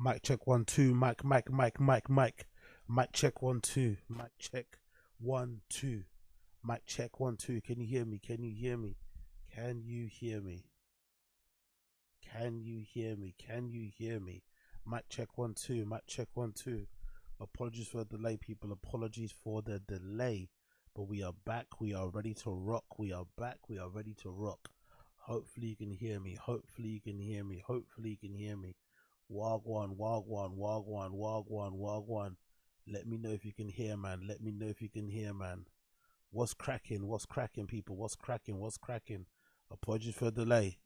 Mic check 1 2. Mic. Mic check 1 2. Mic check 1 2. Mic check 1 2. Can you hear me? Can you hear me? Can you hear me? Can you hear me? Can you hear me? Mic check 1 2. Mic check 1 2. Apologies for the delay, people. Apologies for the delay. But we are back. We are ready to rock. We are back. We are ready to rock. Hopefully you can hear me. Hopefully you can hear me. Hopefully you can hear me. Wagwan, wagwan, wagwan, wagwan, wagwan. Let me know if you can hear, man. Let me know if you can hear, man. What's cracking? What's cracking, people? What's cracking? What's cracking? Apologies for the delay.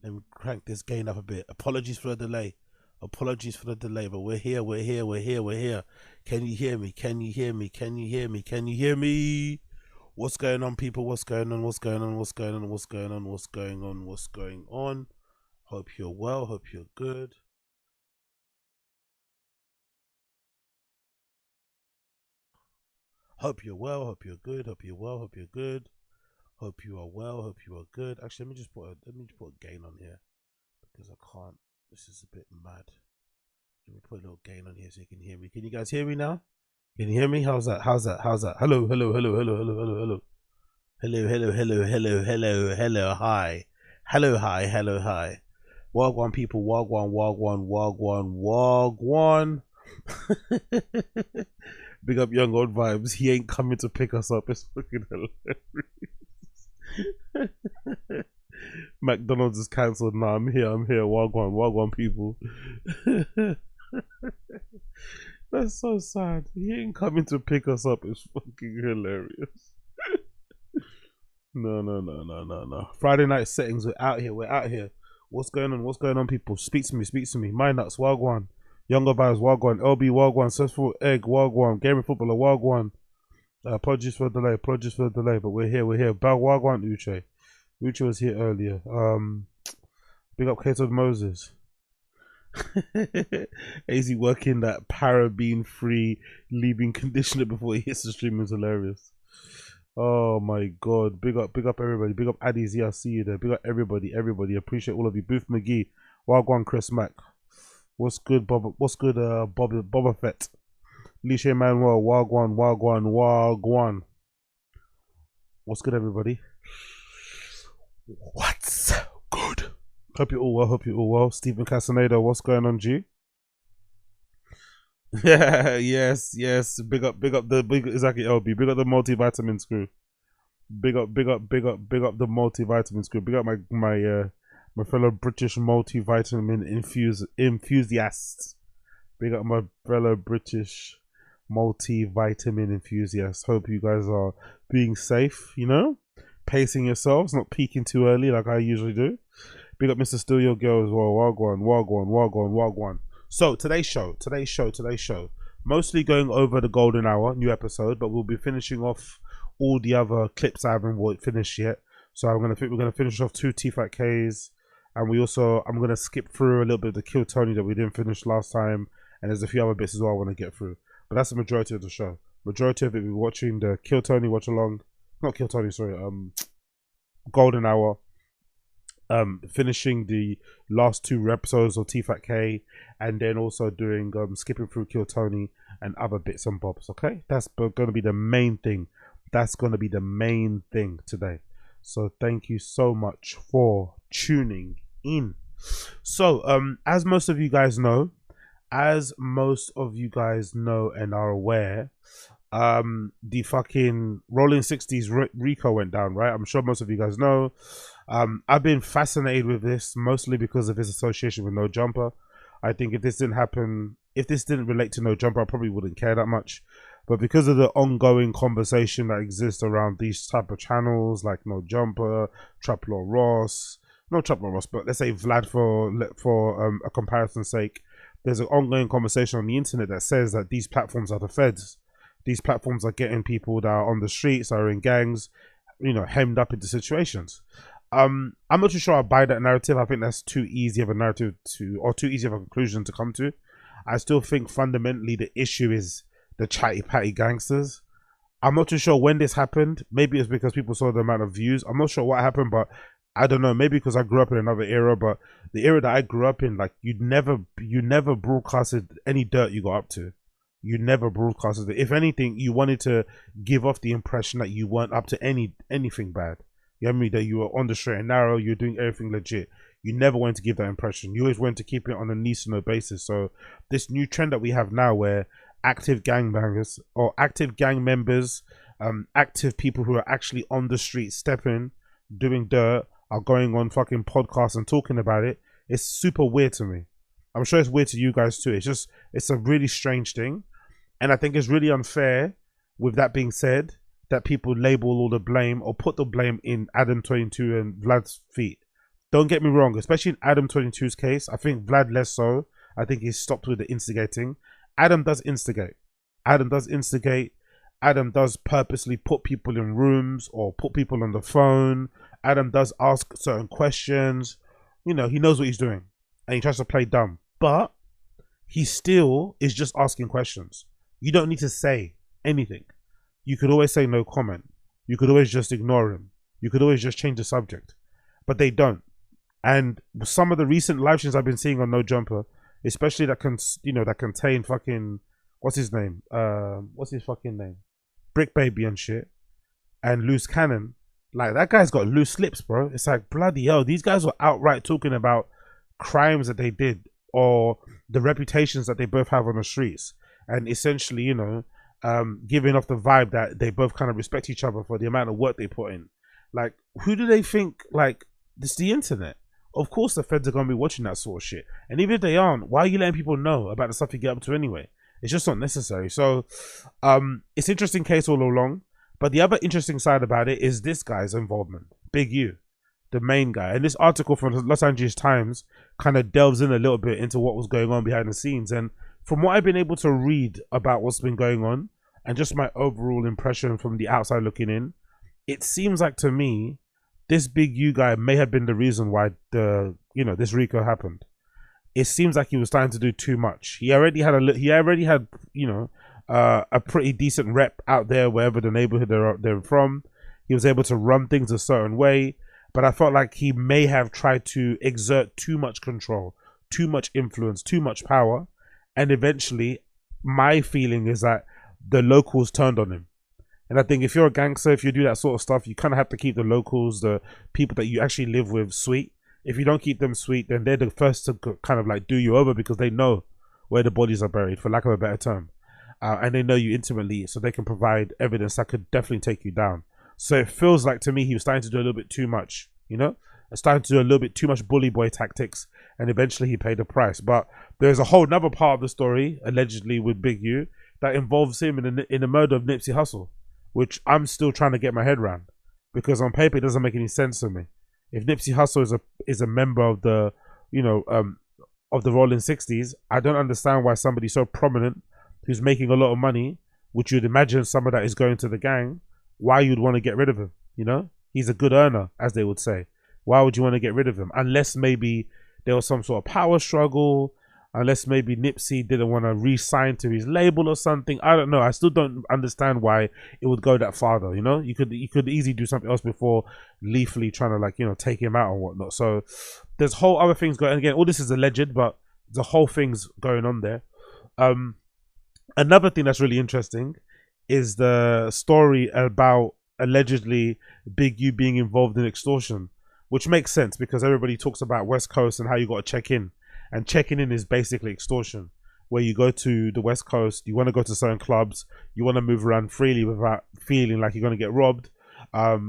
Let me crank this gain up a bit. Apologies for the delay. Apologies for the delay, but we're here, we're here, we're here, we're here. Can you hear me? Can you hear me? Can you hear me? Can you hear me? What's going on, people? What's going on? What's going on? What's going on? What's going on? What's going on? What's going on? Hope you're well. Hope you're good. Hope you're well. Hope you're good. Hope you're well. Hope you're good. Hope you are well. Hope you are good. Actually, let me just put a gain on here because I can't. This is a bit mad. Let me put a little gain on here so you can hear me. Can you guys hear me now? Can you hear me? How's that? How's that? How's that? Hello, hello, hello, hello, hello, hello, hello. Hello, hello, hello, hello, hello, hello, hi. Hello, hi, hello, hi. Wagwan, people, wagwan, wagwan, wagwan, wagwan. Big up Young Old Vibes. He ain't coming to pick us up. It's fucking hilarious. McDonald's is cancelled. Nah, I'm here. Wagwan, wagwan, people. That's so sad. He ain't coming to pick us up. It's fucking hilarious. No. Friday night settings. We're out here. We're out here. What's going on? What's going on, people? Speak to me. Speak to me. My nuts. Wagwan. Younger Vibes. Wagwan. LB. Wagwan. Successful Egg. Wagwan. Gaming Footballer. Wagwan. Apologies for the delay. Apologies for the delay. But we're here. We're here. Wagwan. Uche. Uche was here earlier. Big up Kato Moses. AZ working that paraben free leaving conditioner before he hits the stream is hilarious. Oh my god. Big up everybody. Big up Addies. Yeah, I see you there. Big up everybody. Appreciate all of you. Booth McGee. Wagwan Chris Mack. What's good, Bob? What's good, Boba Fett? Lisha Manuel. Wagwan. What's good, everybody? What's good? Hope you're all well. Stephen Casaneda, what's going on, G? Yeah, yes. Big up exactly LB. Big up the multivitamins crew. Big up the multivitamins crew. Big up my fellow British multivitamin enthusiasts. Big up my fellow British multivitamin enthusiasts. Hope you guys are being safe, you know? Pacing yourselves, not peaking too early like I usually do. Big up Mr. Still Your Girl as well. Wagwan. So today's show. Mostly going over the golden hour, new episode, but we'll be finishing off all the other clips I haven't finished yet. So we're gonna finish off 2 TFATKs, and I'm gonna skip through a little bit of the Kill Tony that we didn't finish last time, and there's a few other bits as well I want to get through. But that's the majority of the show. Majority of it we're watching the Kill Tony watch along. Not Kill Tony, sorry. Golden Hour. Finishing the last 2 episodes of TFATK, and then also doing skipping through Kill Tony and other bits and bobs. Okay, that's going to be the main thing. That's going to be the main thing today. So thank you so much for tuning in. So as most of you guys know and are aware, the fucking Rolling 60s Rico went down, right? I'm sure most of you guys know. I've been fascinated with this mostly because of his association with No Jumper. I think if this didn't relate to No Jumper, I probably wouldn't care that much. But because of the ongoing conversation that exists around these type of channels like No Jumper, Trap Law Ross, not Trap Law Ross, but let's say Vlad for a comparison's sake, there's an ongoing conversation on the internet that says that these platforms are the feds. These platforms are getting people that are on the streets, are in gangs, you know, hemmed up into situations. I'm not too sure I buy that narrative. I think that's too easy of a narrative or too easy of a conclusion to come to. I still think fundamentally the issue is the chatty patty gangsters. I'm not too sure when this happened. Maybe it's because people saw the amount of views. I'm not sure what happened, but I don't know, maybe because I grew up in another era, but the era that I grew up in, like you never broadcasted any dirt you got up to. You never broadcasted it. If anything, you wanted to give off the impression that you weren't up to anything bad. You know what I mean? That you were on the straight and narrow, you're doing everything legit. You never wanted to give that impression. You always wanted to keep it on a need to know basis. So this new trend that we have now, where active gangbangers or active gang members, active people who are actually on the street stepping, doing dirt, are going on fucking podcasts and talking about it. It's super weird to me. I'm sure it's weird to you guys too. It's a really strange thing. And I think it's really unfair, with that being said, that people label all the blame or put the blame in Adam 22 and Vlad's feet. Don't get me wrong, especially in Adam 22's case. I think Vlad less so. I think he's stopped with the instigating. Adam does instigate. Adam does instigate. Adam does purposely put people in rooms or put people on the phone. Adam does ask certain questions. You know, he knows what he's doing. And he tries to play dumb. But he still is just asking questions. You don't need to say anything. You could always say no comment. You could always just ignore him. You could always just change the subject. But they don't. And some of the recent live streams I've been seeing on No Jumper, especially that contain fucking, what's his name? What's his fucking name? Brick Baby and shit. And Loose Cannon. Like, that guy's got loose lips, bro. It's like, bloody hell, these guys were outright talking about crimes that they did or the reputations that they both have on the streets. And essentially, you know, giving off the vibe that they both kind of respect each other for the amount of work they put in. Like, who do they think, like, this is the internet? Of course the feds are going to be watching that sort of shit. And even if they aren't, why are you letting people know about the stuff you get up to anyway? It's just not necessary. So, it's an interesting case all along. But the other interesting side about it is this guy's involvement. Big U, the main guy. And this article from the Los Angeles Times kind of delves in a little bit into what was going on behind the scenes. And from what I've been able to read about what's been going on, and just my overall impression from the outside looking in, it seems like to me, this Big U guy may have been the reason why this RICO happened. It seems like he was starting to do too much. He already had a pretty decent rep out there wherever the neighborhood they're from. He was able to run things a certain way, but I felt like he may have tried to exert too much control, too much influence, too much power, and eventually my feeling is that the locals turned on him. And I think if you're a gangster, if you do that sort of stuff, you kind of have to keep the locals, the people that you actually live with, sweet. If you don't keep them sweet, then they're the first to kind of like do you over, because they know where the bodies are buried, for lack of a better term. And they know you intimately, so they can provide evidence that could definitely take you down. So it feels like to me he was starting to do a little bit too much, you know? Starting to do a little bit too much bully boy tactics, and eventually he paid the price. But there's a whole nother part of the story, allegedly with Big U, that involves him in the murder of Nipsey Hussle, which I'm still trying to get my head around, because on paper it doesn't make any sense to me. If Nipsey Hussle is a member of the of the Rolling 60s, I don't understand why somebody so prominent who's making a lot of money, which you'd imagine some of that is going to the gang, why you'd want to get rid of him. You know, he's a good earner, as they would say. Why would you want to get rid of him? Unless maybe there was some sort of power struggle, unless maybe Nipsey didn't want to re-sign to his label or something. I don't know. I still don't understand why it would go that far, though. You know, you could easily do something else before lethally trying to take him out and whatnot. So there's whole other things going. And again, all this is alleged, but the whole thing's going on there. Another thing that's really interesting is the story about allegedly Big U being involved in extortion, which makes sense because everybody talks about West Coast and how you got to check in. And checking in is basically extortion, where you go to the West Coast, you want to go to certain clubs, you want to move around freely without feeling like you're going to get robbed.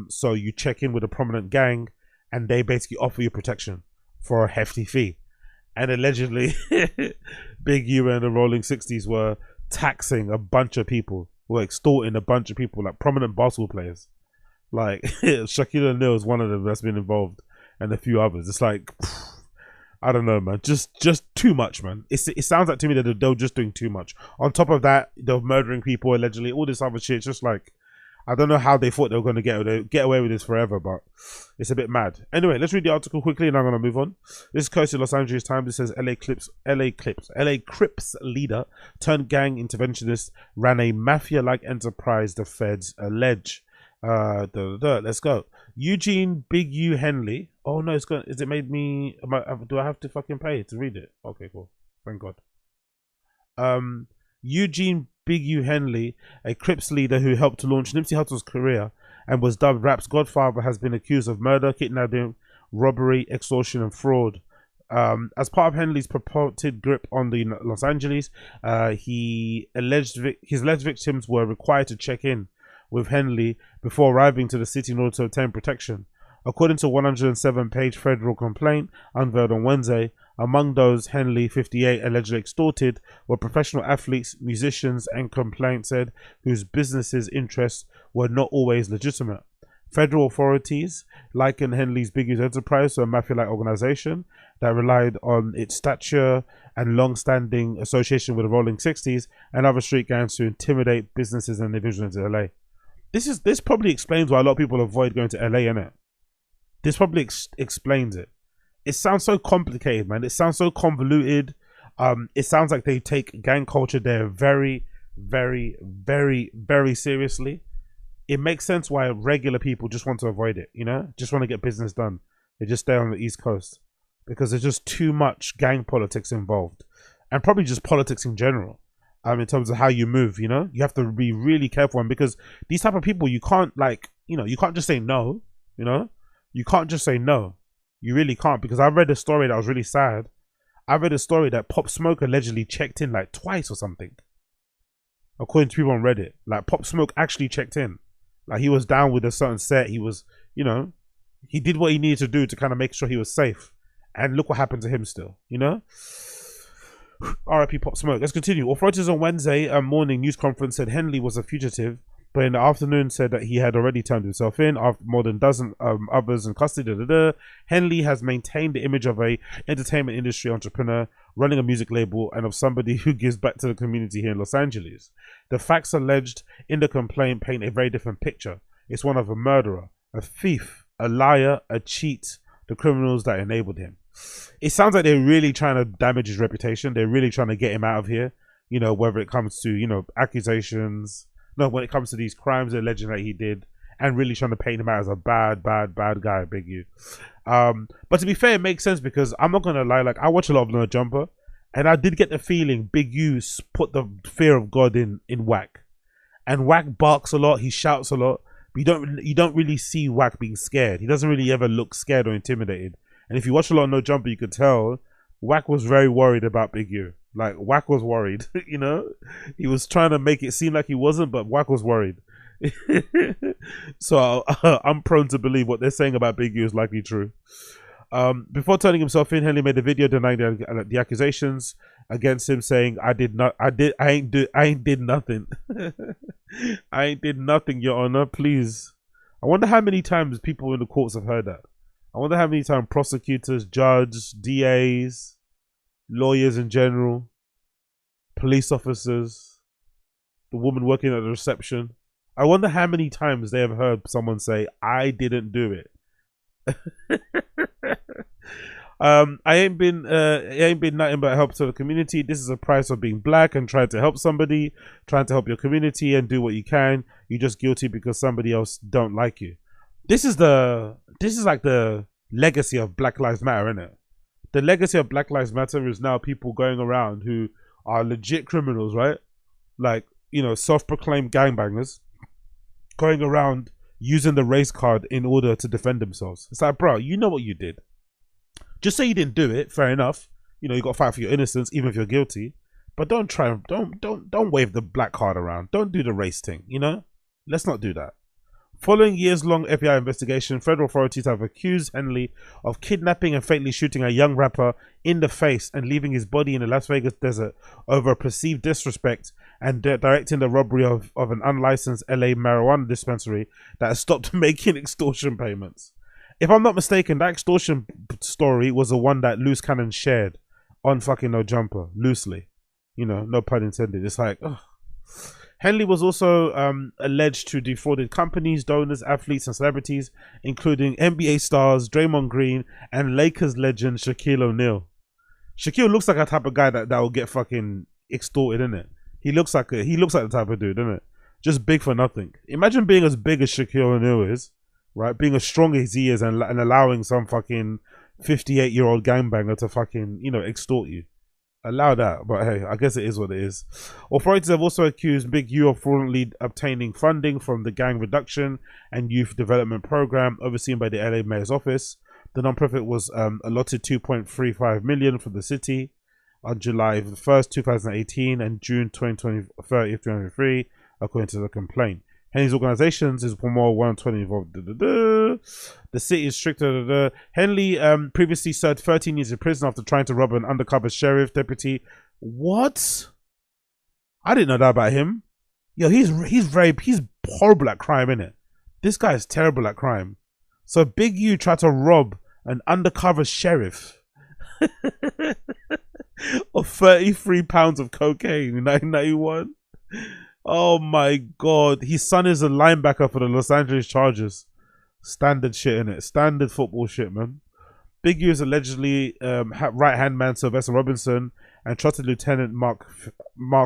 So you check in with a prominent gang and they basically offer you protection for a hefty fee. And allegedly, Big U and the Rolling 60s were taxing a bunch of people, were extorting a bunch of people, like prominent basketball players. Like Shaquille O'Neal is one of them that's been involved, and a few others. It's like, I don't know, man. Just too much, man. It sounds like to me that they're just doing too much. On top of that, they're murdering people allegedly. All this other shit. It's just like, I don't know how they thought they were going to get away with this forever, but it's a bit mad. Anyway, let's read the article quickly, and I'm going to move on. This is coast in Los Angeles Times. It says LA CRIPS leader turned gang interventionist ran a mafia-like enterprise. The feds allege. Let's go. Eugene Big U Henley. Oh no, it's gonna. Is it made me? Do I have to fucking pay to read it? Okay, cool. Thank God. Eugene Big U Henley, a CRIPS leader who helped to launch Nipsey Hussle's career and was dubbed rap's godfather, has been accused of murder, kidnapping, robbery, extortion, and fraud. As part of Henley's purported grip on the Los Angeles, his alleged victims were required to check in with Henley before arriving to the city in order to obtain protection. According to a 107-page federal complaint unveiled on Wednesday, among those Henley, 58, allegedly extorted were professional athletes, musicians, and complaint said whose businesses' interests were not always legitimate. Federal authorities likened Henley's biggest enterprise to a mafia-like organization that relied on its stature and long-standing association with the Rolling 60s and other street gangs to intimidate businesses and individuals in LA. This probably explains why a lot of people avoid going to LA, innit? This probably explains it. It sounds so complicated, man. It sounds so convoluted. It sounds like they take gang culture there very, very, very, very seriously. It makes sense why regular people just want to avoid it, you know? Just want to get business done. They just stay on the East Coast because there's just too much gang politics involved, and probably just politics in general. In terms of how you move, you know? You have to be really careful, and because these type of people, you can't, like, you know, you can't just say no, you know? You can't just say no. You really can't, because I read a story that was really sad. I read a story that Pop Smoke allegedly checked in like twice or something. According to people on Reddit. Like, Pop Smoke actually checked in. Like, he was down with a certain set. He was, you know, he did what he needed to do to kind of make sure he was safe. And look what happened to him still, you know? RIP Pop Smoke. Let's continue. Authorities on Wednesday morning news conference said Henley was a fugitive, but in the afternoon said that he had already turned himself in after more than a dozen others in custody. Henley has maintained the image of a entertainment industry entrepreneur running a music label and of somebody who gives back to the community here in Los Angeles. The facts alleged in the complaint paint a very different picture. It's one of a murderer, a thief, a liar, a cheat, the criminals that enabled him. It sounds like they're really trying to damage his reputation. They're really trying to get him out of here, you know, whether it comes to, you know, accusations. No, when it comes to these crimes alleged that he did, and really trying to paint him out as a bad guy, Big U. But to be fair, it makes sense, because I'm not gonna lie, like, I watch a lot of No Jumper, and I did get the feeling Big U put the fear of God in Wack, and Wack barks a lot, he shouts a lot, but you don't really see Wack being scared. He doesn't really ever look scared or intimidated. And if you watch a lot of No Jumper, you could tell Wack was very worried about Big U. Like, Wack was worried, you know? He was trying to make it seem like he wasn't, but Wack was worried. So I'm prone to believe what they're saying about Big U is likely true. Before turning himself in, Henley made a video denying the accusations against him, saying, I ain't did nothing. I ain't did nothing, Your Honor, please. I wonder how many times people in the courts have heard that. I wonder how many times prosecutors, judges, DAs, lawyers in general, police officers, the woman working at the reception. I wonder how many times they have heard someone say, I didn't do it. I ain't been nothing but help to the community. This is a price of being black and trying to help somebody, trying to help your community and do what you can. You're just guilty because somebody else don't like you. This is like the legacy of Black Lives Matter, isn't it? The legacy of Black Lives Matter is now people going around who are legit criminals, right? Like, you know, self-proclaimed gangbangers going around using the race card in order to defend themselves. It's like, bro, you know what you did. Just say you didn't do it, fair enough. You know, you got to fight for your innocence, even if you're guilty. But don't wave the black card around. Don't do the race thing, you know? Let's not do that. Following years-long FBI investigation, federal authorities have accused Henley of kidnapping and fatally shooting a young rapper in the face and leaving his body in the Las Vegas desert over perceived disrespect and directing the robbery of an unlicensed LA marijuana dispensary that has stopped making extortion payments. If I'm not mistaken, that extortion story was the one that Loose Cannon shared on fucking No Jumper, loosely. You know, no pun intended. It's like, ugh. Henley was also alleged to defrauded companies, donors, athletes, and celebrities, including NBA stars Draymond Green and Lakers legend Shaquille O'Neal. Shaquille looks like a type of guy that will get fucking extorted, innit? He looks like the type of dude, innit? Just big for nothing. Imagine being as big as Shaquille O'Neal is, right? Being as strong as he is and allowing some fucking 58-year-old gangbanger to fucking, you know, extort you. Allow that, but hey, I guess it is what it is. Authorities have also accused Big U of fraudulently obtaining funding from the Gang Reduction and Youth Development Program overseen by the LA Mayor's Office. The nonprofit was allotted $2.35 million for the city on July 1st, 2018 and June 2023, according to the complaint. Henley's organizations is for more 120 involved. The city is strict. Henley previously served 13 years in prison after trying to rob an undercover sheriff deputy. What? I didn't know that about him. Yo, he's horrible at crime, innit? This guy is terrible at crime. So Big U tried to rob an undercover sheriff of 33 pounds of cocaine in 1991. Oh my god. His son is a linebacker for the Los Angeles Chargers. Standard shit, innit? Standard football shit, man. Big U is allegedly right-hand man Sylvester Robinson and trusted Lieutenant Mark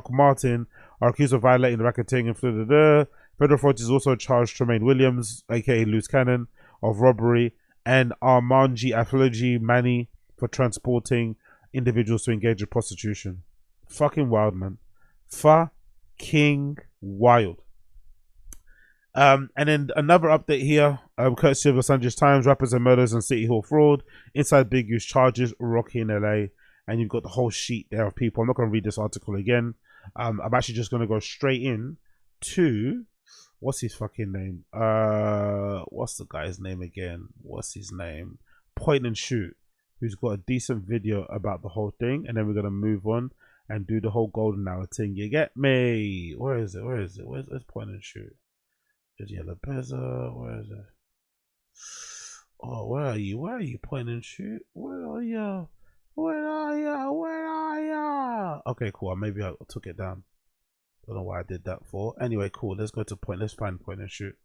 Martin are accused of violating the racketeering and Federal authorities also charged Tremaine Williams, aka Loose Cannon, of robbery and Armanji Afoloji Mani for transporting individuals to engage in prostitution. Fucking wild, man. Fucking wild. And then another update here, courtesy of Los Angeles Times, rappers and murders and City Hall fraud. Inside Big U's charges, Rocky in LA. And you've got the whole sheet there of people. I'm not going to read this article again. I'm actually just going to go straight in to, what's his fucking name? What's the guy's name again? What's his name? Point and Shoot, who's got a decent video about the whole thing. And then we're going to move on and do the whole golden hour thing. You get me? Where is it? Where is it? Where's Point and Shoot? Is Yellow Pezza? Where is it? Oh, where are you? Where are you, Point and Shoot? Where are you? Where are you? Where are you? Okay, cool. Maybe I took it down. Don't know why I did that for. Anyway, cool. Let's go to Point. Let's find Point and Shoot.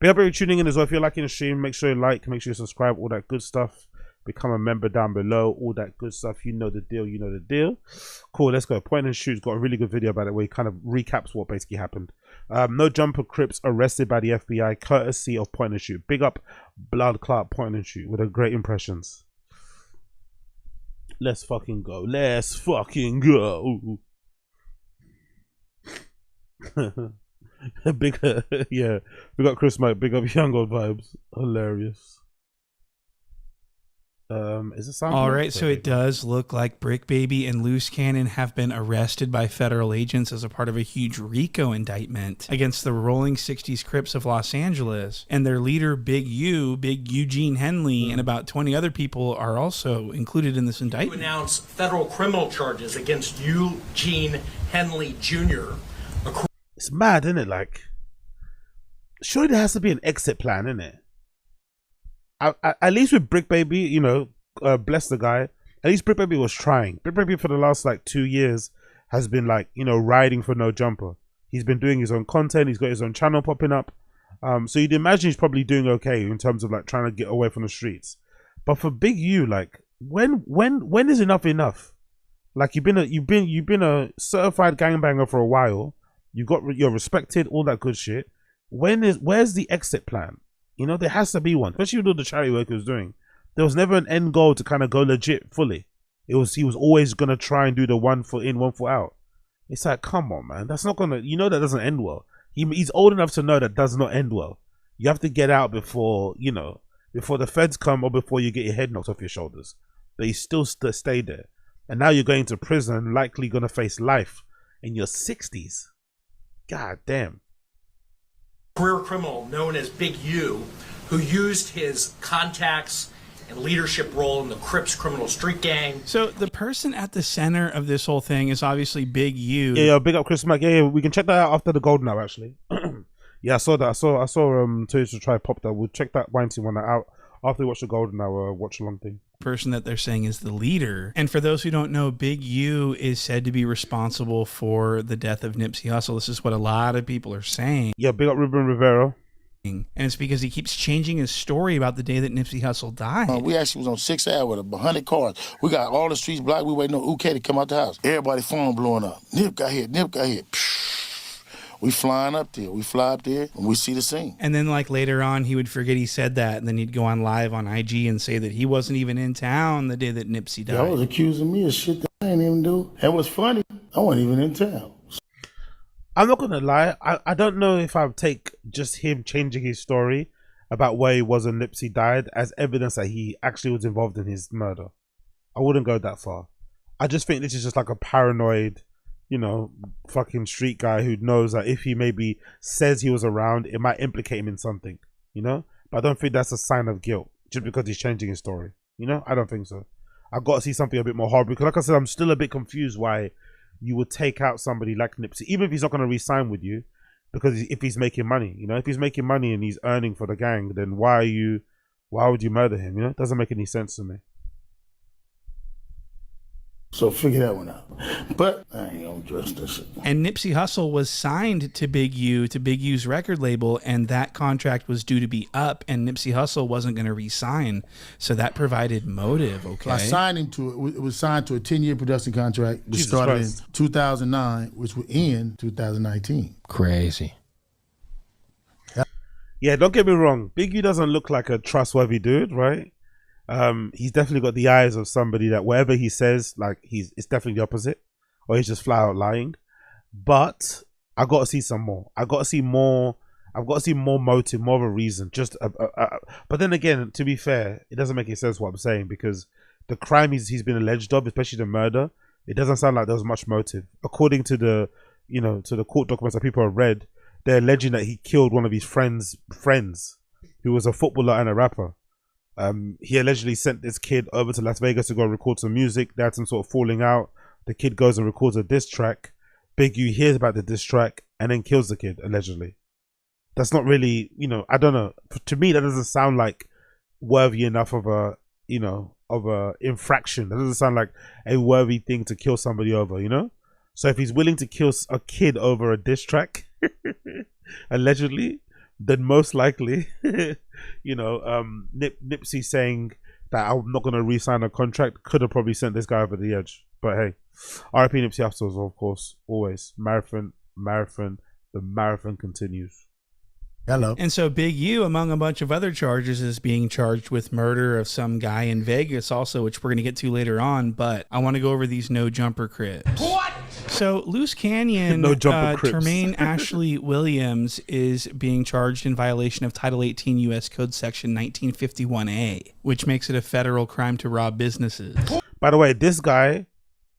Be happy you're tuning in as well. If you're liking the stream, make sure you like, make sure you subscribe, all that good stuff. Become a member down below, all that good stuff. You know the deal, you know the deal. Cool, let's go. Point and Shoot's got a really good video about it where he kind of recaps what basically happened. No Jumper Crips arrested by the FBI, courtesy of Point and Shoot. Big up Blood Clot Point and Shoot with a great impressions. Let's fucking go. Let's fucking go. Big, yeah. We got Chris Mike. Big up Young Old Vibes. Hilarious. Is it sound? All right, so it does look like Brick Baby and Loose Cannon have been arrested by federal agents as a part of a huge RICO indictment against the Rolling 60s Crips of Los Angeles. And their leader, Big U, Big Eugene Henley, and about 20 other people are also included in this indictment. To announce federal criminal charges against Eugene Henley Jr. It's mad, isn't it? Like, surely there has to be an exit plan, isn't it? At least with Brick Baby, you know, bless the guy. At least Brick Baby was trying. Brick Baby for the last like 2 years has been like, you know, riding for No Jumper. He's been doing his own content. He's got his own channel popping up. So you'd imagine he's probably doing okay in terms of like trying to get away from the streets. But for Big U, like, when is enough enough? Like you've been a certified gangbanger for a while. You're respected, all that good shit. Where's the exit plan? You know, there has to be one, especially with all the charity work he was doing. There was never an end goal to kind of go legit fully. He was always gonna try and do the 1 foot in, 1 foot out. It's like, come on, man, that's not gonna. You know that doesn't end well. He's old enough to know that does not end well. You have to get out before, you know, before the feds come or before you get your head knocked off your shoulders. But he still stayed there, and now you're going to prison, likely gonna face life in your 60s. God damn. Career criminal known as Big U, who used his contacts and leadership role in the Crips criminal street gang. So the person at the center of this whole thing is obviously Big U. Yeah, big up Chris Mack. Yeah, we can check that out after the golden hour, actually. Yeah, I saw that. I saw Toys to try pop that. We'll check that Weinstein one out after we watch the golden hour watch along thing. Person that they're saying is the leader. And for those who don't know, Big U is said to be responsible for the death of Nipsey Hussle. This is what a lot of people are saying. Yeah, big up Ruben Rivera. And it's because he keeps changing his story about the day that Nipsey Hussle died. We actually was on 6th Ave with 100 cars. We got all the streets blocked. We waiting on UK to come out the house. Everybody phone blowing up. Nip got hit. Nip got hit. We flying up there. We fly up there and we see the scene. And then like later on, he would forget he said that, and then he'd go on live on IG and say that he wasn't even in town the day that Nipsey died. Y'all was accusing me of shit that I ain't even do. And what's funny, I wasn't even in town. I'm not gonna lie. I don't know if I would take just him changing his story about where he was when Nipsey died as evidence that he actually was involved in his murder. I wouldn't go that far. I just think this is just like a paranoid, you know, fucking street guy who knows that if he maybe says he was around, it might implicate him in something, you know? But I don't think that's a sign of guilt just because he's changing his story, you know? I don't think so. I've got to see something a bit more horrible because, like I said, I'm still a bit confused why you would take out somebody like Nipsey, even if he's not going to re-sign with you, because if he's making money, you know, if he's making money and he's earning for the gang, then why would you murder him? You know, it doesn't make any sense to me. So figure that one out. But I ain't gonna address this shit. And Nipsey Hussle was signed to Big U, to Big U's record label, and that contract was due to be up, and Nipsey Hussle wasn't going to re-sign. So that provided motive, okay? I signed him to it. It was signed to a 10-year production contract, which Jesus started Christ. in 2009, which would end 2019. Crazy. Yeah, don't get me wrong. Big U doesn't look like a trustworthy dude, right? He's definitely got the eyes of somebody that whatever he says, like it's definitely the opposite, or he's just flat out lying. But I got to see some more. I got to see more. I've got to see more motive, more of a reason. Just, but then again, to be fair, it doesn't make any sense what I'm saying because the crime he's been alleged of, especially the murder, it doesn't sound like there was much motive. According to the, you know, to the court documents that people have read, they're alleging that he killed one of his friends, who was a footballer and a rapper. He allegedly sent this kid over to Las Vegas to go record some music. They had some sort of falling out. The kid goes and records a diss track. Big U hears about the diss track and then kills the kid, allegedly. That's not really, you know, I don't know. To me, that doesn't sound like worthy enough of a, you know, of a infraction. That doesn't sound like a worthy thing to kill somebody over, you know? So if he's willing to kill a kid over a diss track, allegedly, then most likely, you know, Nipsey saying that I'm not going to re-sign a contract could have probably sent this guy over the edge. But hey, RIP Nipsey Hussle, of course, always. Marathon, the marathon continues. Hello. And so Big U, among a bunch of other charges, is being charged with murder of some guy in Vegas also, which we're going to get to later on. But I want to go over these no jumper Crips. What? So Loose Canyon, No jumper Crips. Tremaine Ashley Williams is being charged in violation of Title 18 U.S. Code Section 1951A, which makes it a federal crime to rob businesses. By the way, this guy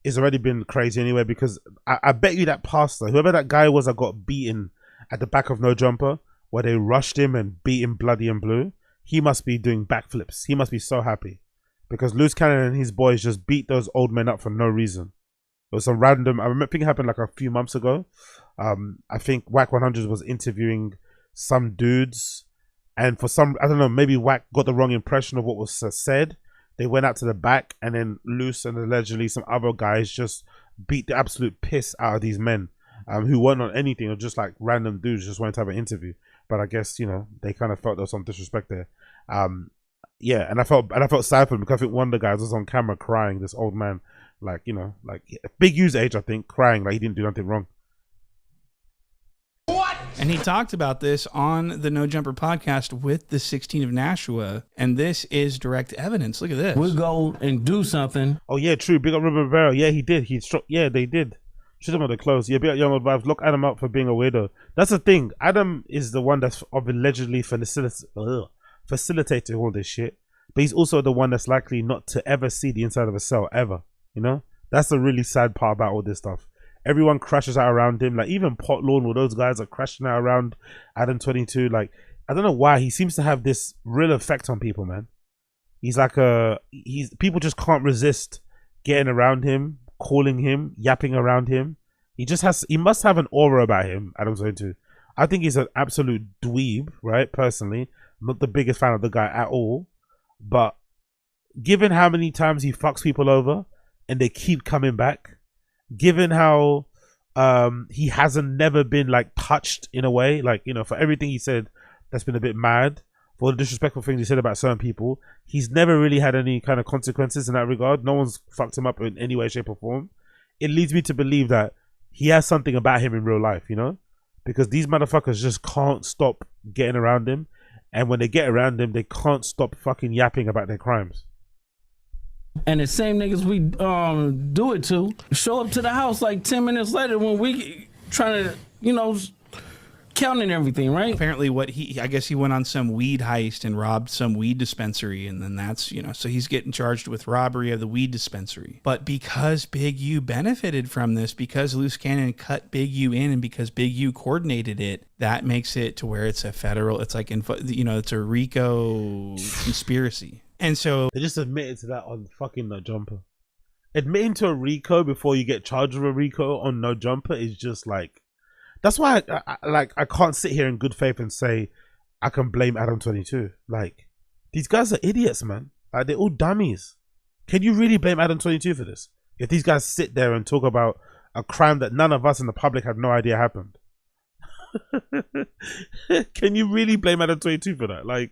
has already been crazy anyway because I bet you that pastor, whoever that guy was that got beaten at the back of No Jumper, where they rushed him and beat him bloody and blue, he must be doing backflips. He must be so happy because Loose Cannon and his boys just beat those old men up for no reason. It was a random, I think it happened like a few months ago. I think Wack 100 was interviewing some dudes, and for some, I don't know, maybe Wack got the wrong impression of what was said. They went out to the back, and then Loose and allegedly some other guys just beat the absolute piss out of these men who weren't on anything, or just like random dudes just wanted to have an interview. But I guess, you know, they kind of felt there was some disrespect there. Yeah, and I felt sad for him because I think one of the guys was on camera crying, this old man, like, you know, like Big U's age, I think, crying like he didn't do nothing wrong. What? And he talked about this on the No Jumper podcast with the 16 of Nashua, and this is direct evidence. Look at this. We'll go and do something. Oh yeah, true. Big up Ruben Rivera. Yeah, he did. He struck. Yeah, they did. Shoot him on the clothes. Yeah, big up Young Old Vibes. Lock Adam up for being a weirdo. That's the thing. Adam is the one that's allegedly facilitated all this shit, but he's also the one that's likely not to ever see the inside of a cell ever. You know, that's the really sad part about all this stuff. Everyone crashes out around him. Like even Pot Lawn, all those guys are crashing out around Adam 22. Like I don't know why he seems to have this real effect on people, man. He's like people just can't resist getting around him, calling him, yapping around him. He must have an aura about him, Adam 22. I think he's an absolute dweeb, right? Personally, I'm not the biggest fan of the guy at all, but given how many times he fucks people over and they keep coming back, given how he hasn't never been like touched in a way, like, you know, for everything he said that's been a bit mad, for the disrespectful things he said about certain people, he's never really had any kind of consequences in that regard. No one's fucked him up in any way, shape or form. It leads me to believe that he has something about him in real life, you know, because these motherfuckers just can't stop getting around him, and when they get around him, they can't stop fucking yapping about their crimes. And the same niggas we do it to show up to the house like 10 minutes later when we trying to, you know, counting everything, right? Apparently I guess he went on some weed heist and robbed some weed dispensary, and then that's, you know, so he's getting charged with robbery of the weed dispensary. But because Big U benefited from this, because Loose Cannon cut Big U in, and because Big U coordinated it, that makes it to where it's a federal, it's like, you know, it's a RICO conspiracy. And so they just admitted to that on fucking No Jumper. Admitting to a RICO before you get charged with a RICO on No Jumper is just like, that's why I can't sit here in good faith and say I can blame Adam 22. Like, these guys are idiots, man. Like, they're all dummies. Can you really blame Adam 22 for this? If these guys sit there and talk about a crime that none of us in the public had no idea happened. Can you really blame Adam 22 for that? Like,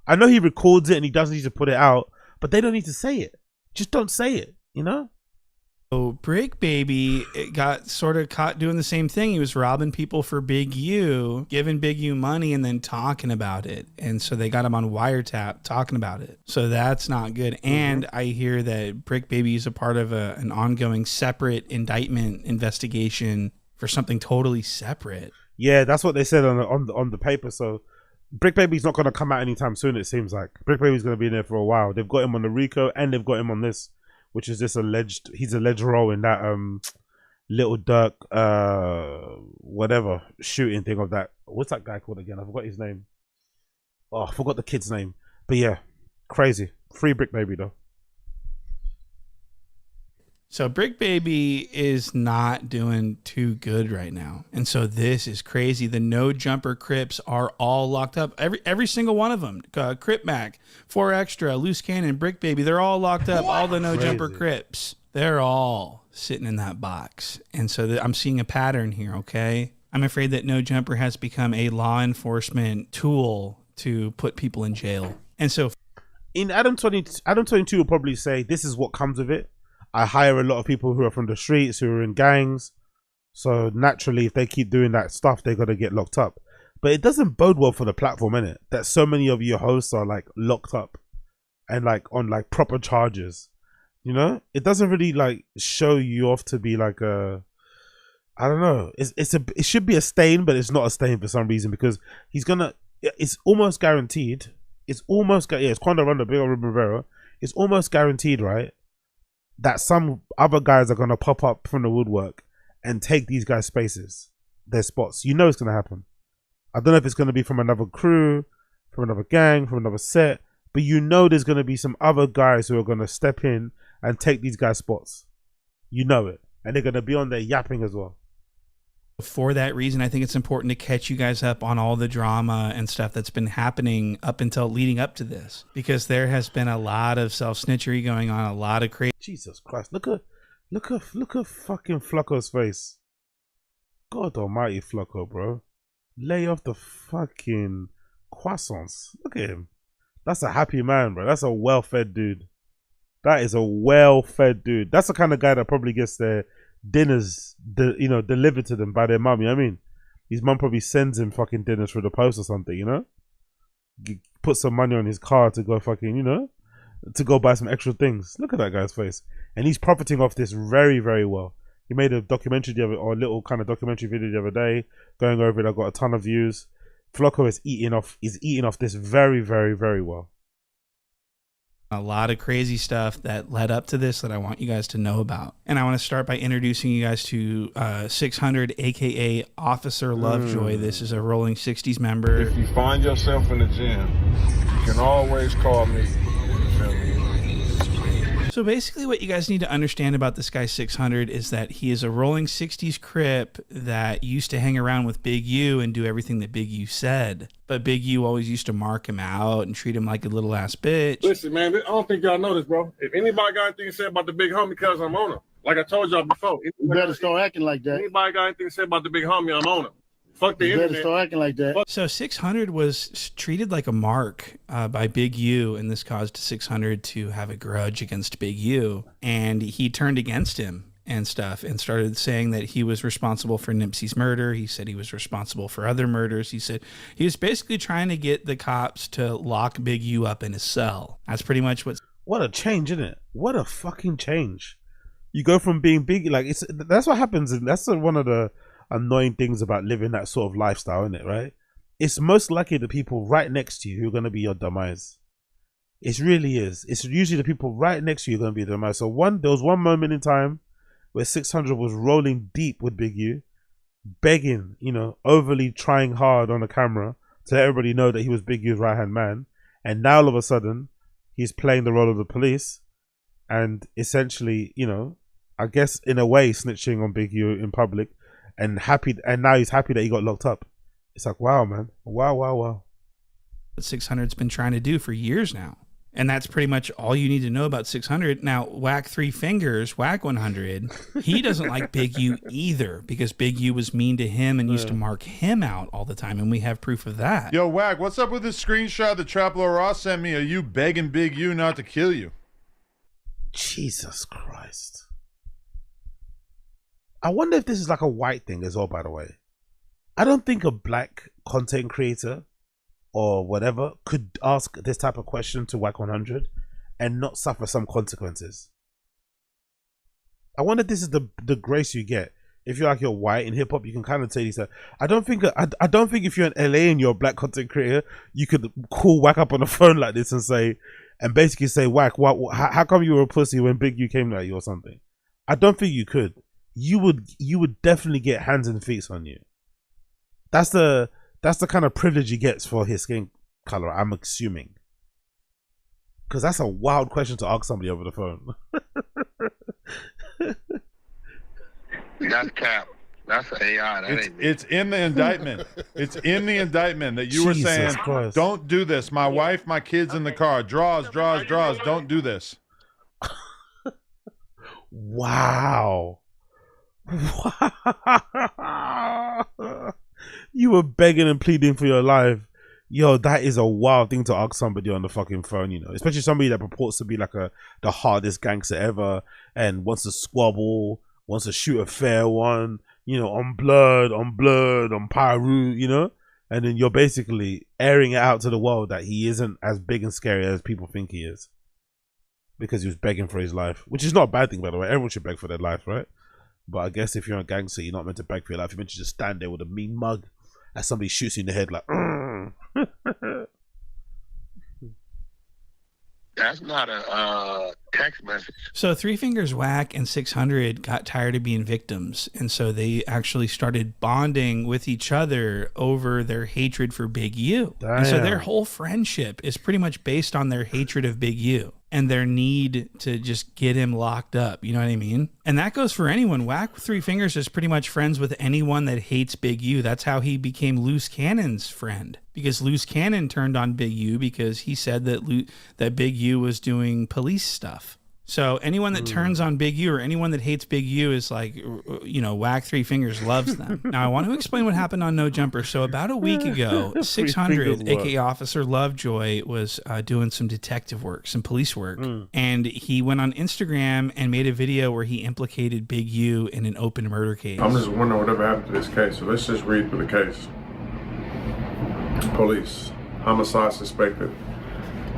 I know he records it and he doesn't need to put it out, but they don't need to say it. Just don't say it, you know? So Brick Baby got sort of caught doing the same thing. He was robbing people for Big U, giving Big U money, and then talking about it. And so they got him on wiretap talking about it. So that's not good. And I hear that Brick Baby is a part of an ongoing separate indictment investigation for something totally separate. Yeah, that's what they said on the paper. So Brick Baby's not going to come out anytime soon, it seems like. Brick Baby's going to be in there for a while. They've got him on the RICO and they've got him on this, which is this he's alleged role in that Little Dirk whatever shooting thing of that. What's that guy called again? I forgot his name. Oh, I forgot the kid's name. But yeah, crazy. Free Brick Baby though. So Brick Baby is not doing too good right now. And so this is crazy. The No Jumper Crips are all locked up. Every single one of them. Crip Mac, 4 Extra, Loose Cannon, Brick Baby. They're all locked up. All the No Jumper Crips. They're all sitting in that box. And so I'm seeing a pattern here, okay? I'm afraid that No Jumper has become a law enforcement tool to put people in jail. And so in Adam 22 will probably say this is what comes of it. I hire a lot of people who are from the streets, who are in gangs. So naturally, if they keep doing that stuff, they're going to get locked up. But it doesn't bode well for the platform, innit? That so many of your hosts are like locked up and like on like proper charges. You know? It doesn't really like show you off to be like a, I don't know. It should be a stain, but it's not a stain for some reason, because he's gonna, it's almost guaranteed. It's almost, yeah, it's Quando Rondo, Big Ol' Rivera. It's almost guaranteed, right, that some other guys are going to pop up from the woodwork and take these guys' spaces, their spots. You know it's going to happen. I don't know if it's going to be from another crew, from another gang, from another set, but you know there's going to be some other guys who are going to step in and take these guys' spots. You know it. And they're going to be on there yapping as well. for that reason, I think it's important to catch you guys up on all the drama and stuff that's been happening up until leading up to this, because there has been a lot of self-snitchery going on, a lot of crazy. Jesus Christ. Look at fucking Flocko's face. God almighty, Flocko, bro. Lay off the fucking croissants. Look at him. That's a happy man, bro. That's a well-fed dude. That is a well-fed dude. That's the kind of guy that probably gets their dinners, delivered to them by their mum. You know what I mean? His mum probably sends him fucking dinners through the post or something, you know? Put some money on his car to go fucking, to go buy some extra things. Look at that guy's face. And he's profiting off this very, very well. He made a documentary or a little kind of documentary video the other day, going over it. I got a ton of views. Flocko is eating off this very, very, very well. A lot of crazy stuff that led up to this that I want you guys to know about. And I want to start by introducing you guys to 600, aka Officer Lovejoy. This is a Rolling 60s member. If you find yourself in the gym, you can always call me. You feel me? So basically what you guys need to understand about this guy 600 is that he is a Rolling 60s Crip that used to hang around with Big U and do everything that Big U said. But Big U always used to mark him out and treat him like a little ass bitch. Listen, man, I don't think y'all know this, bro. If anybody got anything to say about the big homie, cuz I'm on him. Like I told y'all before. You better start acting like that. Anybody got anything to say about the big homie, I'm on him. Fuck the internet. You better start acting like that. So 600 was treated like a mark by Big U, and this caused 600 to have a grudge against Big U, and he turned against him. and stuff and started saying that he was responsible for Nipsey's murder. He said he was responsible for other murders. He said he was basically trying to get the cops to lock Big U up in his cell. That's pretty much what a change, isn't it? What a fucking change. You go from being big, like that's what happens, and that's one of the annoying things about living that sort of lifestyle, isn't it, right? It's most likely the people right next to you who are going to be your demise. It really is. It's usually the people right next to you who are going to be your demise. So there was one moment in time where 600 was rolling deep with Big U, begging, you know, overly trying hard on the camera to let everybody know that he was Big U's right-hand man. And now all of a sudden, he's playing the role of the police and essentially, you know, I guess in a way snitching on Big U in public and now he's happy that he got locked up. It's like, wow, man. Wow. what 600's been trying to do for years now. And that's pretty much all you need to know about 600. Now, Whack 3 Fingers, Whack 100, he doesn't like Big U either because Big U was mean to him and used to mark him out all the time, and we have proof of that. Yo, Whack, what's up with this screenshot that Traplo Ross sent me? Are you begging Big U not to kill you? Jesus Christ. I wonder if this is like a white thing as well, by the way. I don't think a black content creator or whatever could ask this type of question to Whack 100 and not suffer some consequences. I wonder if this is the grace you get. If you're like, you're white in hip hop, you can kind of say this. I don't think if you're in LA and you're a black content creator, you could call Whack up on the phone like this and basically say, Whack, how come you were a pussy when Big U came at you or something? I don't think you could. You would definitely get hands and feet on you. That's the kind of privilege he gets for his skin color, I'm assuming. Because that's a wild question to ask somebody over the phone. That's cap. That's AI. It's in the indictment. It's in the indictment that you were saying, Christ. Don't do this. My wife, my kids in the car. Draws. Don't do this. Wow. You were begging and pleading for your life. Yo, that is a wild thing to ask somebody on the fucking phone, you know, especially somebody that purports to be like the hardest gangster ever and wants to squabble, wants to shoot a fair one, you know, on blood, on Pyru, you know, and then you're basically airing it out to the world that he isn't as big and scary as people think he is because he was begging for his life, which is not a bad thing, by the way. Everyone should beg for their life, right? But I guess if you're a gangster, you're not meant to beg for your life. You're meant to just stand there with a mean mug as somebody shoots you in the head like, That's not a text message. So 3 Fingers Whack and 600 got tired of being victims, and so they actually started bonding with each other over their hatred for Big U. And so their whole friendship is pretty much based on their hatred of Big U and their need to just get him locked up. You know what I mean? And that goes for anyone. Whack 3 Fingers is pretty much friends with anyone that hates Big U. That's how he became Loose Cannon's friend, because Loose Cannon turned on Big U because he said that Big U was doing police stuff. So anyone that turns on Big U or anyone that hates Big U is like, you know, Whack 3 Fingers loves them. Now, I want to explain what happened on No Jumper. So about a week ago, 600, aka Officer Lovejoy, was doing some detective work, some police work. And he went on Instagram and made a video where he implicated Big U in an open murder case. I'm just wondering whatever happened to this case. So let's just read through the case. Police, homicide suspected.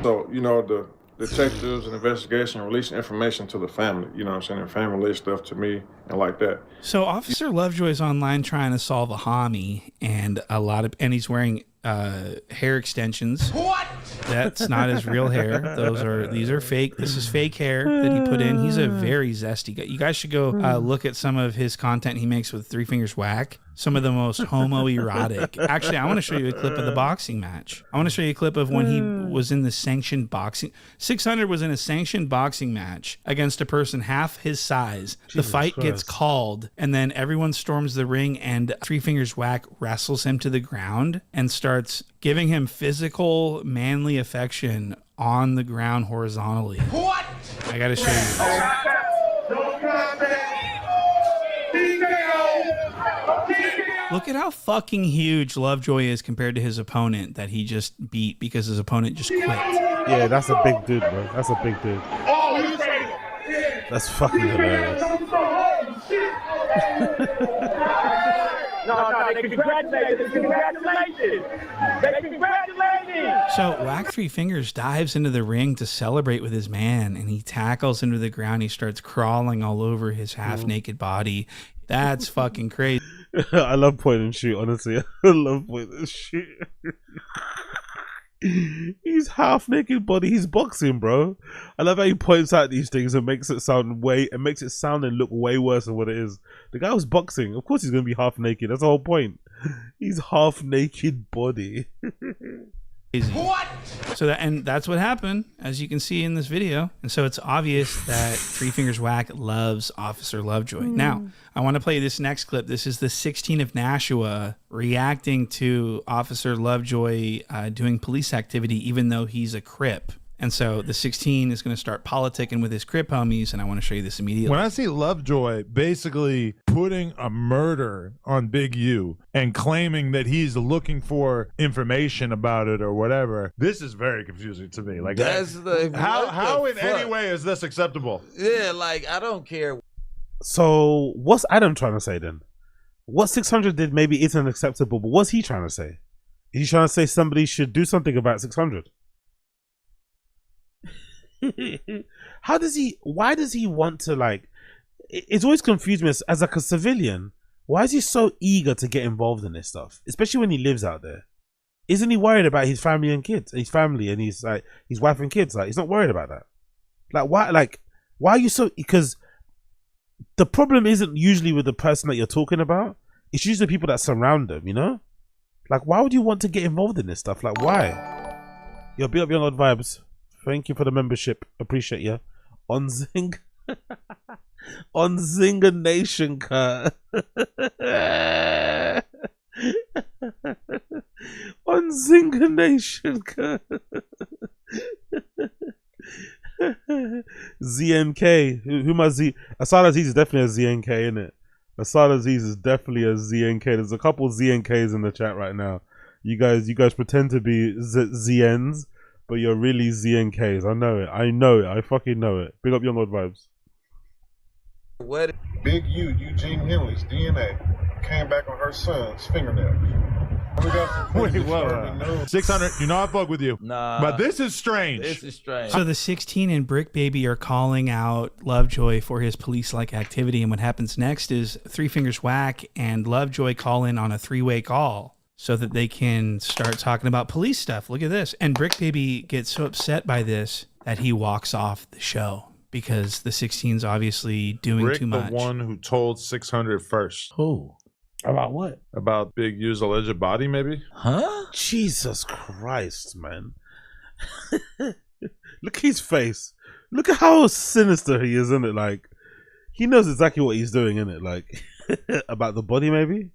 So, you know, the detectives and investigation releasing information to the family, you know what I'm saying, and family release stuff to me and like that. So Officer Lovejoy's online trying to solve a homie, and he's wearing hair extensions. What? That's not his real hair. These are fake. This is fake hair that he put in. He's a very zesty guy. You guys should go look at some of his content he makes with 3 Fingers Whack. Some of the most homoerotic. Actually, I want to show you a clip of the boxing match. I want to show you a clip of when he was in the sanctioned boxing. 600 was in a sanctioned boxing match against a person half his size. The fight gets called, and then everyone storms the ring, and 3 Fingers Whack wrestles him to the ground and starts giving him physical, manly affection on the ground horizontally. What? I got to show you this. Look at how fucking huge Lovejoy is compared to his opponent that he just beat because his opponent just quit. Yeah, that's a big dude, bro. That's a big dude. That's fucking hilarious. No, they congratulated. Congratulations. They congratulated. So Whack Three Fingers dives into the ring to celebrate with his man, and he tackles him to the ground. He starts crawling all over his half-naked body. That's fucking crazy. I love point and shoot, honestly. I love point and shoot. He's half naked body. He's boxing, bro. I love how he points out these things and makes it sound and look way worse than what it is. The guy was boxing. Of course he's gonna be half naked. That's the whole point. He's half naked body. What? So that's what happened, as you can see in this video. And so it's obvious that Three Fingers Whack loves Officer Lovejoy. Now, I want to play this next clip. This is the 16 of Nashua reacting to Officer Lovejoy doing police activity, even though he's a Crip. And so the 16 is going to start politicking with his Crip homies, and I want to show you this immediately. When I see Lovejoy basically putting a murder on Big U and claiming that he's looking for information about it or whatever, this is very confusing to me. Like, that's the how in any way is this acceptable? Yeah, like, I don't care. So what's Adam trying to say then? What 600 did maybe isn't acceptable, but what's he trying to say? He's trying to say somebody should do something about 600. Why does he want to, like, it's always confused me as like a civilian. Why is he so eager to get involved in this stuff, especially when he lives out there? Isn't he worried about his family and kids, his family and his wife and kids? Like, he's not worried about that. Why are you so? Because the problem isn't usually with the person that you're talking about. It's usually the people that surround them, you know? Like, why would you want to get involved in this stuff? Like, why? Yo, big up Young Odd Vibes. Thank you for the membership. Appreciate you. On Zing. On Zinga Nation, Kurt. On Zinga Nation, Kurt. ZNK. Who my Z? Asad Aziz is definitely a ZNK, isn't it? Asad Aziz is definitely a ZNK. There's a couple ZNKs in the chat right now. You guys pretend to be ZNs, but you're really ZNKs. I know it. I fucking know it. Big up Young Odd Vibes. What? Big U, Eugene Henley's DNA came back on her son's fingernails. Wait, whoa. 600, you know I fuck with you. Nah. But this is strange. This is strange. So the 16 and Brick Baby are calling out Lovejoy for his police-like activity, and what happens next is Three Fingers Whack and Lovejoy call in on a three-way call so that they can start talking about police stuff. Look at this. And Brick Baby gets so upset by this that he walks off the show because the 16's obviously doing Rick, too much. the one who told 600 first. Who? About what? About Big U's alleged body, maybe? Huh? Jesus Christ, man. Look at his face. Look at how sinister he is, isn't it? Like, he knows exactly what he's doing, isn't it? Like, about the body, maybe?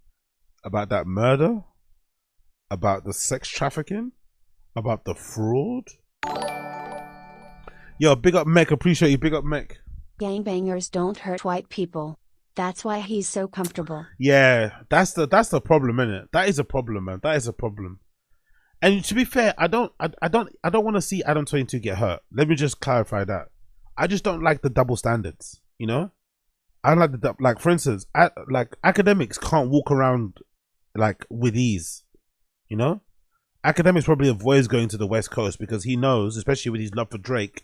About that murder? About the sex trafficking? About the fraud? Yo, big up Mech. Appreciate you. Big up Mech. Gangbangers don't hurt white people. That's why he's so comfortable. Yeah, that's the problem, isn't it? That is a problem, man. That is a problem. And to be fair, I don't want to see Adam 22 get hurt. Let me just clarify that. I just don't like the double standards. You know, I don't like for instance, academics can't walk around like with ease. You know, academics probably avoids going to the West Coast because he knows, especially with his love for Drake,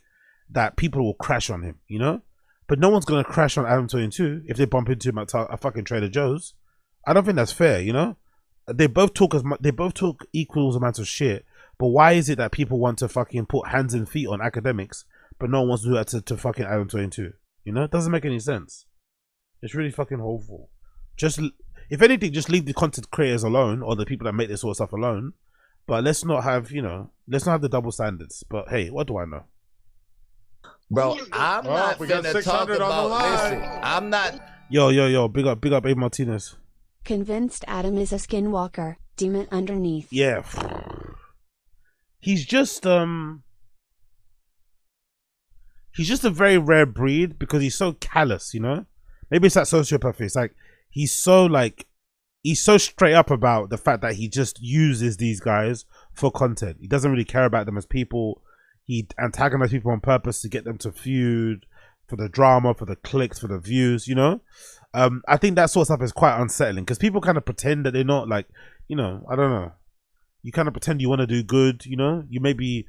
that people will crash on him. You know. But no one's gonna crash on Adam 22 if they bump into him at a fucking Trader Joe's. I don't think that's fair, you know. They both talk equal amounts of shit. But why is it that people want to fucking put hands and feet on academics, but no one wants to do that to fucking Adam 22? You know, it doesn't make any sense. It's really fucking awful. Just, if anything, just leave the content creators alone or the people that make this sort of stuff alone. But let's not have, you know, let's not have the double standards. But hey, what do I know? Bro, I'm not finna talk about, listen, I'm not. Yo, big up Abe Martinez. Convinced Adam is a skinwalker, demon underneath. Yeah. He's just a very rare breed because he's so callous, you know? Maybe it's that sociopathy. It's like, he's so straight up about the fact that he just uses these guys for content. He doesn't really care about them as people. He antagonizes people on purpose to get them to feud, for the drama, for the clicks, for the views, you know? I think that sort of stuff is quite unsettling because people kind of pretend that they're not, like, you know, I don't know. You kind of pretend you want to do good, you know. You maybe,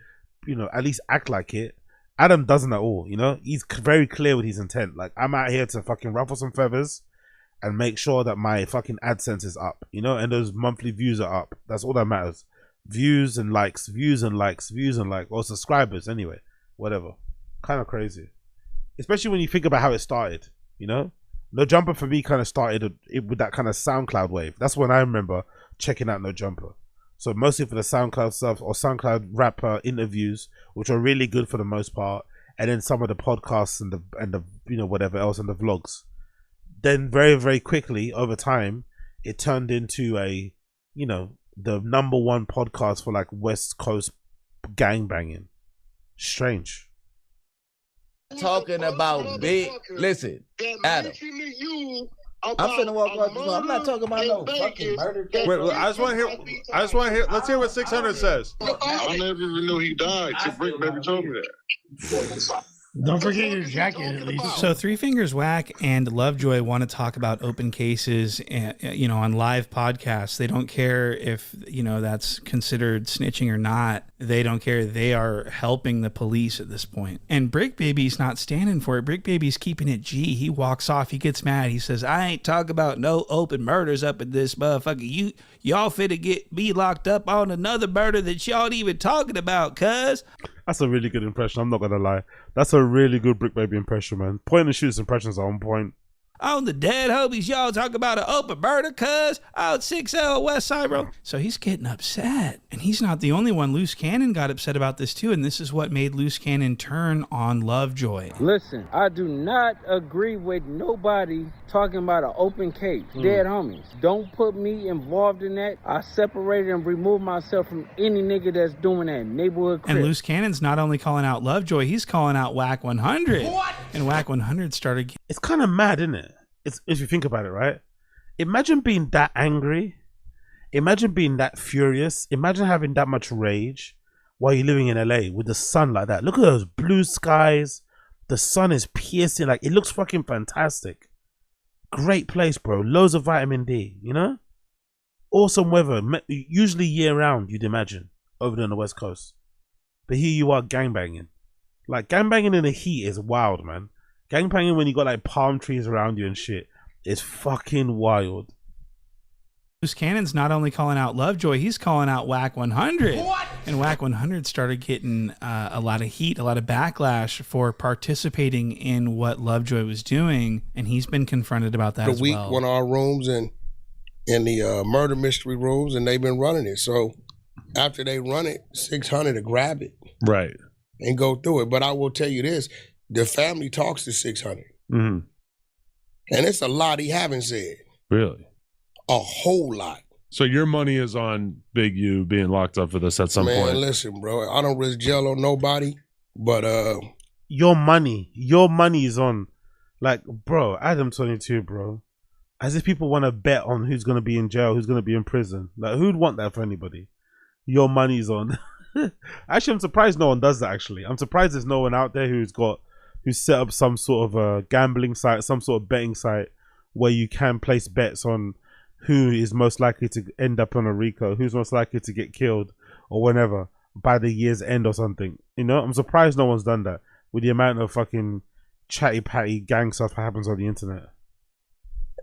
you know, at least act like it. Adam doesn't at all, you know. He's very clear with his intent. Like, I'm out here to fucking ruffle some feathers and make sure that my fucking AdSense is up, you know, and those monthly views are up. That's all that matters. Views and likes, views and likes, views and likes, or subscribers anyway, whatever. Kind of crazy, especially when you think about how it started, you know. No Jumper for me kind of started with that kind of SoundCloud wave. That's when I remember checking out No Jumper. So mostly for the SoundCloud stuff or SoundCloud rapper interviews, which are really good for the most part, and then some of the podcasts and the you know, whatever else, and the vlogs. Then very, very quickly over time, it turned into a, you know, the #1 podcast for like West Coast gangbanging. Strange. Talking about big. Listen, Adam. I'm finna walk out the door. I'm not talking about no fucking murder case. Wait, I just want to hear. Let's hear what 600 says. I never even knew he died. Till Brick Baby told me that. Don't forget your jacket at least. So Three Fingers Whack and Lovejoy want to talk about open cases, you know, on live podcasts. They don't care if, you know, that's considered snitching or not. They don't care. They are helping the police at this point. And Brick Baby's not standing for it. Brick Baby's keeping it G. He walks off. He gets mad. He says, I ain't talking about no open murders up in this motherfucker. Y'all finna get me locked up on another murder that y'all ain't even talking about, cuz. That's a really good impression. I'm not gonna lie. That's a really good Brick Baby impression, man. Point and Shoot's impressions are on point. On the dead homies, y'all talk about an open murder, cuz out 6L West Side Road. So he's getting upset. And he's not the only one. Loose Cannon got upset about this too, and this is what made Loose Cannon turn on Lovejoy. Listen, I do not agree with nobody talking about an open case. Dead homies. Don't put me involved in that. I separated and removed myself from any nigga that's doing that. Neighborhood crib. And Loose Cannon's not only calling out Lovejoy, he's calling out Whack 100. What? And Whack 100 started... It's kind of mad, isn't it? It's, if you think about it, right? Imagine being that angry. Imagine being that furious. Imagine having that much rage while you're living in LA with the sun like that. Look at those blue skies. The sun is piercing. Like, it looks fucking fantastic. Great place, bro. Loads of vitamin D, you know? Awesome weather. Usually year round, you'd imagine, over there on the West Coast. But here you are gangbanging. Like, gangbanging in the heat is wild, man. Gangbanging when you got like palm trees around you and shit is fucking wild. Loose Cannon's not only calling out Lovejoy, he's calling out Whack 100. What? And Whack 100 started getting a lot of heat, a lot of backlash for participating in what Lovejoy was doing, and he's been confronted about that as well. The week, one of our rooms and in the murder mystery rooms, and they've been running it. So after they run it, 600 to grab it, right, and go through it. But I will tell you this. The family talks to 600. Mm-hmm. And it's a lot he haven't said. Really? A whole lot. So your money is on Big U being locked up for this at some point? Man, listen, bro. I don't risk jail on nobody, but... Your money is on... Like, bro, Adam 22, bro. As if people want to bet on who's going to be in jail, who's going to be in prison. Like, who'd want that for anybody? Your money's on... Actually, I'm surprised no one does that, actually. I'm surprised there's no one out there who's set up some sort of a gambling site, some sort of betting site where you can place bets on who is most likely to end up on a RICO, who's most likely to get killed or whenever by the year's end or something. You know, I'm surprised no one's done that with the amount of fucking chatty patty gang stuff that happens on the internet.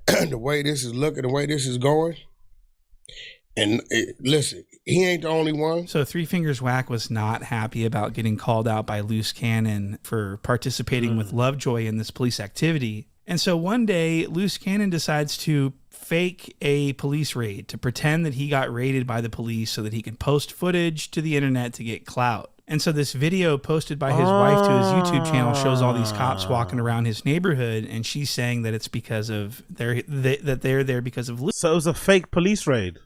The way this is looking, the way this is going, and listen, he ain't the only one. So Three Fingers Whack was not happy about getting called out by Loose Cannon for participating with Lovejoy in this police activity. And so one day, Loose Cannon decides to fake a police raid, to pretend that he got raided by the police so that he can post footage to the internet to get clout. And so this video posted by his wife to his YouTube channel shows all these cops walking around his neighborhood, and she's saying that it's because of they're there because of Loose. So it was a fake police raid.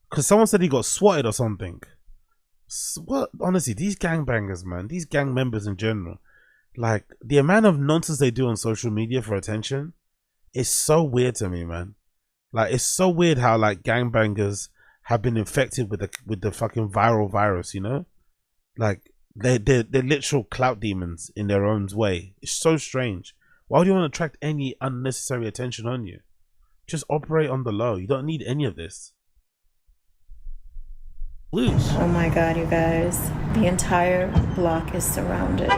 Because someone said he got swatted or something. What? Honestly, these gangbangers, man, these gang members in general, like, the amount of nonsense they do on social media for attention is so weird to me, man. Like, it's so weird how, like, gangbangers have been infected with the fucking viral virus, you know? Like, they're literal clout demons in their own way. It's so strange. Why do you want to attract any unnecessary attention on you? Just operate on the low. You don't need any of this. Loose. Oh my God, you guys. The entire block is surrounded.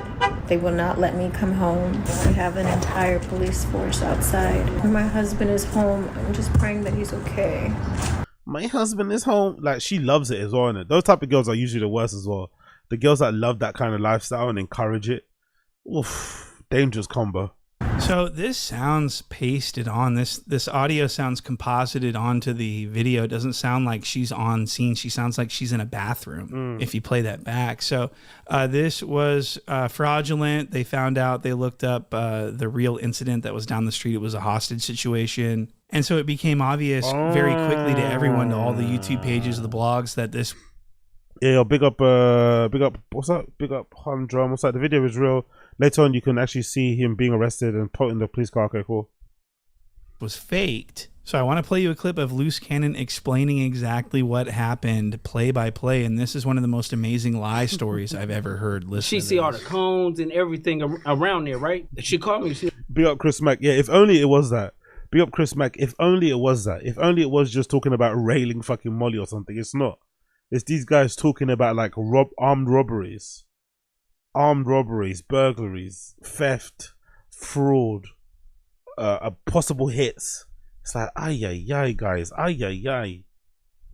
They will not let me come home. We have an entire police force outside. When my husband is home, I'm just praying that he's okay. My husband is home. Like, she loves it as well, innit? Those type of girls are usually the worst as well. The girls that love that kind of lifestyle and encourage it. Oof, dangerous combo. So this sounds pasted on. This audio sounds composited onto the video. It doesn't sound like she's on scene. She sounds like she's in a bathroom if you play that back. So this was fraudulent. They found out, they looked up the real incident that was down the street. It was a hostage situation. And so it became obvious very quickly to everyone, to all the YouTube pages, the blogs, that this... Yeah, big up, what's up? Big up Humdrum. What's that? The video is real. Later on, you can actually see him being arrested and put in the police car. Okay, cool. Was faked. So I want to play you a clip of Loose Cannon explaining exactly what happened, play by play, and this is one of the most amazing lie stories I've ever heard. She see all the cones and everything around there, right? She called me. Big up Chris Mack. Yeah, if only it was that. Big up Chris Mack. If only it was that. If only it was just talking about railing fucking Molly or something. It's not. It's these guys talking about like armed robberies, burglaries, theft, fraud, possible hits. It's like, ay, guys, ay.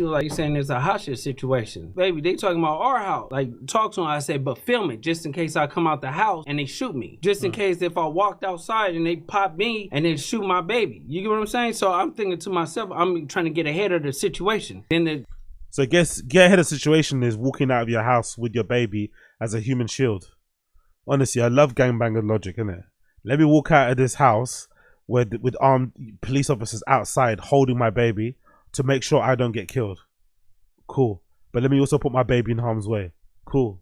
Like you're saying there's a hostage situation. Baby, they talking about our house. Like, talk to them. I say, but film it just in case I come out the house and they shoot me. Just in case if I walked outside and they pop me and they shoot my baby. You get what I'm saying? So I'm thinking to myself, I'm trying to get ahead of the situation. So get ahead of the situation is walking out of your house with your baby as a human shield. Honestly, I love gangbanger logic, innit? Let me walk out of this house with armed police officers outside holding my baby to make sure I don't get killed. Cool. But let me also put my baby in harm's way. Cool.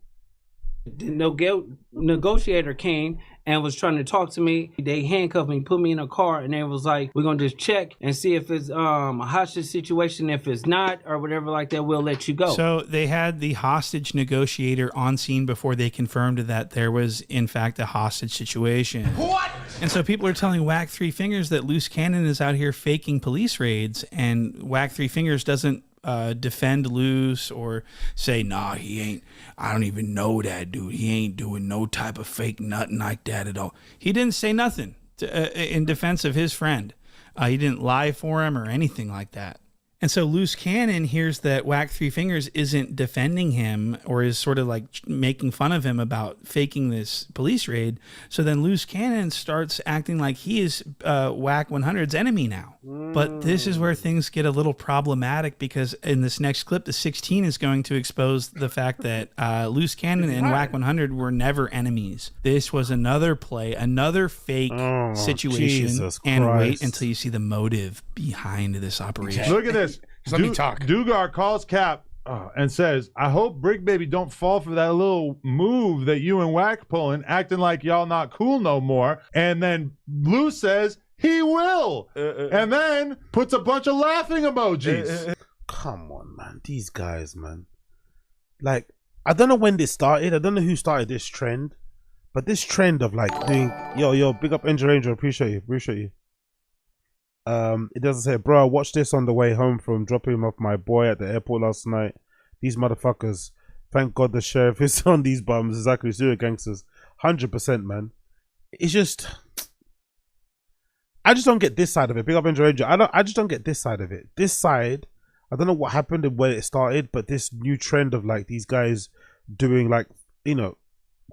The negotiator came and was trying to talk to me. They handcuffed me, put me in a car, and they was like, we're going to just check and see if it's a hostage situation. If it's not or whatever like that, we'll let you go. So they had the hostage negotiator on scene before they confirmed that there was, in fact, a hostage situation. What? And so people are telling Whack Three Fingers that Loose Cannon is out here faking police raids, and Whack Three Fingers doesn't defend Loose or say, nah, he ain't, I don't even know that dude. He ain't doing no type of fake nothing like that at all. He didn't say nothing in defense of his friend. He didn't lie for him or anything like that. And so Loose Cannon hears that Whack Three Fingers isn't defending him or is sort of like making fun of him about faking this police raid. So then Loose Cannon starts acting like he is Whack 100's enemy now. But this is where things get a little problematic, because in this next clip, the 16 is going to expose the fact that Loose Cannon and Whack 100 were never enemies. This was another play, another fake situation. Jesus and Christ. wait until you see the motive behind this operation. Look at this. Let me talk. Dugar calls Cap and says, I hope Brick Baby don't fall for that little move that you and Whack pulling, acting like y'all not cool no more. And then Blue says, he will. And then puts a bunch of laughing emojis. Come on, man. These guys, man. Like, I don't know when this started. I don't know who started this trend. But this trend of like doing, yo, big up Angel Angel. Appreciate you. It doesn't say, bro, I watched this on the way home from dropping off my boy at the airport last night. These motherfuckers. Thank God the sheriff is on these bums. Exactly, serial gangsters. 100%, man. It's just, I just don't get this side of it. Big up Angel Angel. I just don't get this side of it. This side, I don't know what happened and where it started, but this new trend of like these guys doing like, you know,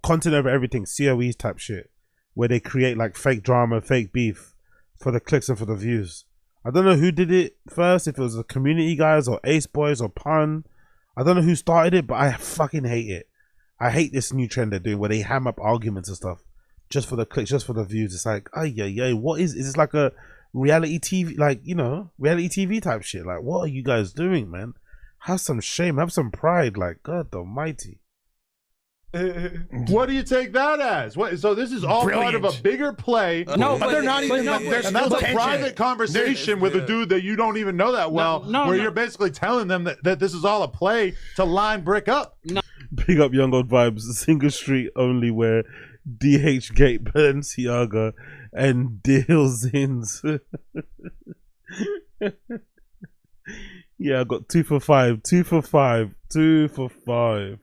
content over everything, COE type shit, where they create like fake drama, fake beef for the clicks and for the views. I don't know who did it first, if it was the community guys or Ace Boys or Pun. I don't know who started it, but I fucking hate it. I hate this new trend they're doing where they ham up arguments and stuff just for the clicks, just for the views. It's like, what is this like a reality TV, like, you know, reality TV type shit? Like, what are you guys doing, man? Have some shame, have some pride, like, God almighty. What do you take that as? What? So this is all part of a bigger play. No, but they're not even. There's and no that's a tension. private conversation with a dude that you don't even know that well, where you're basically telling them that this is all a play to line Brick up. Big up Young Old Vibes, Single Street only where DH Gate, Balenciaga, and deals in. Yeah, I got 2 for 5, 2 for 5, 2 for 5.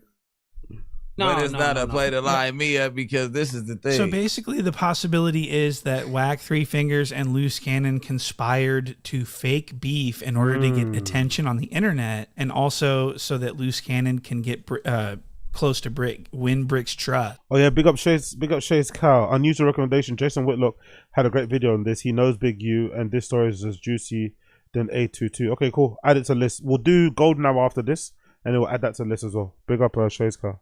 But it's not a play to line me up because this is the thing. So basically, the possibility is that Whack 3 Fingers and Loose Cannon conspired to fake beef in order to get attention on the internet, and also so that Loose Cannon can get close to win Brick's trust. Oh yeah, big up Shay's cow. Unusual recommendation. Jason Whitlock had a great video on this. He knows Big U, and this story is as juicy than A22. Okay, cool. Add it to the list. We'll do Golden Hour after this, and then we'll add that to the list as well. Big up Shay's cow.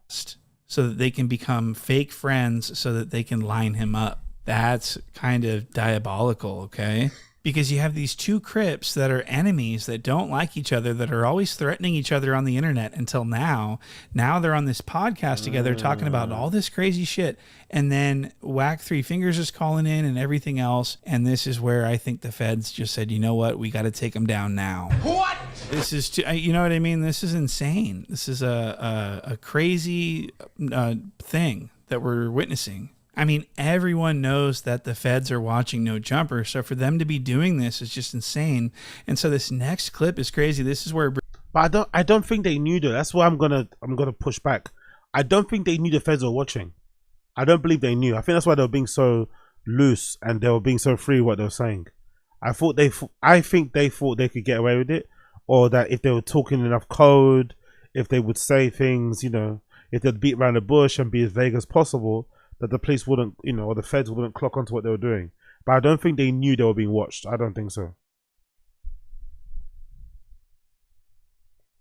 So that they can become fake friends so that they can line him up. That's kind of diabolical, okay? Because you have these two Crips that are enemies that don't like each other, that are always threatening each other on the internet until now. Now they're on this podcast together talking about all this crazy shit. And then Whack 3 Fingers is calling in and everything else. And this is where I think the feds just said, you know what? We got to take them down now. What? This is, you know what I mean? This is insane. This is a crazy thing that we're witnessing. I mean, everyone knows that the feds are watching No Jumper, so for them to be doing this is just insane. And so this next clip is crazy. This is where, but I don't think they knew though. That's why I'm gonna push back. I don't think they knew the feds were watching. I don't believe they knew. I think that's why they were being so loose and they were being so free what they were saying. I think they thought they could get away with it, or that if they were talking enough code, if they would say things, you know, if they'd beat around the bush and be as vague as possible, that the police wouldn't, you know, or the feds wouldn't clock onto what they were doing. But I don't think they knew they were being watched. I don't think so.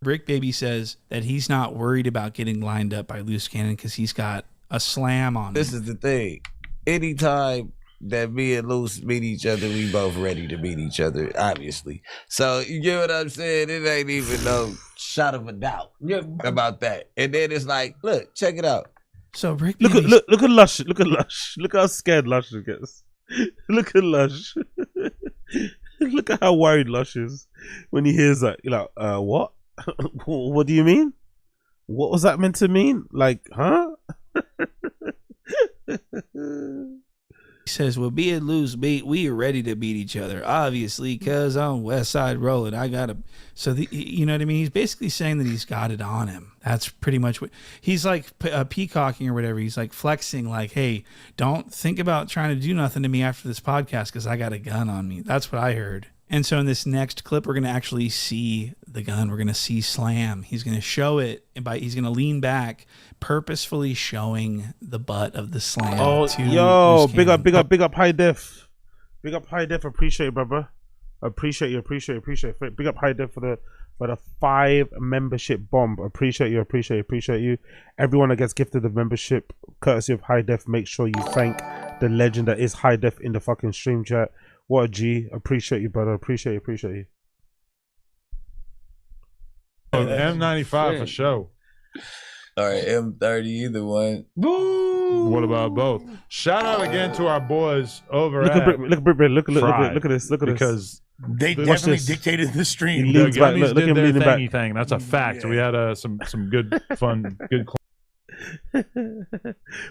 Brick Baby says that he's not worried about getting lined up by Loose Cannon because he's got a slam on him. This is the thing. Anytime that me and Loose meet each other, we both ready to meet each other, obviously. So you get what I'm saying? It ain't even no shot of a doubt about that. And then it's like, look, check it out. So Brick look at Lush. Look at Lush. Look how scared Lush gets. Look at Lush. Look at how worried Lush is when he hears that. You're like, what? What do you mean? What was that meant to mean? Like, huh? He says, well, be it loose beat, we are ready to beat each other, obviously, because on West Side Rolling, I got to. So, you know what I mean? He's basically saying that he's got it on him. That's pretty much what he's like, peacocking or whatever. He's like flexing, like, hey, don't think about trying to do nothing to me after this podcast because I got a gun on me. That's what I heard. And so in this next clip, we're going to actually see the gun. We're going to see Slam. He's going to show it, and he's going to lean back, purposefully showing the butt of the Slam. Oh, yo, big up High Def. Big up High Def. Appreciate it, brother. Appreciate you. Big up High Def for the 5 membership bomb. Appreciate you. Everyone that gets gifted the membership, courtesy of High Def, make sure you thank the legend that is High Def in the fucking stream chat. What a G. Appreciate you, brother. Appreciate you. Oh, M95 for sure. All right, M30, either one. Boom. What about both? Shout out again to our boys over look at look at this. Because they definitely dictated the stream. The Gummies did their thingy thing. That's a fact. Yeah. We had some good fun, good.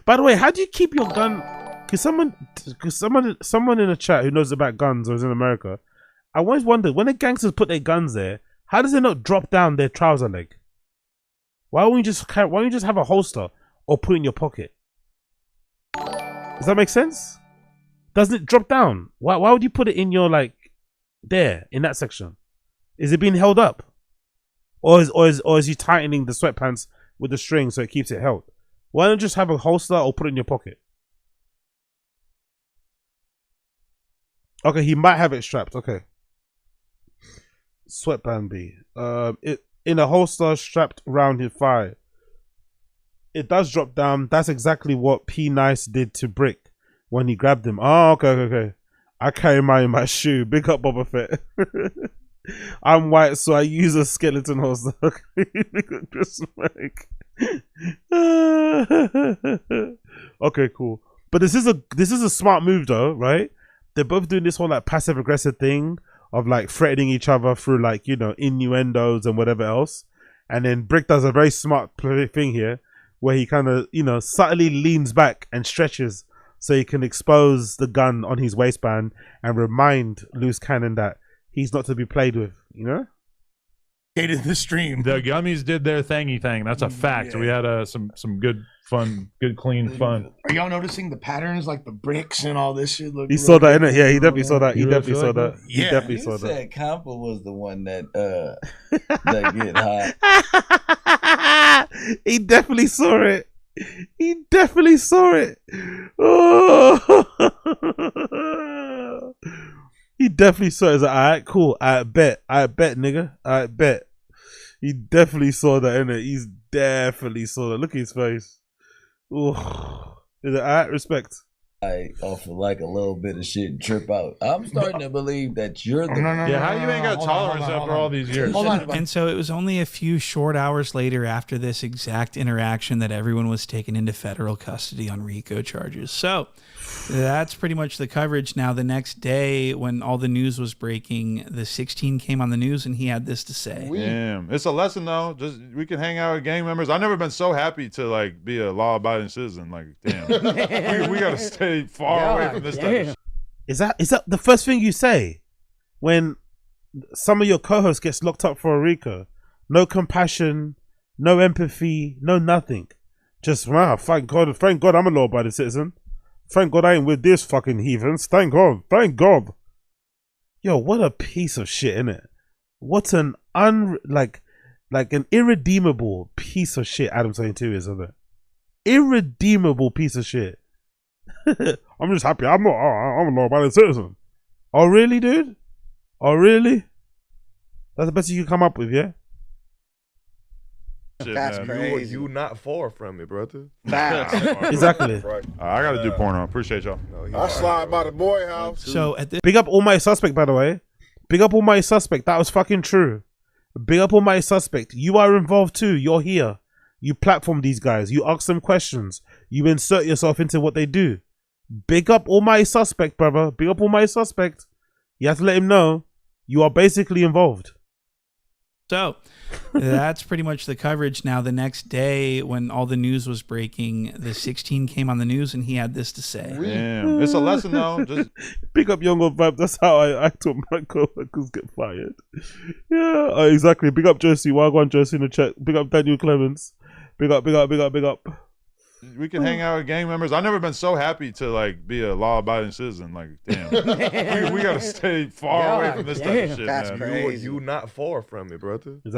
By the way, how do you keep your gun? Cause someone in the chat who knows about guns or is in America, I always wondered when the gangsters put their guns there, how does it not drop down their trouser leg? Why don't you just have a holster or put it in your pocket? Does that make sense? Doesn't it drop down? Why would you put it in your, like, there in that section? Is it being held up, or is you tightening the sweatpants with the string so it keeps it held? Why don't you just have a holster or put it in your pocket? Okay, he might have it strapped. Okay. Sweatband B. It in a holster strapped around his thigh. It does drop down. That's exactly what P Nice did to Brick when he grabbed him. Oh, okay. I carry mine in my shoe. Big up Boba Fett. I'm white, so I use a skeleton holster. Big up Chris Mike. Okay, cool. But this is a smart move though, right? They're both doing this whole like passive aggressive thing of like threatening each other through like, you know, innuendos and whatever else. And then Brick does a very smart thing here where he kind of, you know, subtly leans back and stretches so he can expose the gun on his waistband and remind Loose Cannon that he's not to be played with, you know? In the stream. The gummies did their thingy thing. That's a fact. Yeah. We had some good fun, good clean fun. Are y'all noticing the patterns, like the bricks and all this shit? He saw that, innit? Yeah, he definitely saw that. He You really definitely feel saw like that. that? He Yeah. definitely You saw that. said Compa was the one that get hot. He definitely saw it. He definitely saw it. Oh. He definitely saw it. He's like, alright, cool. I bet, nigga. I bet. He definitely saw that, innit? He's definitely saw that. Look at his face. Ooh. Is it alright? Respect. I offer like a little bit of shit and trip out. I'm starting to believe that you're the Yeah, how you ain't got tolerance after all these years? And so it was only a few short hours later after this exact interaction that everyone was taken into federal custody on RICO charges. So that's pretty much the coverage. Now, the next day when all the news was breaking, the 16 came on the news and he had this to say. Damn, it's a lesson though. Just we can hang out with gang members. I've never been so happy to like be a law-abiding citizen. Like, damn, we gotta stay far away from this type of shit. Is that the first thing you say when some of your co-hosts gets locked up for a RICO? No compassion, no empathy, no nothing. Just wow, thank God I'm a law-abiding citizen. Thank God I ain't with this fucking heathens. Thank God. Yo, what a piece of shit, innit? What an like an irredeemable piece of shit Adam 72 is, isn't it? Irredeemable piece of shit. I'm just happy. I'm a law-abiding citizen. Oh really, dude? Oh really? That's the best you can come up with, yeah? Shit, That's man. crazy. You not far from it, brother. Exactly. I gotta do porno. Appreciate y'all. I slide by the boy house. So at this, Big up all my suspect, by the way. Big up all my suspect. That was fucking true. Big up all my suspect. You are involved too. You're here. You platform these guys. You ask them questions. You insert yourself into what they do. Big up all my suspect, brother. Big up all my suspect. You have to let him know you are basically involved. So that's pretty much the coverage. Now, the next day when all the news was breaking, the 16 came on the news and he had this to say. Damn, it's a lesson though. Just Big up Young Vibe. That's how I told my co-workers get fired. Yeah, exactly. Big up Josie. Wagwan Josie in the chat. Big up Daniel Clemens. Big up. we can hang out with gang members. I've never been so happy to like be a law-abiding citizen. Like, damn, we gotta stay far away from this type of shit, That's man. crazy. You not far from it, brother. I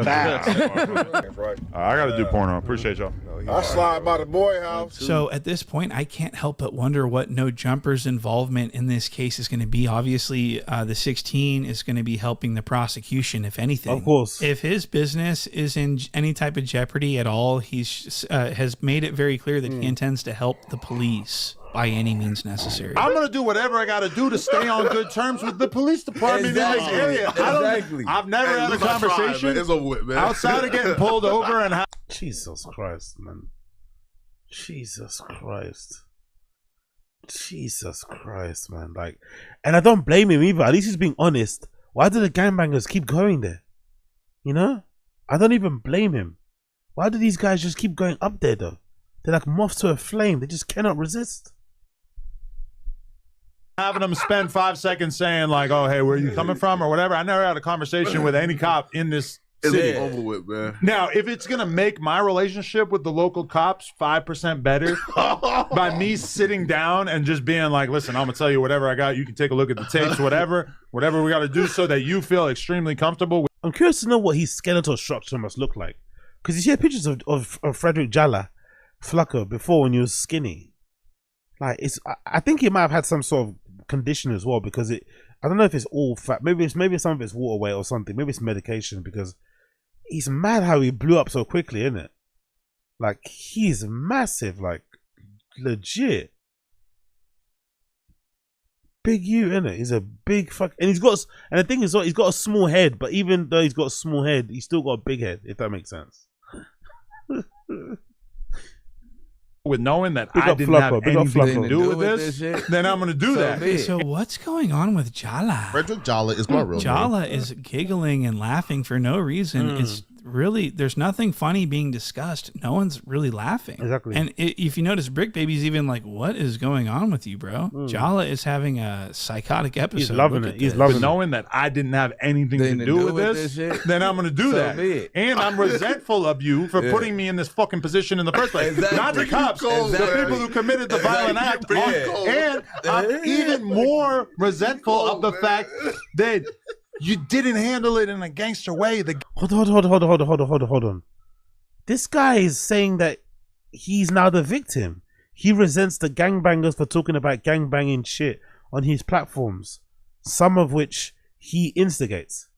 gotta do porno. Appreciate y'all. I slide by the boy house. So at this point, I can't help but wonder what No Jumper's involvement in this case is going to be. Obviously, the 16 is going to be helping the prosecution, if anything. Of course. If his business is in any type of jeopardy at all, he's has made it very clear that he intends to help the police by any means necessary. I'm gonna do whatever I gotta do to stay on good terms with the police department in this area. I've never had a conversation outside of getting pulled over and Jesus Christ, man. Jesus Christ, man. Like, and I don't blame him either. At least he's being honest. Why do the gangbangers keep going there? You know? I don't even blame him. Why do these guys just keep going up there though? They're like moths to a flame. They just cannot resist. having them spend 5 seconds saying like, "Oh, hey, where are you coming from?" or whatever. I never had a conversation with any cop in this city. It's over with, man. Now, if it's gonna make my relationship with the local cops 5% better by me sitting down and just being like, "Listen, I'm gonna tell you whatever I got. You can take a look at the tapes, whatever we got to do, so that you feel extremely comfortable." I'm curious to know what his skeletal structure must look like, because you see pictures of Frederick Jalla Flucker before when he was skinny. Like, it's, I think he might have had some sort of condition as well, because I don't know if it's all fat. Maybe some of it's water weight or something. Maybe it's medication, because he's mad how he blew up so quickly, isn't it? Like, he's massive, like legit. Big U, innit? He's a big fuck, and the thing is, he's got a small head, but even though he's got a small head, he's still got a big head, if that makes sense. With knowing that I didn't have anything to do with this, then I'm going to do that. So what's going on with Jalla? Frederick Jalla is my real name. Jalla is giggling and laughing for no reason. really, there's nothing funny being discussed. No one's really laughing. Exactly. And if you notice, Brick Baby's even like, what is going on with you, bro? Jala is having a psychotic episode. He's loving Look it. at He's this. loving it. Knowing that I didn't have anything to do with this shit, then I'm going to do so that. be it. And I'm resentful of you for putting me in this fucking position in the first place. Exactly. Not the cops, Exactly. the people who committed the violent act. Yeah. And I'm even more resentful of the fact that you didn't handle it in a gangster way. Hold on. This guy is saying that he's now the victim. He resents the gangbangers for talking about gangbanging shit on his platforms, some of which he instigates.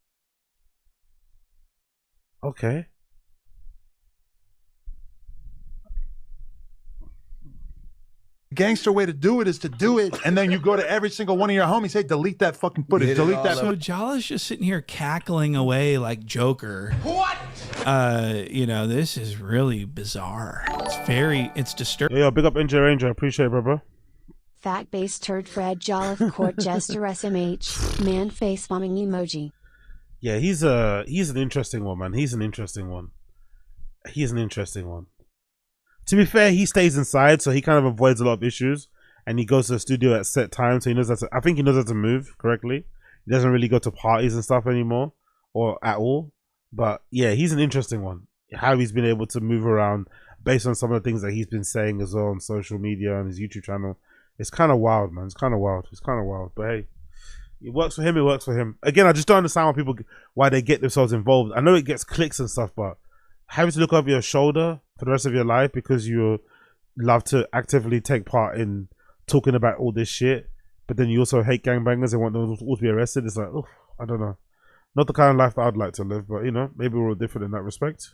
Okay. Gangster way to do it is to do it, and then you go to every single one of your homies, say, delete that fucking footage, delete that. So Jala's just sitting here cackling away like Joker. What? You know, this is really bizarre. It's disturbing. Yo, big up NJ Ranger. I appreciate it, bro. Fat base turd Fred Jolliffe court jester SMH, man face bombing emoji. Yeah, he's an interesting one, man. He's an interesting one. To be fair, he stays inside, so he kind of avoids a lot of issues, and he goes to the studio at set times, so he knows how to, I think he knows how to move correctly. He doesn't really go to parties and stuff anymore, or at all. But yeah, he's an interesting one. How he's been able to move around based on some of the things that he's been saying as well on social media and his YouTube channel. It's kind of wild, man. It's kind of wild. But hey, it works for him. Again, I just don't understand why they get themselves involved. I know it gets clicks and stuff, but having to look over your shoulder for the rest of your life because you love to actively take part in talking about all this shit, but then you also hate gangbangers and want them all to be arrested. It's like, oh, I don't know. Not the kind of life that I'd like to live, but you know, maybe we're all different in that respect.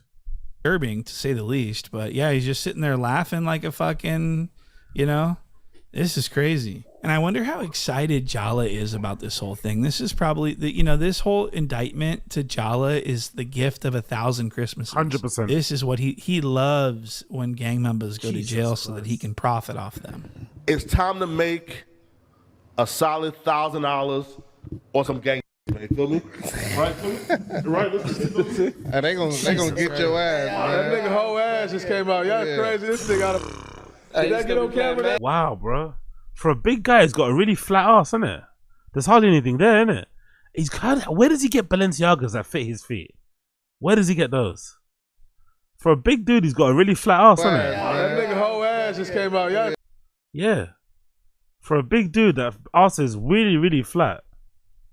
Disturbing, to say the least. But yeah, he's just sitting there laughing like a fucking, you know, this is crazy. And I wonder how excited Jala is about this whole thing. This is probably, this whole indictment to Jala is the gift of 1,000 Christmases. 100%. This is what he loves when gang members go to jail so that he can profit off them. It's time to make a solid $1,000 or some gang. You feel me? Right, listen. And they gonna get your ass, man. That nigga whole ass just came out. Y'all crazy. This nigga got a... Did that get on camera? Wow, bro. For a big guy, he's got a really flat ass, isn't it? There's hardly anything there, isn't it? Where does he get Balenciagas that fit his feet? Where does he get those? For a big dude, he's got a really flat ass, isn't it? That nigga whole ass just came out. Y'all... Yeah. For a big dude, that ass is really, really flat.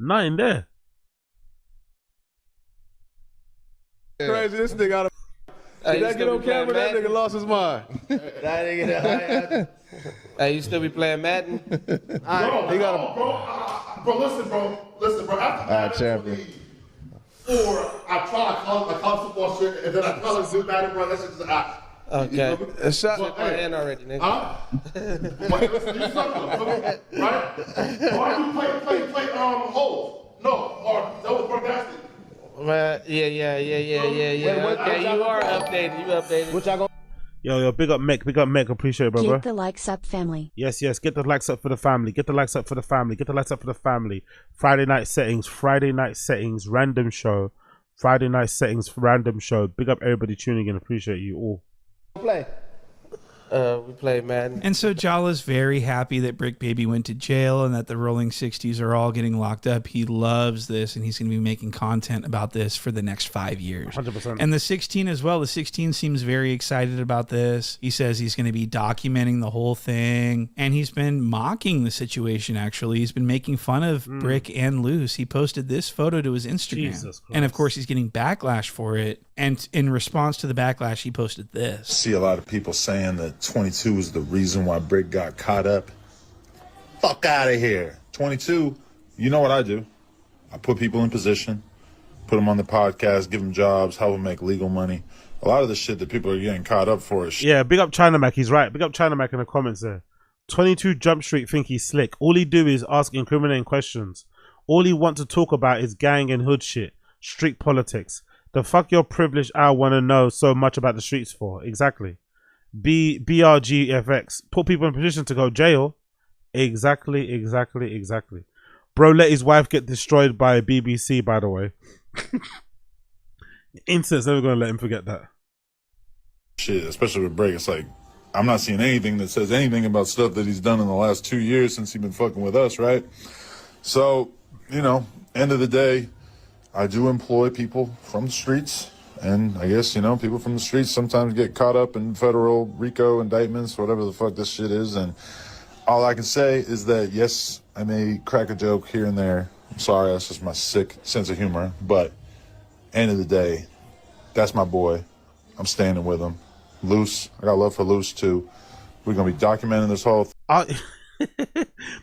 Nothing there. Crazy, this nigga got a... Did that get on camera? That nigga lost his mind. Hey, you still be playing Madden? Bro, listen, bro. After champion. Or I try to call football shit, and then I tell him to do Madden, bro. That shit just act. Okay. It's shot my hand already, nigga. Wait, listen, you suck though, right? Or you play holes. No, or that was broadcasting. Yeah. Okay, you are updated. You updated. Which I go. Yo, big up Mech. Appreciate it, brother. Get the likes up, family. Yes. Get the likes up for the family. Get the likes up for the family. Friday night settings, random show. Big up everybody tuning in. Appreciate you all. Play. We play Madden. And so Jala's very happy that Brick Baby went to jail and that the Rolling 60s are all getting locked up. He loves this, and he's going to be making content about this for the next 5 years. 100%. And the 16 as well. The 16 seems very excited about this. He says he's going to be documenting the whole thing, and he's been mocking the situation, actually. He's been making fun of Brick and Loose. He posted this photo to his Instagram. And, of course, he's getting backlash for it. And in response to the backlash, he posted this. See a lot of people saying that 22 is the reason why Brick got caught up. Fuck out of here. 22, you know what I do. I put people in position, put them on the podcast, give them jobs, help them make legal money. A lot of the shit that people are getting caught up for is shit. Yeah, big up China Mac. He's right. Big up China Mac in the comments there. 22 Jump Street think he's slick. All he do is ask incriminating questions. All he want to talk about is gang and hood shit. Street politics. The fuck your privileged I want to know so much about the streets for? Exactly. BRGFX. Put people in position to go jail. Exactly. Bro let his wife get destroyed by BBC, by the way. Internet's never gonna let him forget that. Shit, especially with Break, it's like I'm not seeing anything that says anything about stuff that he's done in the last 2 years since he's been fucking with us, right? So, you know, end of the day, I do employ people from the streets, and I guess, you know, people from the streets sometimes get caught up in federal RICO indictments, whatever the fuck this shit is, and all I can say is that, yes, I may crack a joke here and there. I'm sorry, that's just my sick sense of humor, but end of the day, that's my boy. I'm standing with him. Loose, I got love for Loose too. We're gonna be documenting this whole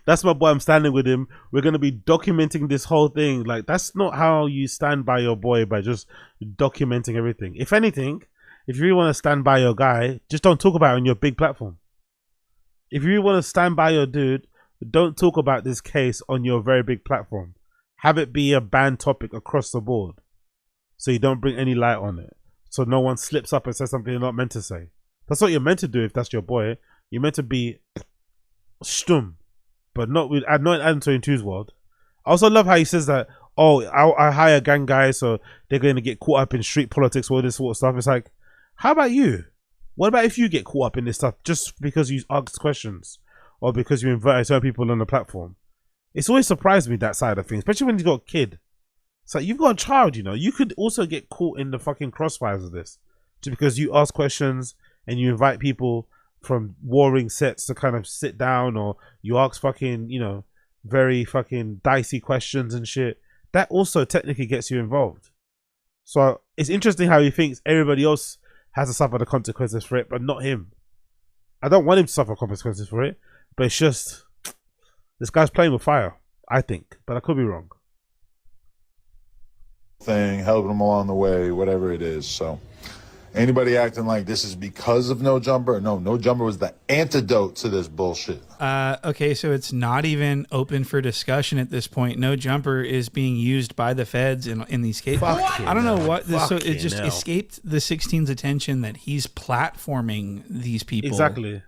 that's my boy. I'm standing with him. We're gonna be documenting this whole thing. Like, that's not how you stand by your boy, by just documenting everything. If anything, if you really want to stand by your guy, just don't talk about it on your big platform. If you really want to stand by your dude, don't talk about this case on your very big platform. Have it be a banned topic across the board, so you don't bring any light on it, so no one slips up and says something you're not meant to say. That's what you're meant to do if that's your boy. You're meant to be stum, but not in Antonio 2's world. I also love how he says that, oh, I hire gang guys, so they're going to get caught up in street politics, all this sort of stuff. It's like, how about you? What about if you get caught up in this stuff just because you asked questions or because you invited certain people on the platform? It's always surprised me, that side of things, especially when you've got a kid. It's like, you've got a child, you know. You could also get caught in the fucking crossfires of this just because you ask questions and you invite people from warring sets to kind of sit down, or you ask fucking, you know, very fucking dicey questions and shit. That also technically gets you involved. So it's interesting how he thinks everybody else has to suffer the consequences for it, but not him. I don't want him to suffer consequences for it, but it's just, this guy's playing with fire, I think, but I could be wrong. Thing, helping them along the way, whatever it is. So anybody acting like this is because of No Jumper? No, No Jumper was the antidote to this bullshit. Okay, so it's not even open for discussion at this point. No Jumper is being used by the feds in these cases. I don't know what this, so it just escaped the 16's attention that he's platforming these people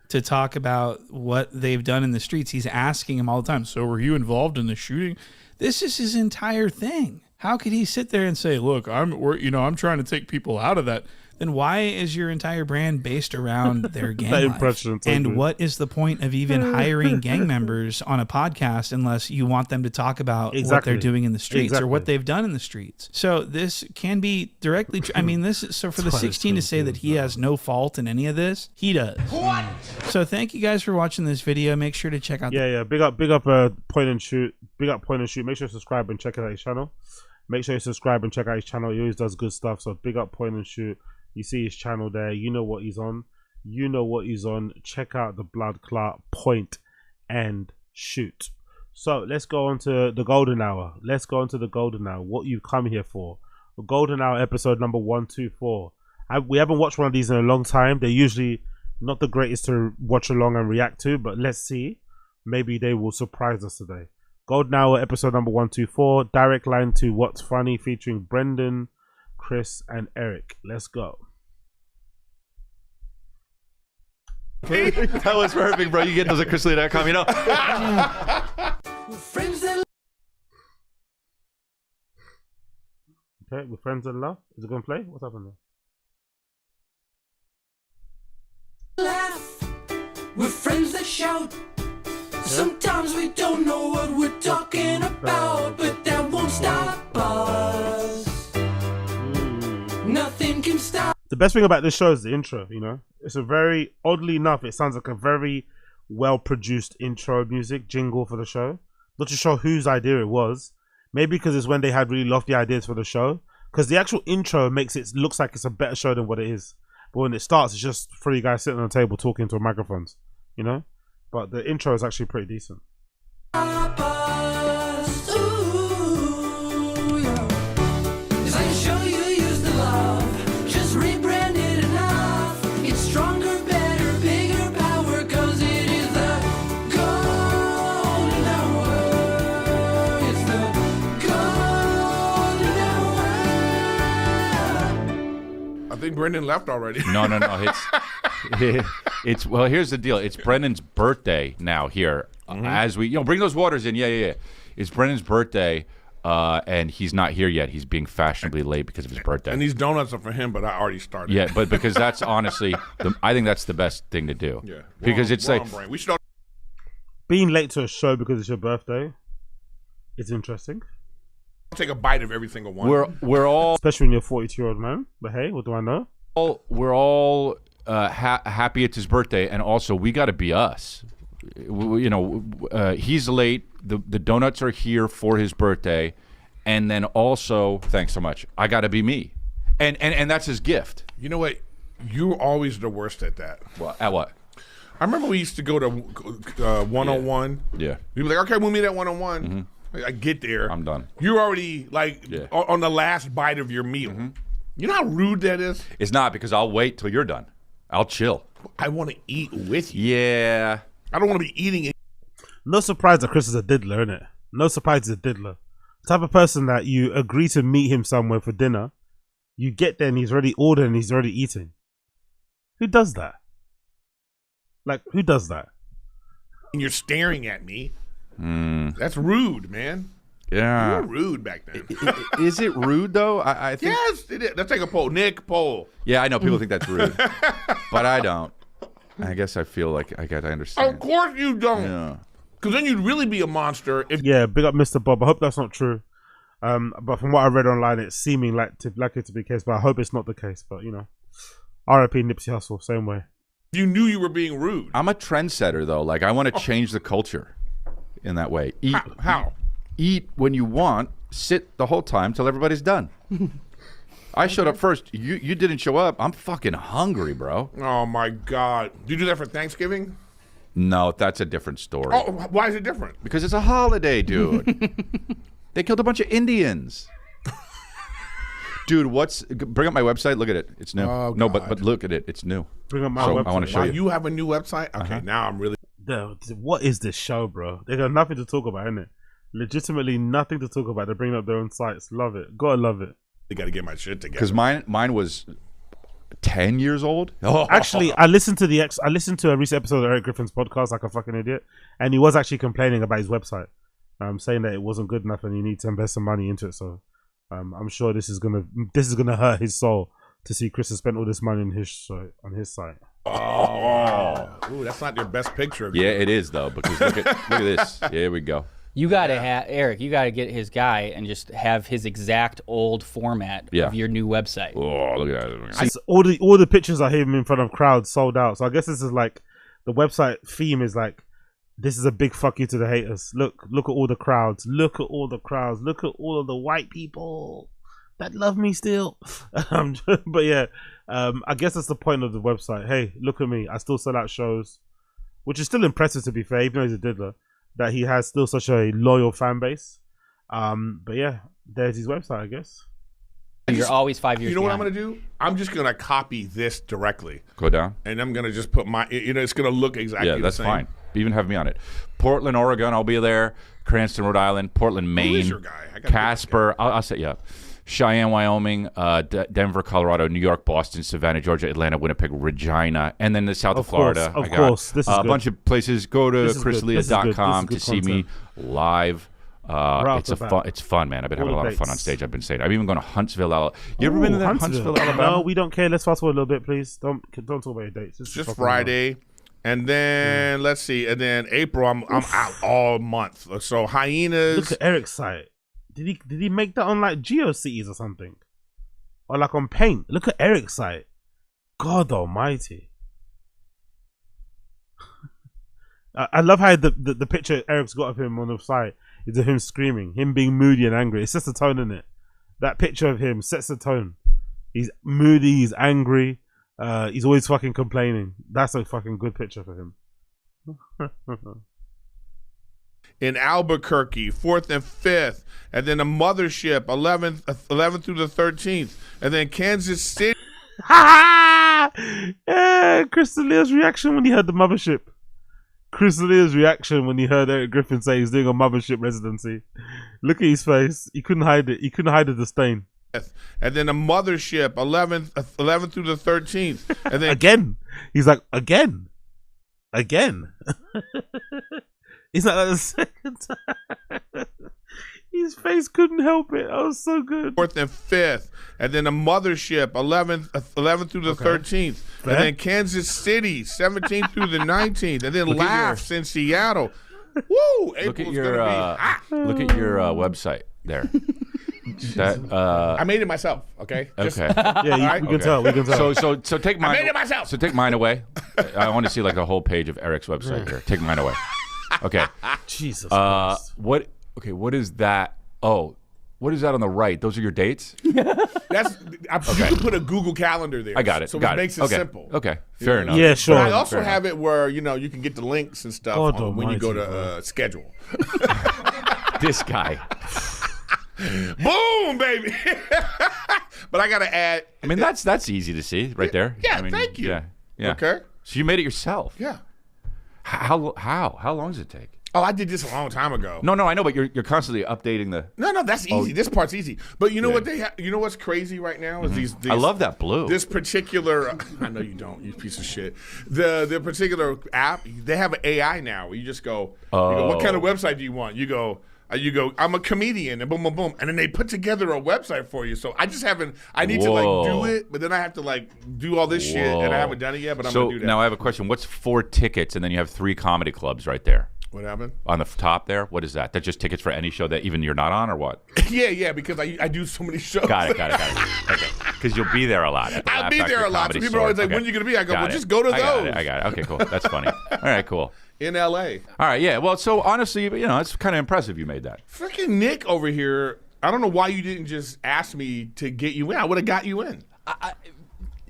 to talk about what they've done in the streets. He's asking them all the time, so were you involved in the shooting? This is his entire thing. How could he sit there and say, look, I'm trying to take people out of that? Then why is your entire brand based around their gang life? And what is the point of even hiring gang members on a podcast unless you want them to talk about what they're doing in the streets or what they've done in the streets? So this can be directly, I mean, this is, so for the 16 to say that he has no fault in any of this, he does. What? So thank you guys for watching this video. Make sure to check out. Big up Point and Shoot. Big up Point and Shoot. Make sure to subscribe and check out his channel. Make sure you subscribe and check out his channel. He always does good stuff. So big up Point and Shoot. You see his channel there. You know what he's on. You know what he's on. Check out the blood clot Point and Shoot. So let's go on to the golden hour. Let's go on to the golden hour. What you've come here for. The golden hour episode number 124. We haven't watched one of these in a long time. They're usually not the greatest to watch along and react to, but let's see. Maybe they will surprise us today. Golden Hour episode number 124, direct line to What's Funny, featuring Brendan, Chris, and Eric. Let's go. That was perfect, bro. You get those at chrisley.com, you know. Okay, with friends in love. Is it gonna play? What's happening there? Laugh. We're friends that shout. Sometimes we don't know what we're talking about, but that won't stop us. Nothing can stop. The best thing about this show is the intro, you know. It's a very, oddly enough, it sounds like a very well-produced intro music jingle for the show. Not too sure whose idea it was. Maybe because it's when they had really lofty ideas for the show. Because the actual intro makes it looks like it's a better show than what it is. But when it starts, it's just three guys sitting on a table talking to microphones, you know. But the intro is actually pretty decent. I think Brendan left already. No. It's well. Here's the deal. It's Brendan's birthday now. Here, as we bring those waters in. Yeah. It's Brendan's birthday. and he's not here yet. He's being fashionably late because of his birthday. And these donuts are for him, but I already started. Yeah, but because that's honestly, I think that's the best thing to do. Yeah, because it's like we should being late to a show because it's your birthday. It's interesting. Take a bite of every single one. We're all, especially when you're a 42-year-old man. But hey, what do I know? We're all happy it's his birthday, and also we got to be us. You know, he's late. The donuts are here for his birthday, and then also, thanks so much. I got to be me, and that's his gift. You know what? You're always the worst at that. Well, at what? I remember we used to go to 101. Yeah. You'd be like, okay, we'll meet at 101. Mm-hmm. I get there. I'm done. You're already like on the last bite of your meal. Mm-hmm. You know how rude that is? It's not, because I'll wait till you're done. I'll chill. I want to eat with you. Yeah. I don't want to be eating it. No surprise that Chris is a diddler, isn't it? No surprise he's a diddler. The type of person that you agree to meet him somewhere for dinner, you get there and he's already ordered and he's already eating. Who does that? Like, who does that? And you're staring at me. That's rude, man. Yeah. You were rude back then. Is it rude, though? I think. Yes, it is. Let's take a poll. Nick, poll. Yeah, I know people think that's rude. But I don't. I guess I feel like I understand. Of course you don't. Yeah. Because then you'd really be a monster. Yeah, big up Mr. Bob. I hope that's not true. But from what I read online, it's seeming like it to be the case. But I hope it's not the case. But, you know, R.I.P. Nipsey Hussle, same way. You knew you were being rude. I'm a trendsetter, though. Like, I want to change the culture in that way. Eat, how? Eat when you want. Sit the whole time till everybody's done. I showed up first. You didn't show up. I'm fucking hungry, bro. Oh, my God. Do you do that for Thanksgiving? No, that's a different story. Oh, why is it different? Because it's a holiday, dude. They killed a bunch of Indians. Dude, bring up my website. Look at it. It's new. Oh, no, but look at it. It's new. Bring up my website. I want to show you. You have a new website? Okay, now I'm really. What is this show, bro? They got nothing to talk about, innit? Legitimately nothing to talk about. They're bringing up their own sites. Love it. Gotta love it. They got to get my shit together. Because mine was 10 years old. Oh. Actually, I listened to a recent episode of Eric Griffin's podcast, like a fucking idiot, and he was actually complaining about his website, saying that it wasn't good enough and he needs to invest some money into it. So, I'm sure this is gonna hurt his soul to see Chris has spent all this money on his site. Oh, ooh, that's not your best picture. Yeah, it is though, because look at this. Here we go. You gotta have Eric. You gotta get his guy and just have his exact old format of your new website. Oh, look at that! All the pictures are him in front of crowds sold out. So I guess this is like the website theme is like, this is a big fuck you to the haters. Look at all the crowds. Look at all the crowds. Look at all of the white people that love me still. But yeah, I guess that's the point of the website. Hey, look at me. I still sell out shows, which is still impressive to be fair, even though he's a diddler, that he has still such a loyal fan base. But yeah, there's his website, I guess. You're always 5 years. You know behind. what I'm gonna do? I'm just gonna copy this directly. Go down. And I'm gonna just put my. It's gonna look exactly. Yeah, that's the same. fine. Even have me on it. Portland, Oregon, I'll be there. Cranston, Rhode Island. Portland, Maine. Who's your guy? Casper, I'll set you up. Cheyenne, Wyoming. Denver, Colorado. New York, Boston, Savannah, Georgia, Atlanta, Winnipeg, Regina, and then the south of Florida. Of course, this is a good. bunch of places. Go to chrisleah.com to see me live. It's fun, man. I've been having a lot of fun on stage. I've been saying. I'm even going to Huntsville, Alabama. You ever been to that Huntsville, Alabama? No, we don't care. Let's fast forward a little bit, please. Don't talk about your dates. Just Friday, and then let's see, and then April. I'm out all month. So Hyenas. Look at Eric's site. Did he make that on like GeoCities or something, or like on Paint? Look at Eric's site. God Almighty. I love how the picture Eric's got of him on the site is of him screaming, him being moody and angry. It sets the tone, in it. That picture of him sets the tone. He's moody, he's angry, he's always fucking complaining. That's a fucking good picture for him. In Albuquerque, 4th and 5th, and then the Mothership, 11th through the 13th, and then Kansas City. Chris D'Elia's reaction when he heard the Mothership. Chris D'Elia's reaction when he heard Eric Griffin say he's doing a Mothership residency. Look at his face. He couldn't hide it. He couldn't hide the disdain. And then the Mothership, 11th through the 13th, and then again. He's like, again. Is that like the second time? His face couldn't help it. That was so good. 4th and 5th, and then the mothership 11th through the 13th, and then Kansas City 17th through the 19th, and then Laughs in Seattle. Woo! Look at April's your gonna be hot. look at your website there. I made it myself. Okay. Okay. Yeah, we can tell. We can tell. So take mine. I made it myself. So take mine away. I want to see like a whole page of Eric's website here. Take mine away. Okay. Jesus Christ. What? Okay. What is that? Oh, what is that on the right? Those are your dates. You can put a Google Calendar there. I got it. So got it makes it okay. simple. Okay. Fair enough. Yeah, sure. But I also have it where you can get the links and stuff when you go to schedule. This guy. Boom, baby. But I gotta add. I mean, that's easy to see right there. Yeah, I mean, thank you. Yeah. Okay. So you made it yourself. Yeah. How long does it take? Oh, I did this a long time ago. No, I know, but you're constantly updating the. No, that's easy. Oh. This part's easy. But you know what you know what's crazy right now is these. I love that blue. This particular. I know you don't. You piece of shit. The particular app, they have an AI now. Where you just go. You go, what kind of website do you want? You go. I'm a comedian, and boom, boom, boom, and then they put together a website for you. So I just haven't. I need to like do it, but then I have to like do all this shit, and I haven't done it yet. But I'm gonna do that. So now I have a question. What's 4 tickets, and then you have 3 comedy clubs right there? What happened? On the top there, what is that? That's just tickets for any show that even you're not on, or what? Yeah, because I do so many shows. Got it. Okay, because you'll be there a lot. I'll be there a lot. So people are always like, when are you going to be? I go, well, just go to those. I got it. Okay, cool. That's funny. All right, cool. In L.A. All right, yeah. Well, so honestly, it's kind of impressive you made that. Freaking Nick over here, I don't know why you didn't just ask me to get you in. I would have got you in.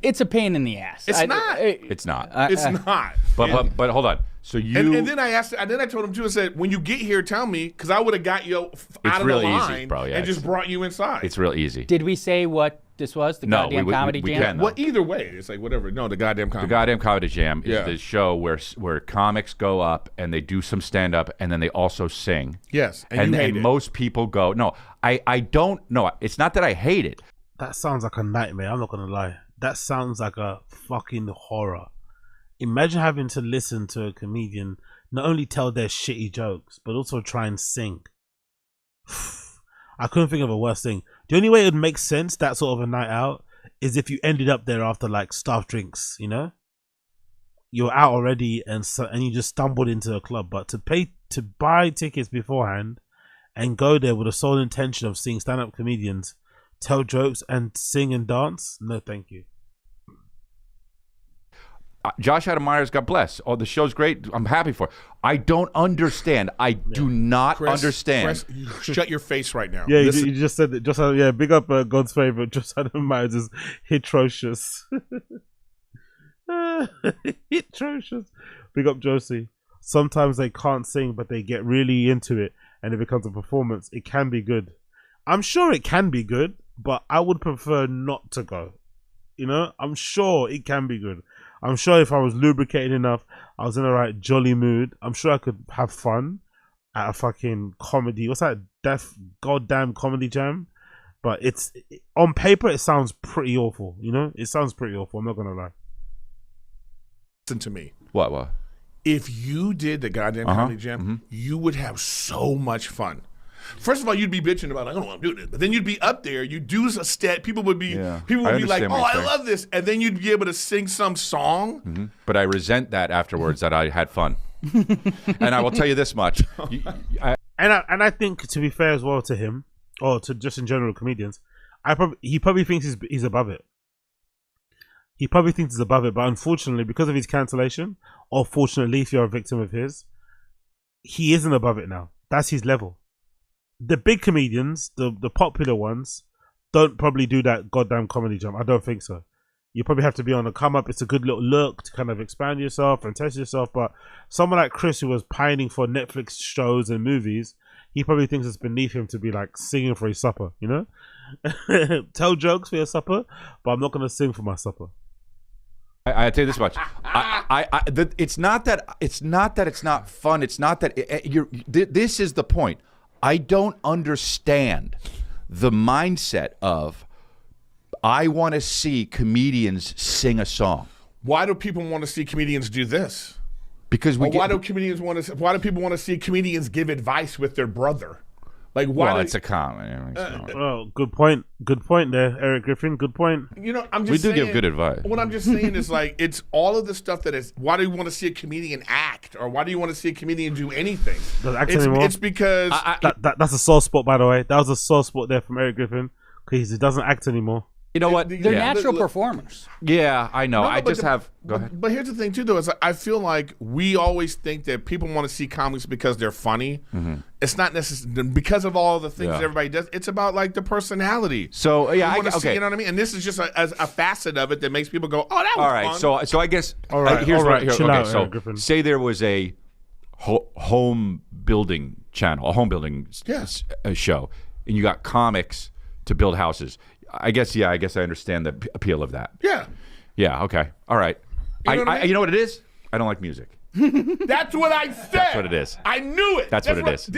It's a pain in the ass. It's not. It's not. It's not. But hold on. So you and then I asked. And then I told him too. I said, when you get here, tell me, because I would have got you out of the line easy, bro. Yeah, and just brought you inside. It's real easy. Did we say what this was? The goddamn comedy jam? Can, well, either way, it's like whatever. No, the goddamn comedy. The goddamn comedy jam is the show where comics go up and they do some stand up and then they also sing. Yes, and most people go. No, I don't. No, it's not that I hate it. That sounds like a nightmare. I'm not gonna lie. That sounds like a fucking horror. Imagine having to listen to a comedian not only tell their shitty jokes, but also try and sing. I couldn't think of a worse thing. The only way it would make sense, that sort of a night out, is if you ended up there after like staff drinks, You're out already and you just stumbled into a club. But to buy tickets beforehand and go there with the sole intention of seeing stand-up comedians tell jokes and sing and dance, no thank you. Josh Adam Myers, God bless. Oh, the show's great. I'm happy for it. I don't understand. I do not understand. Chris, shut your face right now. Yeah, you just said that. Just big up God's favorite. Josh Adam Myers is atrocious. Atrocious. Big up Josie. Sometimes they can't sing, but they get really into it, and it becomes a performance. It can be good. I'm sure it can be good, but I would prefer not to go. I'm sure it can be good. I'm sure if I was lubricated enough, I was in the right jolly mood, I'm sure I could have fun at a fucking comedy. What's that? Goddamn comedy jam. But on paper, it sounds pretty awful. It sounds pretty awful. I'm not gonna lie. Listen to me. What? If you did the goddamn comedy jam, you would have so much fun. First of all, you'd be bitching about, I don't want to do this. But then you'd be up there, you'd do a stat, people would be like, oh, I love this. And then you'd be able to sing some song. But I resent that afterwards that I had fun. And I will tell you this much. I think, to be fair as well to him, or to just in general comedians, he probably thinks he's above it. He probably thinks he's above it, but unfortunately, because of his cancellation, or fortunately, if you're a victim of his, he isn't above it now. That's his level. The big comedians, the popular ones, don't probably do that goddamn comedy jump. I don't think so. You probably have to be on the come up. It's a good little look to kind of expand yourself and test yourself. But someone like Chris, who was pining for Netflix shows and movies, he probably thinks it's beneath him to be like singing for his supper, Tell jokes for your supper, but I'm not going to sing for my supper. I tell you this much. It's not that it's not fun. It's not that this is the point. I don't understand the mindset of I want to see comedians sing a song. Why do people want to see comedians do this? Because why do people want to see comedians give advice with their brother? Like, why? Well, it's a comedy. Well, good point. Good point there, Eric Griffin. Good point. You know, I'm just saying, give good advice. What I'm just saying is like, it's all of the stuff that is. Why do you want to see a comedian act, or why do you want to see a comedian do anything? Doesn't act anymore. It's because that's a sore spot, by the way. That was a sore spot there from Eric Griffin because he doesn't act anymore. You know what? They're natural performers. Yeah, I know. No, Go ahead. But here's the thing too, though, is I feel like we always think that people want to see comics because they're funny. Mm-hmm. It's not necessarily because of all the things that everybody does. It's about like the personality. So yeah, you know what I mean. And this is just a facet of it that makes people go, "Oh, that was all right." fun. So I guess Chill out, so Griffin. say there was a home building channel, a home building show, and you got comics to build houses. I guess I understand the appeal of that. Yeah. Yeah. Okay. All right. You know what I mean? You know what it is? I don't like music. That's what I said. That's what it is. I knew it. That's what it is.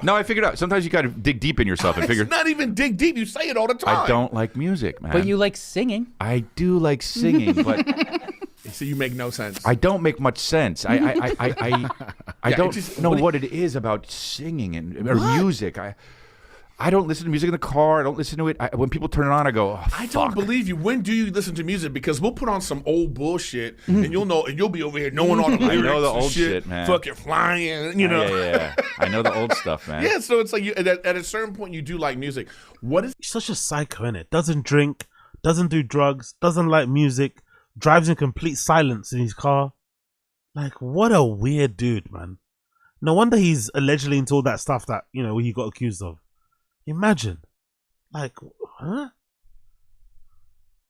No, I figured out. Sometimes you got to dig deep in yourself and figure. It's not even dig deep. You say it all the time. I don't like music, man. But you like singing. I do like singing, but so you make no sense. I don't make much sense. I don't know what it is about singing or music. I don't listen to music in the car. I don't listen to it. When people turn it on, I go, oh, I don't believe you. When do you listen to music? Because we'll put on some old bullshit, and you'll be over here knowing all the lyrics. I know the and old shit, man. Fucking flying, you know. Yeah. I know the old stuff, man. Yeah, so it's like at a certain point you do like music. What is? He's such a psycho, innit? Doesn't drink, doesn't do drugs, doesn't like music, drives in complete silence in his car. Like, what a weird dude, man. No wonder he's allegedly into all that stuff that he got accused of. Imagine. Like, huh?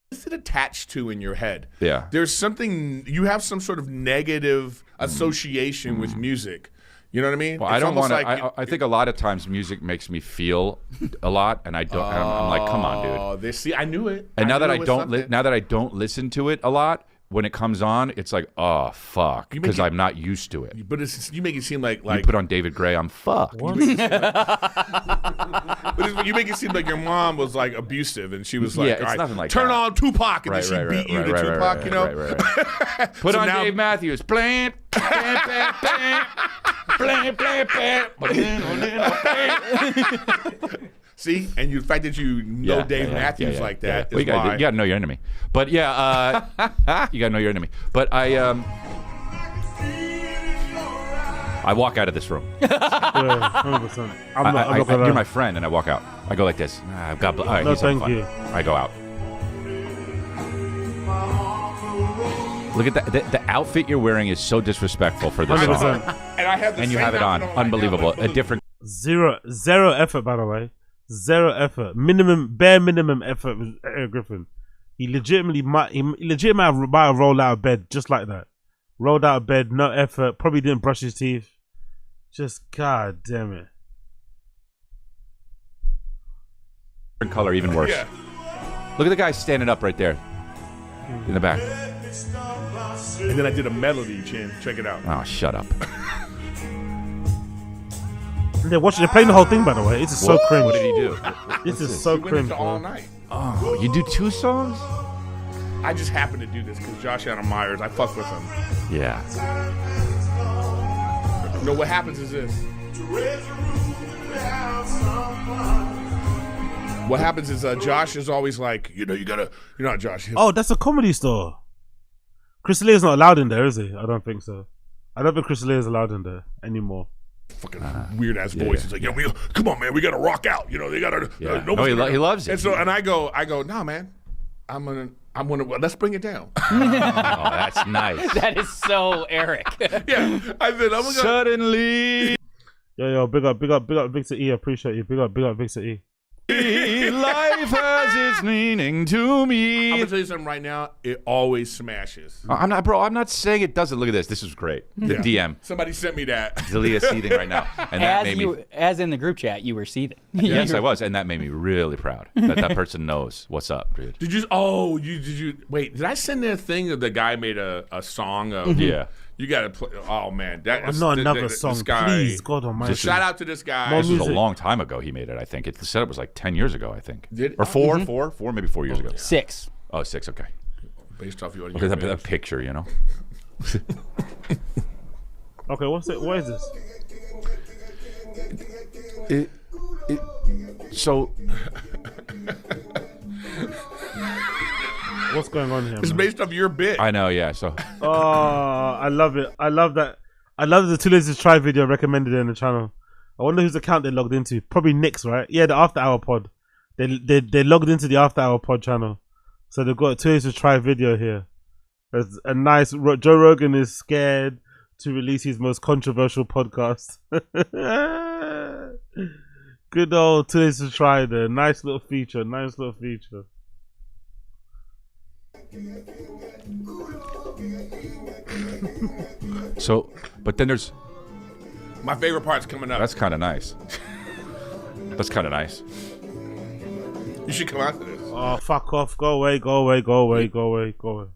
What's it attached to in your head? Yeah. There's something, you have some sort of negative association with music. You know what I mean? Well, I don't want to. I think a lot of times music makes me feel a lot, and I don't. I'm like, come on, dude. I knew it. And now that I don't listen to it a lot, when it comes on, it's like, oh fuck, because I'm not used to it. But you make it seem like you put on David Gray, I'm fucked. But you make it seem like your mom was like abusive, and she was like, it's nothing like turn that. on Tupac, and then she beat you to Tupac, you know. Put on Dave Matthews, blam, blam, blam, blam, blam, blam. See, and the fact that you know Dave Matthews like that is why. You got to know your enemy. But you got to know your enemy. But I walk out of this room. 100%. You're my friend, and I walk out. I go like this. God bless. All right, No, he's having thank you. fun. I go out. Look at that. The outfit you're wearing is so disrespectful for this 100%. song. And I have and you have it on. Unbelievable. A different. Zero effort, by the way. Zero effort. Bare minimum effort with Eric Griffin. He legitimately might have rolled out of bed just like that. Rolled out of bed, no effort. Probably didn't brush his teeth. Just god damn it. Different color, even worse. Yeah. Look at the guy standing up right there in the back. And then I did a melody, Chin. Check it out. Oh, shut up. They're playing the whole thing, by the way. This is so cringe. What did he do? This is so cringe, all bro. night. Oh, you do 2 songs? I just happened to do this because Josh Adam Myers, I fuck with him. Yeah. No, what happens is this. What happens is Josh is always like, you gotta, you're not Josh. Oh, that's a comedy store. Chris Lear's not allowed in there, is he? I don't think so. I don't think Chris Lear is allowed in there anymore. Fucking weird ass voice. He's like, come on, man, we gotta rock out. They gotta. He loves it. And I go, nah, man, I'm gonna. Well, let's bring it down. Oh, that's nice. That is so Eric. Yeah, I said, I'm gonna. Suddenly. Yo, big up, Victor E. I appreciate you. Big up, Victor E. Life has its meaning to me. I'm gonna tell you something right now. It always smashes. I'm not saying it doesn't. Look at this. This is great. The DM. Somebody sent me that. Zalia's seething right now, and that made me. As in the group chat, you were seething. Yes, I was, and that made me really proud that person knows what's up, dude. Did you? Oh, wait? Did I send that thing that the guy made a song of? Yeah. You gotta play. Oh man, that's not another song. This guy, please, God Almighty. Shout out to this guy. This was a long time ago. He made it. I think the setup was like 10 years ago. I think, or four, maybe 4 years ago. 6. Oh, 6. Okay. Based off your. Look at that picture. Okay, what's it? What is this? So What's going on here? It's based off your bit. I know, yeah. So Oh, I love it. I love that. I love the Too Lazy to Try video recommended in the channel. I wonder whose account they logged into. Probably Nick's, right? Yeah, the After Hour Pod. They logged into the After Hour Pod channel, so they've got a Too Lazy to Try video here. There's a nice Joe Rogan is scared to release his most controversial podcast. Good old Too Lazy to Try there. Nice little feature. Nice little feature. So, but then there's My favorite part's coming up. that's kind of nice. That's kind of nice. You should come out to this. Oh, fuck off. Go away, go away, go away, go away, go away.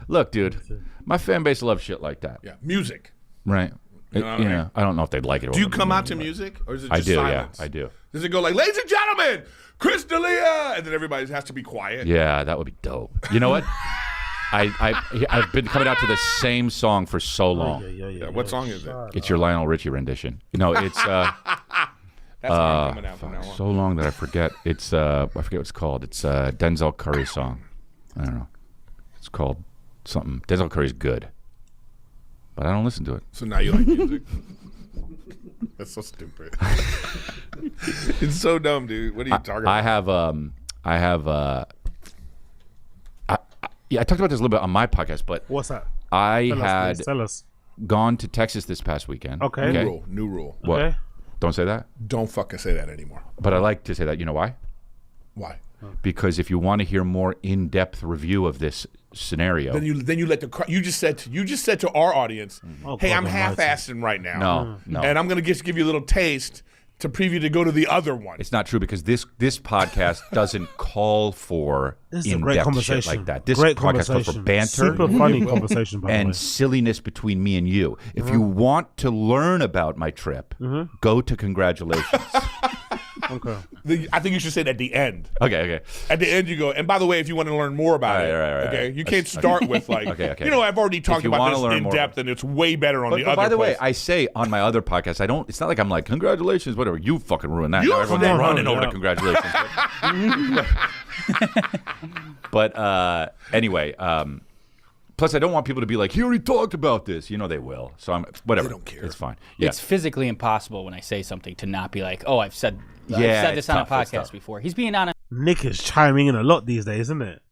Look, dude, my fan base loves shit like that. Yeah, music. Right. You know what I mean? I don't know if they'd like it. Do you come out to music, or is it just I do, silence? yeah, I do. Does it go like, ladies and gentlemen, Chris D'Elia, and then everybody has to be quiet? Yeah, that would be dope. You know what? I've been coming out to the same song for so long. Yeah, what song is it? It's your Lionel Richie rendition. No, it's That's what I'm coming out from now on. so long that I forget. It's I forget what it's called. It's Denzel Curry's song. I don't know. It's called something. Denzel Curry's good, but I don't listen to it. So now you like music? That's so stupid. It's so dumb, dude. What are you talking about? I talked about this a little bit on my podcast, but What's that? I Tell us, had please, tell us. gone to Texas this past weekend. Okay. New rule. What? Okay. Don't say that. Don't fucking say that anymore. But I like to say that. You know why? Why? Because if you want to hear more in-depth review of this scenario, Then you let the you just said to our audience, Oh, hey, God I'm almighty. half-assing right now. No. And I'm gonna just give you a little taste to preview to go to the other one. it's not true because this podcast doesn't call for This is a great in-depth conversation. shit like that. This Great podcast calls for conversation. banter, Super funny conversation, by the way. and silliness between me and you. If you want to learn about my trip, go to congratulations. Okay. I think you should say it at the end. Okay. At the end, you go, and by the way, if you want to learn more about it, Right. okay, you can't start with like, Okay. you know, I've already talked you about wanna this learn in more- depth, and it's way better on But the other. by the way, place. I say on my other podcast, I don't. It's not like I'm like congratulations, whatever. You fucking ruined that. You Now everyone's fucking running ruined over it. to congratulations. But anyway, plus I don't want people to be like, he already talked about this. You know they will. So I'm whatever. They don't care. It's fine. Yeah. It's physically impossible when I say something to not be like, oh, I've said Yeah, this it's on tough, a it's podcast tough. before. He's being honest. Nick is chiming in a lot these days, isn't it?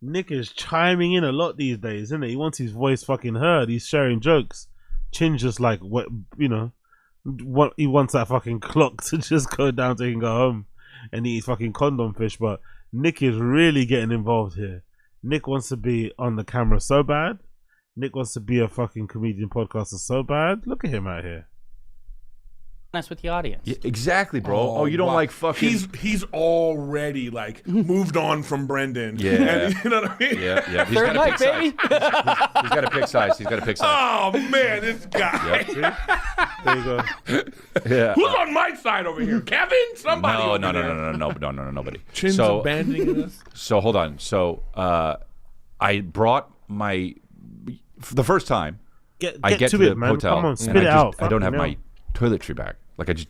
Nick is chiming in a lot these days, isn't it? He wants his voice fucking heard. He's sharing jokes. Chin's just like, what, you know, what he wants that fucking clock to just go down so he can go home and eat his fucking condom fish. But Nick is really getting involved here. Nick wants to be on the camera so bad. Nick wants to be a fucking comedian podcaster so bad. Look at him out here. With the audience. Yeah, exactly, bro. Oh, you don't wow. like fucking. He's already like moved on from Brendan. Yeah. And, you know what I mean? Yeah. He's Third got a mic, pick size. baby. He's got a pick size. He's got a pick size. Oh man, this guy. There you go. Yeah. Who's on my side over here? Kevin? Somebody? No, over no, there. nobody. Chin's so, abandoning us. So hold on. So I brought my for the first time. I get to it, the man. hotel. Come on, spit and it I out. I don't have Fucking my toiletry bag. Like I just.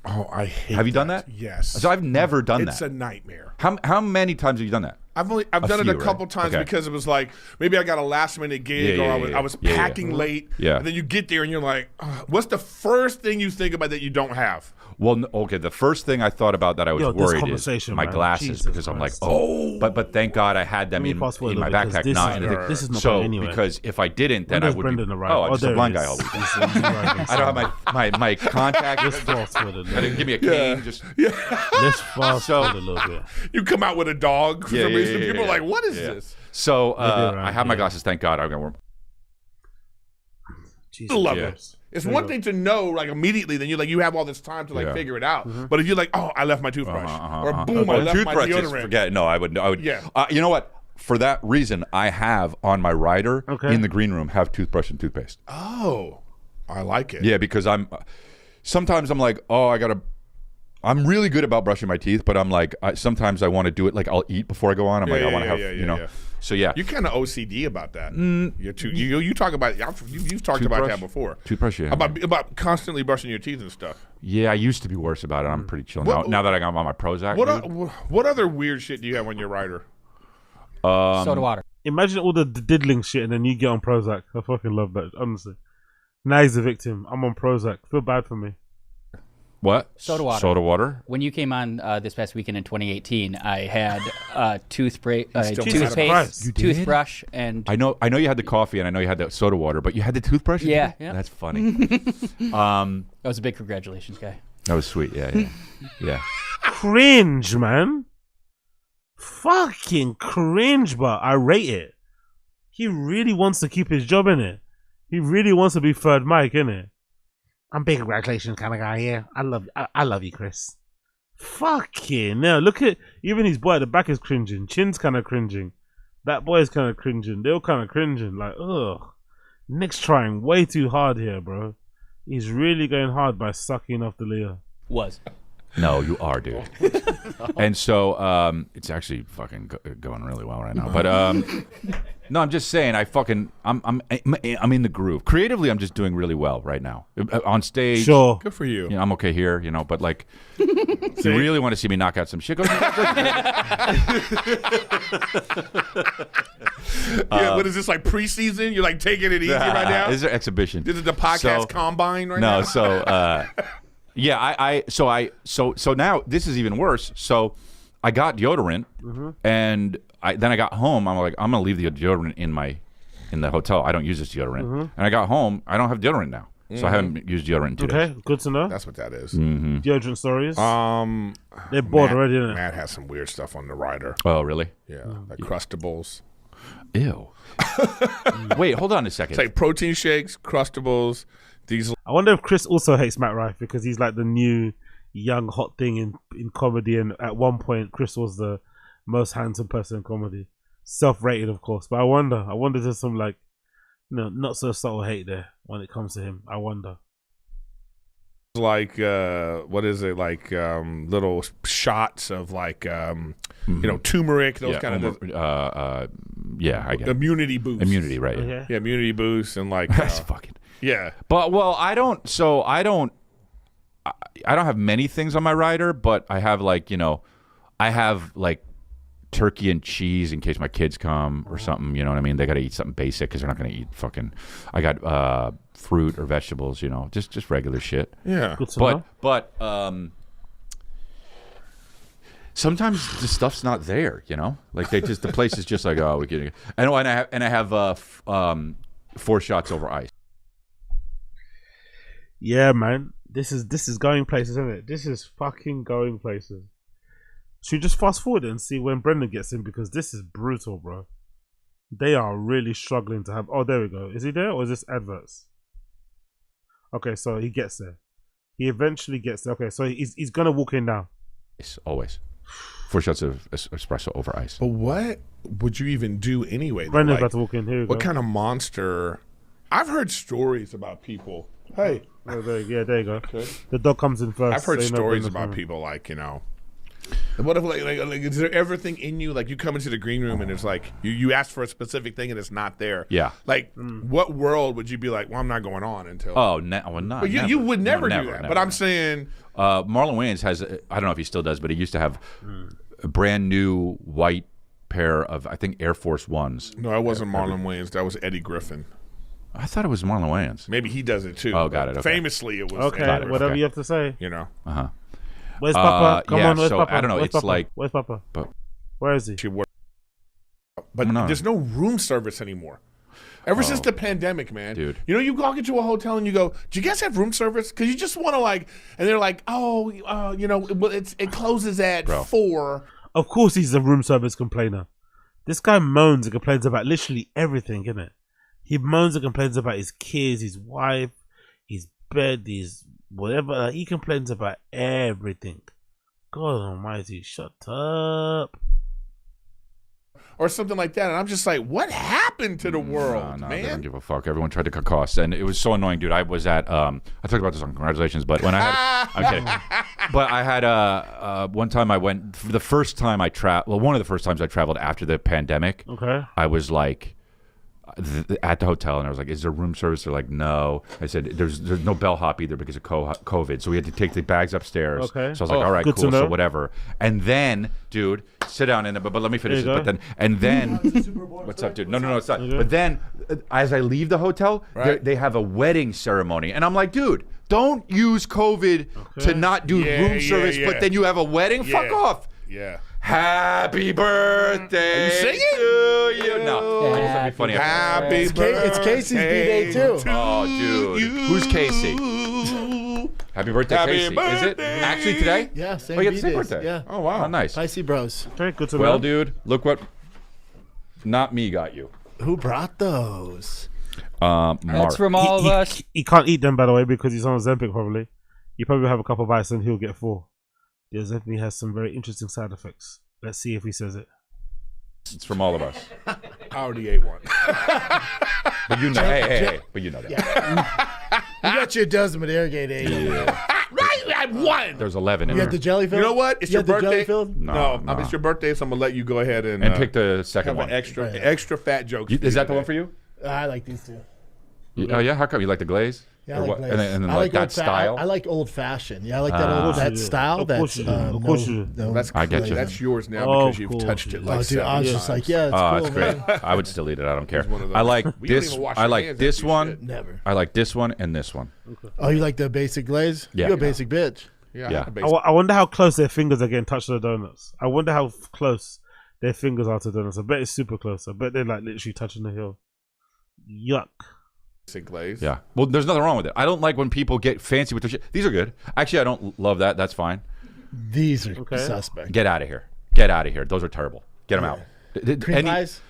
Oh, I hate. Have you done that? Yes. So I've never done It's that. a nightmare. How many times have you done that? I've done few, it a couple right? times Okay. because it was like maybe I got a last minute gig or I was packing late. Yeah. And then you get there and you're like, what's the first thing you think about that you don't have? Well, okay. The first thing I thought about that I was Yo, this worried is conversation, my man. glasses Jesus because I'm like, Christ. but thank God I had them Let me in fast forward my a little bit, backpack. because Not this is- anything. this is not So going anywhere. because if I didn't, then When I does would. Brendan Be, arrive? oh, I'm Oh, just a there blind he guy is. all weekend. He's arriving. I don't have my contact. Let's fast forward a little bit. Give me a cane. Just Let's fast forward a little bit. You come out with a dog for some reason. People are like, what is yeah. this? So right, I have my glasses. Thank God. I'm gonna wear. Jesus. I love Yeah. it. It's one thing to know like immediately, then you have all this time to like Yeah. figure it out. But if you're like, oh, I left my toothbrush, or boom, I Or left my toothbrush, just deodorant. forget. No, I would. Yeah. You know what? For that reason, I have on my rider in the green room have toothbrush and toothpaste. Oh, I like it. Yeah, because sometimes I'm like, oh, I gotta I'm really good about brushing my teeth, but I'm like, sometimes I want to do it. Like I'll eat before I go on. I'm like, I want to have, you know. So yeah, you're kind of OCD about that. You talk about you've talked about that before. Toothbrush, yeah. About constantly brushing your teeth and stuff. Yeah, I used to be worse about it. I'm pretty chill now that I got on my Prozac. What other weird shit do you have when you're a writer? Soda water. Imagine all the diddling shit and then you get on Prozac. I fucking love that, honestly. Now he's the victim. I'm on Prozac. Feel bad for me. What? Soda water. Soda water? When you came on this past weekend in 2018, I had toothpaste, You did? toothbrush, and I know you had the coffee and I know you had the soda water, but you had the toothbrush? Yeah. That's funny. that was a big congratulations, guy. That was sweet. Yeah. Cringe, man. Fucking cringe, but I rate it. He really wants to keep his job, innit? He really wants to be third mic, innit? I'm big congratulations kind of guy, yeah. I love you, Chris. Fucking no. Look at even his boy at the back is cringing. Chin's kind of cringing. That boy is kind of cringing. They're all kind of cringing. Like, ugh. Nick's trying way too hard here, bro. He's really going hard by sucking off the Leah. No, you are, dude. And so it's actually fucking going really well right now. But no, I'm just saying, I'm in the groove. Creatively, I'm just doing really well right now. On stage, sure, good for you. You know, I'm okay here, you know. But like, if you really want to see me knock out some shit, go. What is this, like preseason? You're like taking it easy right now. This is an exhibition. This is the podcast combine right now. No, so. Yeah, so now this is even worse. So I got deodorant, and then I got home. I'm like, I'm gonna leave the deodorant in the hotel. I don't use this deodorant, and I got home. I don't have deodorant now, so I haven't used deodorant in 2 days. Okay, good to know. That's what that is. Deodorant stories. They're bored already, isn't it? Matt has some weird stuff on the rider. Oh, really? Yeah, like Crustables. Ew. Wait, hold on a second. It's like protein shakes, Crustables. I wonder if Chris also hates Matt Rife because he's like the new young hot thing in comedy, and at one point Chris was the most handsome person in comedy, self-rated of course. But I wonder if there's some like, you know, not so subtle hate there when it comes to him. I wonder. Like what is it, like little shots of like you know, turmeric, those kind of yeah, I get immunity boost. Immunity, right? Okay. Yeah, immunity boost and like that's fucking. Yeah. But well, I don't have many things on my rider, but I have like, you know, I have like turkey and cheese in case my kids come or something, you know what I mean? They got to eat something basic because they're not going to eat fucking. I got fruit or vegetables, you know, just regular shit. Yeah. But sometimes the stuff's not there, you know? Like the place is just like, oh, we're getting it. And I have 4 shots over ice. Yeah, man. This is going places, isn't it? This is fucking going places. Should we just fast forward and see when Brendan gets in, because this is brutal, bro. They are really struggling to have. Oh, there we go. Is he there or is this adverts? Okay, so he gets there. He eventually gets there. Okay, so he's gonna walk in now. Yes, always. 4 shots of espresso over ice. But what would you even do anyway? Brendan's about to walk in. Here we go. What kind of monster? I've heard stories about people. Hey. Oh, there you go. Okay. The dog comes in first. I've heard stories about people like, you know, what if like is there everything in you, like you come into the green room and it's like you ask for a specific thing and it's not there? Yeah. Like what world would you be like, well, I'm not going on until? Oh, well, not. But you would never do that. Never. But I'm saying Marlon Wayans has. I don't know if he still does, but he used to have a brand new white pair of, I think, Air Force Ones. No, it wasn't Marlon Wayans. That was Eddie Griffin. I thought it was Marlon Wayans. Maybe he does it too. Oh, got it. Okay. Famously, it was. Okay, whatever you have to say. You know. Where's Papa? Come on, where's so, Papa? I don't know. Where's It's Papa? like. Where's Papa? But where is he? But there's no room service anymore. Ever since the pandemic, man. Dude. You know, you walk into a hotel and you go, do you guys have room service? Because you just want to like, and they're like, oh, you know, it closes at 4. Of course he's a room service complainer. This guy moans and complains about literally everything, innit? He moans and complains about his kids, his wife, his bed, his whatever. He complains about everything. God almighty, shut up. or something like that. And I'm just like, what happened to the world, They don't man? give a fuck. Everyone tried to cut costs, and it was so annoying, dude. I was at I talked about this on Congratulations, but when I had I'm kidding, but I had one time I went for the first time I traveled. Well, one of the first times I traveled after the pandemic. Okay. I was like at the hotel, and I was like, "Is there room service?" They're like, "No." I said, "There's no bellhop either because of COVID." So we had to take the bags upstairs. Okay. So I was like, "All right, good cool." to know. So whatever. And then, dude, sit down but let me finish this. There you But then, what's up, dude? No, it's not. But then, as I leave the hotel, they have a wedding ceremony, and I'm like, dude, don't use COVID to not do room service, but then you have a wedding. Fuck off. Yeah. Happy birthday! Are you singing? To you. No, that'd be funny. Happy birthday. It's Casey's B-Day too. Oh, dude, who's Casey? Happy birthday, Casey! Is it actually today? Yeah, same Oh, you got the same B-Days. birthday. Yeah. Oh wow, nice. I see, bros. Very good to Well, know. dude, look what not me got you. Who brought those? Mark. That's from all of us. He can't eat them, by the way, because he's on Ozempic. Probably, you probably have a couple of bites and he'll get full. The Ozempic has some very interesting side effects. Let's see if he says it. It's from all of us. I already ate one. But you know, hey, but you know that. You got your dozen, but Airgate ate. Right, I won. There's 11 in You there. had the jelly filled? You know what? It's You your had the jelly birthday. filled? No, No. it's your birthday, so I'm gonna let you go ahead and pick the second have one. an extra fat joke. Is that the one for you? I like these two. Oh yeah, how come you like the glaze? Yeah, I Or like what? glaze. And then I like that old style. I like old fashioned. Yeah, I like that style. Of course you do. Of course you do. no, That's I get you. That's yours now Oh, because you've cool. touched it Oh, like dude, seven I was times. just like, yeah, it's Oh, cool, it's great. man. I would still eat it. I don't care. one of those. I like We don't this. even wash I our like hands this after one. shit. Never. I like this one and this one. Oh, you like the basic glaze? Yeah. You're a basic bitch. Yeah. I wonder how close their fingers are getting touched to the donuts. I wonder how close their fingers are to the donuts. I bet it's super close. I bet they're like literally touching the hill. Yuck. Glaze. Yeah. Well, there's nothing wrong with it. I don't like when people get fancy with their shit. These are good. Actually, I don't love that. That's fine. These are suspect. Get out of here. Get out of here. Those are terrible. Get them out. Cream pies?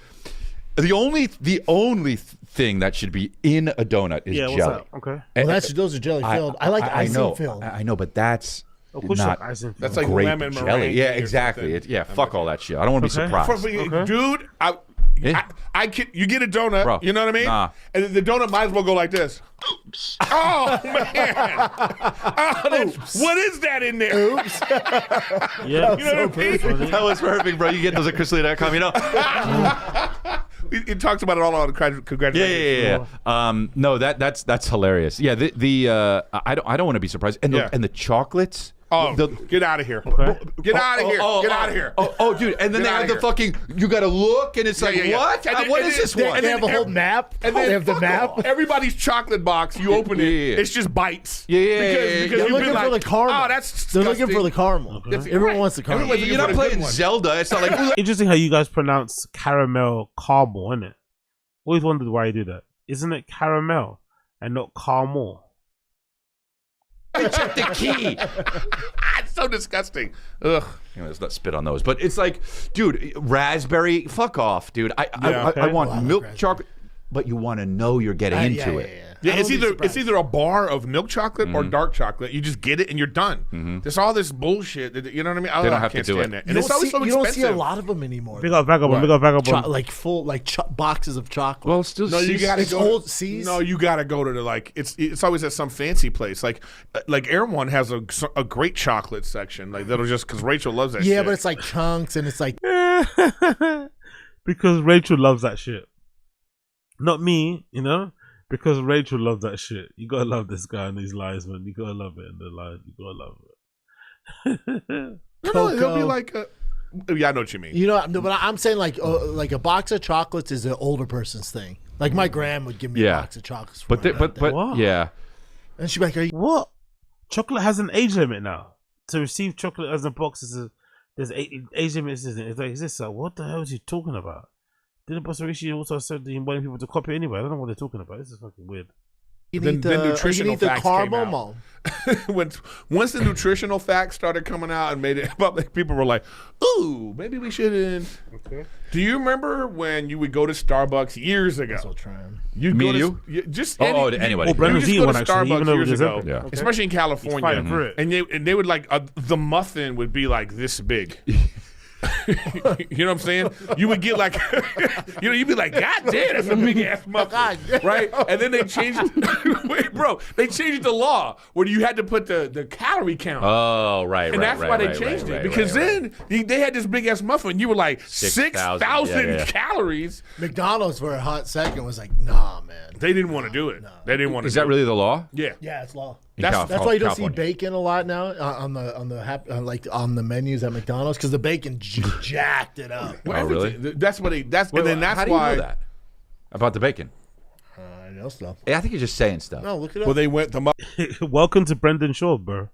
The only thing that should be in a donut is jelly. What's that? Okay. Well, those are jelly filled. I like icing filled. I know, but that's Of course, not icing. That's like grape lemon jelly. meringue Yeah, or exactly. something. Fuck all that shit. I don't want to be surprised. Dude, I can, you get a donut, Bro, you know what I mean? nah. And the donut might as well go like this. Oops. Oh, man. What is that in there? Oops. Yeah. You know what I mean? That was perfect, bro. You get those at ChrisLea.com, you know? It talks about it all on Congratulations. Yeah. No, that's hilarious. Yeah, I don't want to be surprised. And the chocolates. Oh, get out of here. Get out of here. Get out of here. Oh, dude. And then Get they outta have the fucking, you got to look, and it's like, what? And then- What and is then- this one? and They then have a whole map. And then they have the map. Everybody's chocolate box, you open it, it's just bites. Yeah. Because They're you've looking been for the like, caramel. oh, that's They're looking for the disgusting. caramel. Everyone wants the caramel. Everyone's You're not looking for the playing good one. Zelda. It's not like, Interesting how you guys pronounce caramel caramel, isn't it? Always wondered why you do that. Isn't it caramel and not caramel? check the key. It's so disgusting. Ugh. Let's not spit on those. But it's like, dude, raspberry, fuck off, dude. I want milk chocolate, but you want to know you're getting into it. Yeah, it's either a bar of milk chocolate or dark chocolate. You just get it and you're done. There's all this bullshit. You know what I mean? They don't have to do it. That. You And it's always so don't expensive. see a lot of them anymore. Big up Vagabond. Big up Vagabond. Like full boxes of chocolate. Well, still, No, you gotta it's go. old C's. No, you gotta go to the it's always at some fancy place. Like Air One has a great chocolate section. Like that'll just because Rachel loves that. Yeah, shit. but it's like chunks and it's like Because Rachel loves that shit. Not me, you know? Because Rachel loves that shit. You gotta love this guy and these lies, man. You gotta love it and the lies. You gotta love it. No, he'll be like, yeah, I know what you mean. You know, no, but I'm saying like a box of chocolates is an older person's thing. Like my gram would give me a box of chocolates. For But yeah. And she'd be like, "Are you what? Chocolate has an age limit now. To receive chocolate as a box there's age limits, isn't it? It's like, is this what the hell is he talking about? Didn't Boss Rishi also said he wanted people to copy it anyway? I don't know what they're talking about. This is fucking weird. Then nutritional facts came out. malt. Once the nutritional facts started coming out and made it public, people were like, "Ooh, maybe we shouldn't." Okay. Do you remember when you would go to Starbucks years ago? You? Just anybody. Oh, Brendan's you eating just one go to actually, even Starbucks though years it was ago, open. Yeah. Okay. especially in He's fighting for California, it. and they would like the muffin would be like this big. You know what I'm saying? You would get like, you'd be like, God damn, that's a big ass muffin, right? And then they changed, wait, bro, they changed the law where you had to put the calorie count. Oh, right, and that's why they changed it because then they had this big ass muffin. You were like 6,000 calories. McDonald's for a hot second was like, nah, man. They didn't want to do it. No. They didn't want to. Is that really the law? Yeah. Yeah, it's law. That's why you don't see bacon a lot now on the menus at McDonald's because the bacon jacked it up. Well, really? That's what and then that's how do why you know that about the bacon. I know stuff. Yeah, I think you're just saying stuff. No, look it up. Well, they went to Welcome to Brendan Schaub, bro.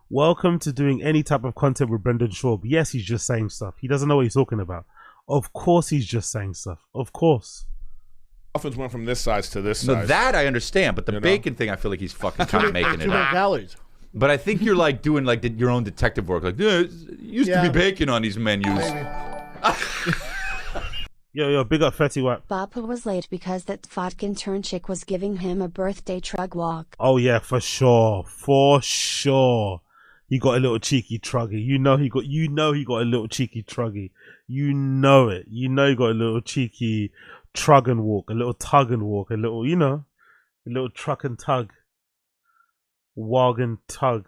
Welcome to doing any type of content with Brendan Schaub. Yes, he's just saying stuff. He doesn't know what he's talking about. Of course, he's just saying stuff. Of course. Muffins went from this size to this size. No, that I understand, but the bacon thing, I feel like he's fucking kind of making it Too many up. calories. But I think you're like doing like your own detective work. Like, it used to be bacon on these menus. Yo, big up Fetty Wap. Bapu was late because that TFATK intern chick was giving him a birthday trug walk. Oh yeah, for sure. He got a little cheeky truggy. You know he got a little cheeky truggy. You know it. You know he got a little cheeky trug and walk, a little tug and walk, a little, a little truck and tug. Wog and tug.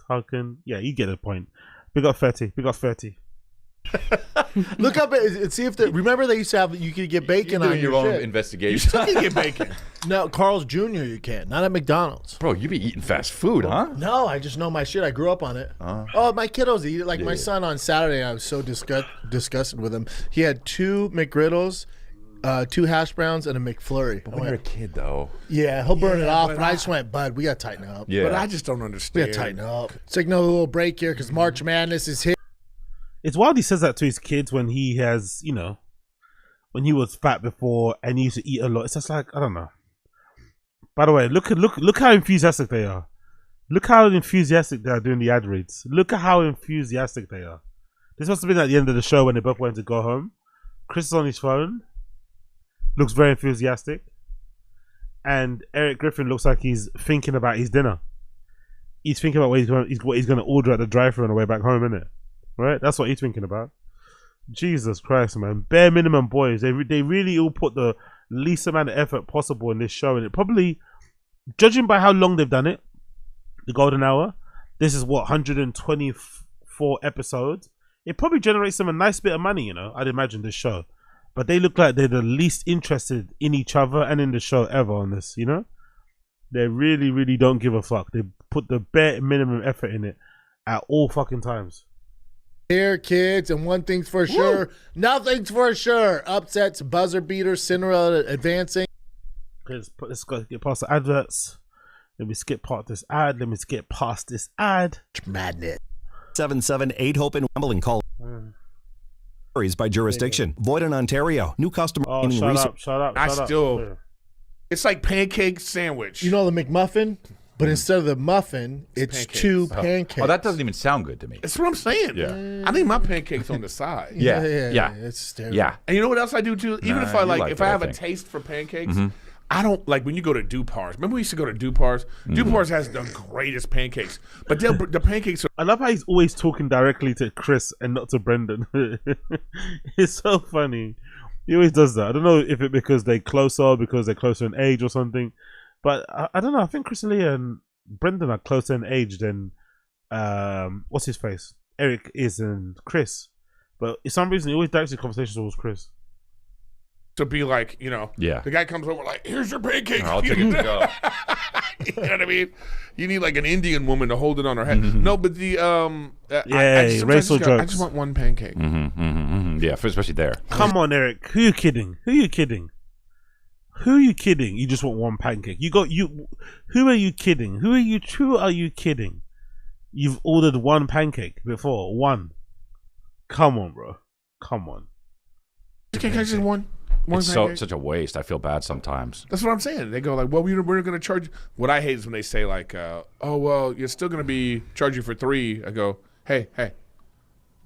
Tugging. Yeah, you get the point. Big up Fetty. Look up and see if remember they used to have you could get bacon You're on doing your own shit. investigation. You can get bacon. No, Carl's Jr. you can, not at McDonald's. Bro, you be eating fast food, huh? No, I just know my shit. I grew up on it. Oh, my kiddos eat it. Like my son on Saturday, I was so disgusted with him. He had 2 McGriddles, 2 hash browns, and a McFlurry. But when you're a kid, though. Yeah, he'll burn it off. But I just went, bud, we got to tighten up. Yeah. But I just don't We understand. got to tighten up. It's like, no, a little break here because March Madness is here. It's wild he says that to his kids when he has, when he was fat before and he used to eat a lot. It's just like, I don't know. By the way, look how enthusiastic they are. Look how enthusiastic they are doing the ad reads. Look at how enthusiastic they are. This must have been at the end of the show when they both went to go home. Chris is on his phone. Looks very enthusiastic. And Eric Griffin looks like he's thinking about his dinner. He's thinking about what he's going to order at the drive-thru on the way back home, isn't it? Right? That's what he's thinking about. Jesus Christ, man. Bare minimum boys. They really all put the least amount of effort possible in this show. And it probably, judging by how long they've done it, the golden hour, this is what, 124 episodes. It probably generates them a nice bit of money, I'd imagine, this show. But they look like they're the least interested in each other and in the show ever on this, They really, really don't give a fuck. They put the bare minimum effort in it at all fucking times. Here, kids, and one thing's for sure, nothing's for sure. Upsets, buzzer beaters, Cinderella advancing. Let's go get past the adverts. Let me skip past this ad. Madness. 778 Hope in Wembley. Call. Varies by jurisdiction. Void in Ontario. New customer. Oh, shut up. It's like pancake sandwich. You know the McMuffin? But instead of the muffin, it's pancakes. 2 pancakes. Oh, that doesn't even sound good to me. That's what I'm saying. Yeah. I need my pancakes on the side. Yeah. It's terrible. Yeah. And you know what else I do too? Even if I have a taste for pancakes, I don't like when you go to Dupar's. Remember we used to go to Dupar's? Dupar's has the greatest pancakes. But the pancakes are... I love how he's always talking directly to Chris and not to Brendan. It's so funny. He always does that. I don't know if it's because they're closer in age or something. But I don't know. I think Chris Lee and Brendan are closer in age than what's his face? Eric is and Chris. But for some reason, he always directs the conversations towards Chris. To be like, the guy comes over like, here's your pancake. I'll take it to go. You know what I mean? You need like an Indian woman to hold it on her head. No, but the racial jokes. I just want one pancake. Yeah, especially there. Come on, Eric. Who you kidding? You just want one pancake. Who are you kidding? Who are you kidding? You've ordered one pancake before. One. Come on, bro. Come on. Okay, can I just one It's pancake? such a waste. I feel bad sometimes. That's what I'm saying. They go like, well, we're going to charge. What I hate is when they say like, oh, well, you're still going to be charging for 3. I go, hey,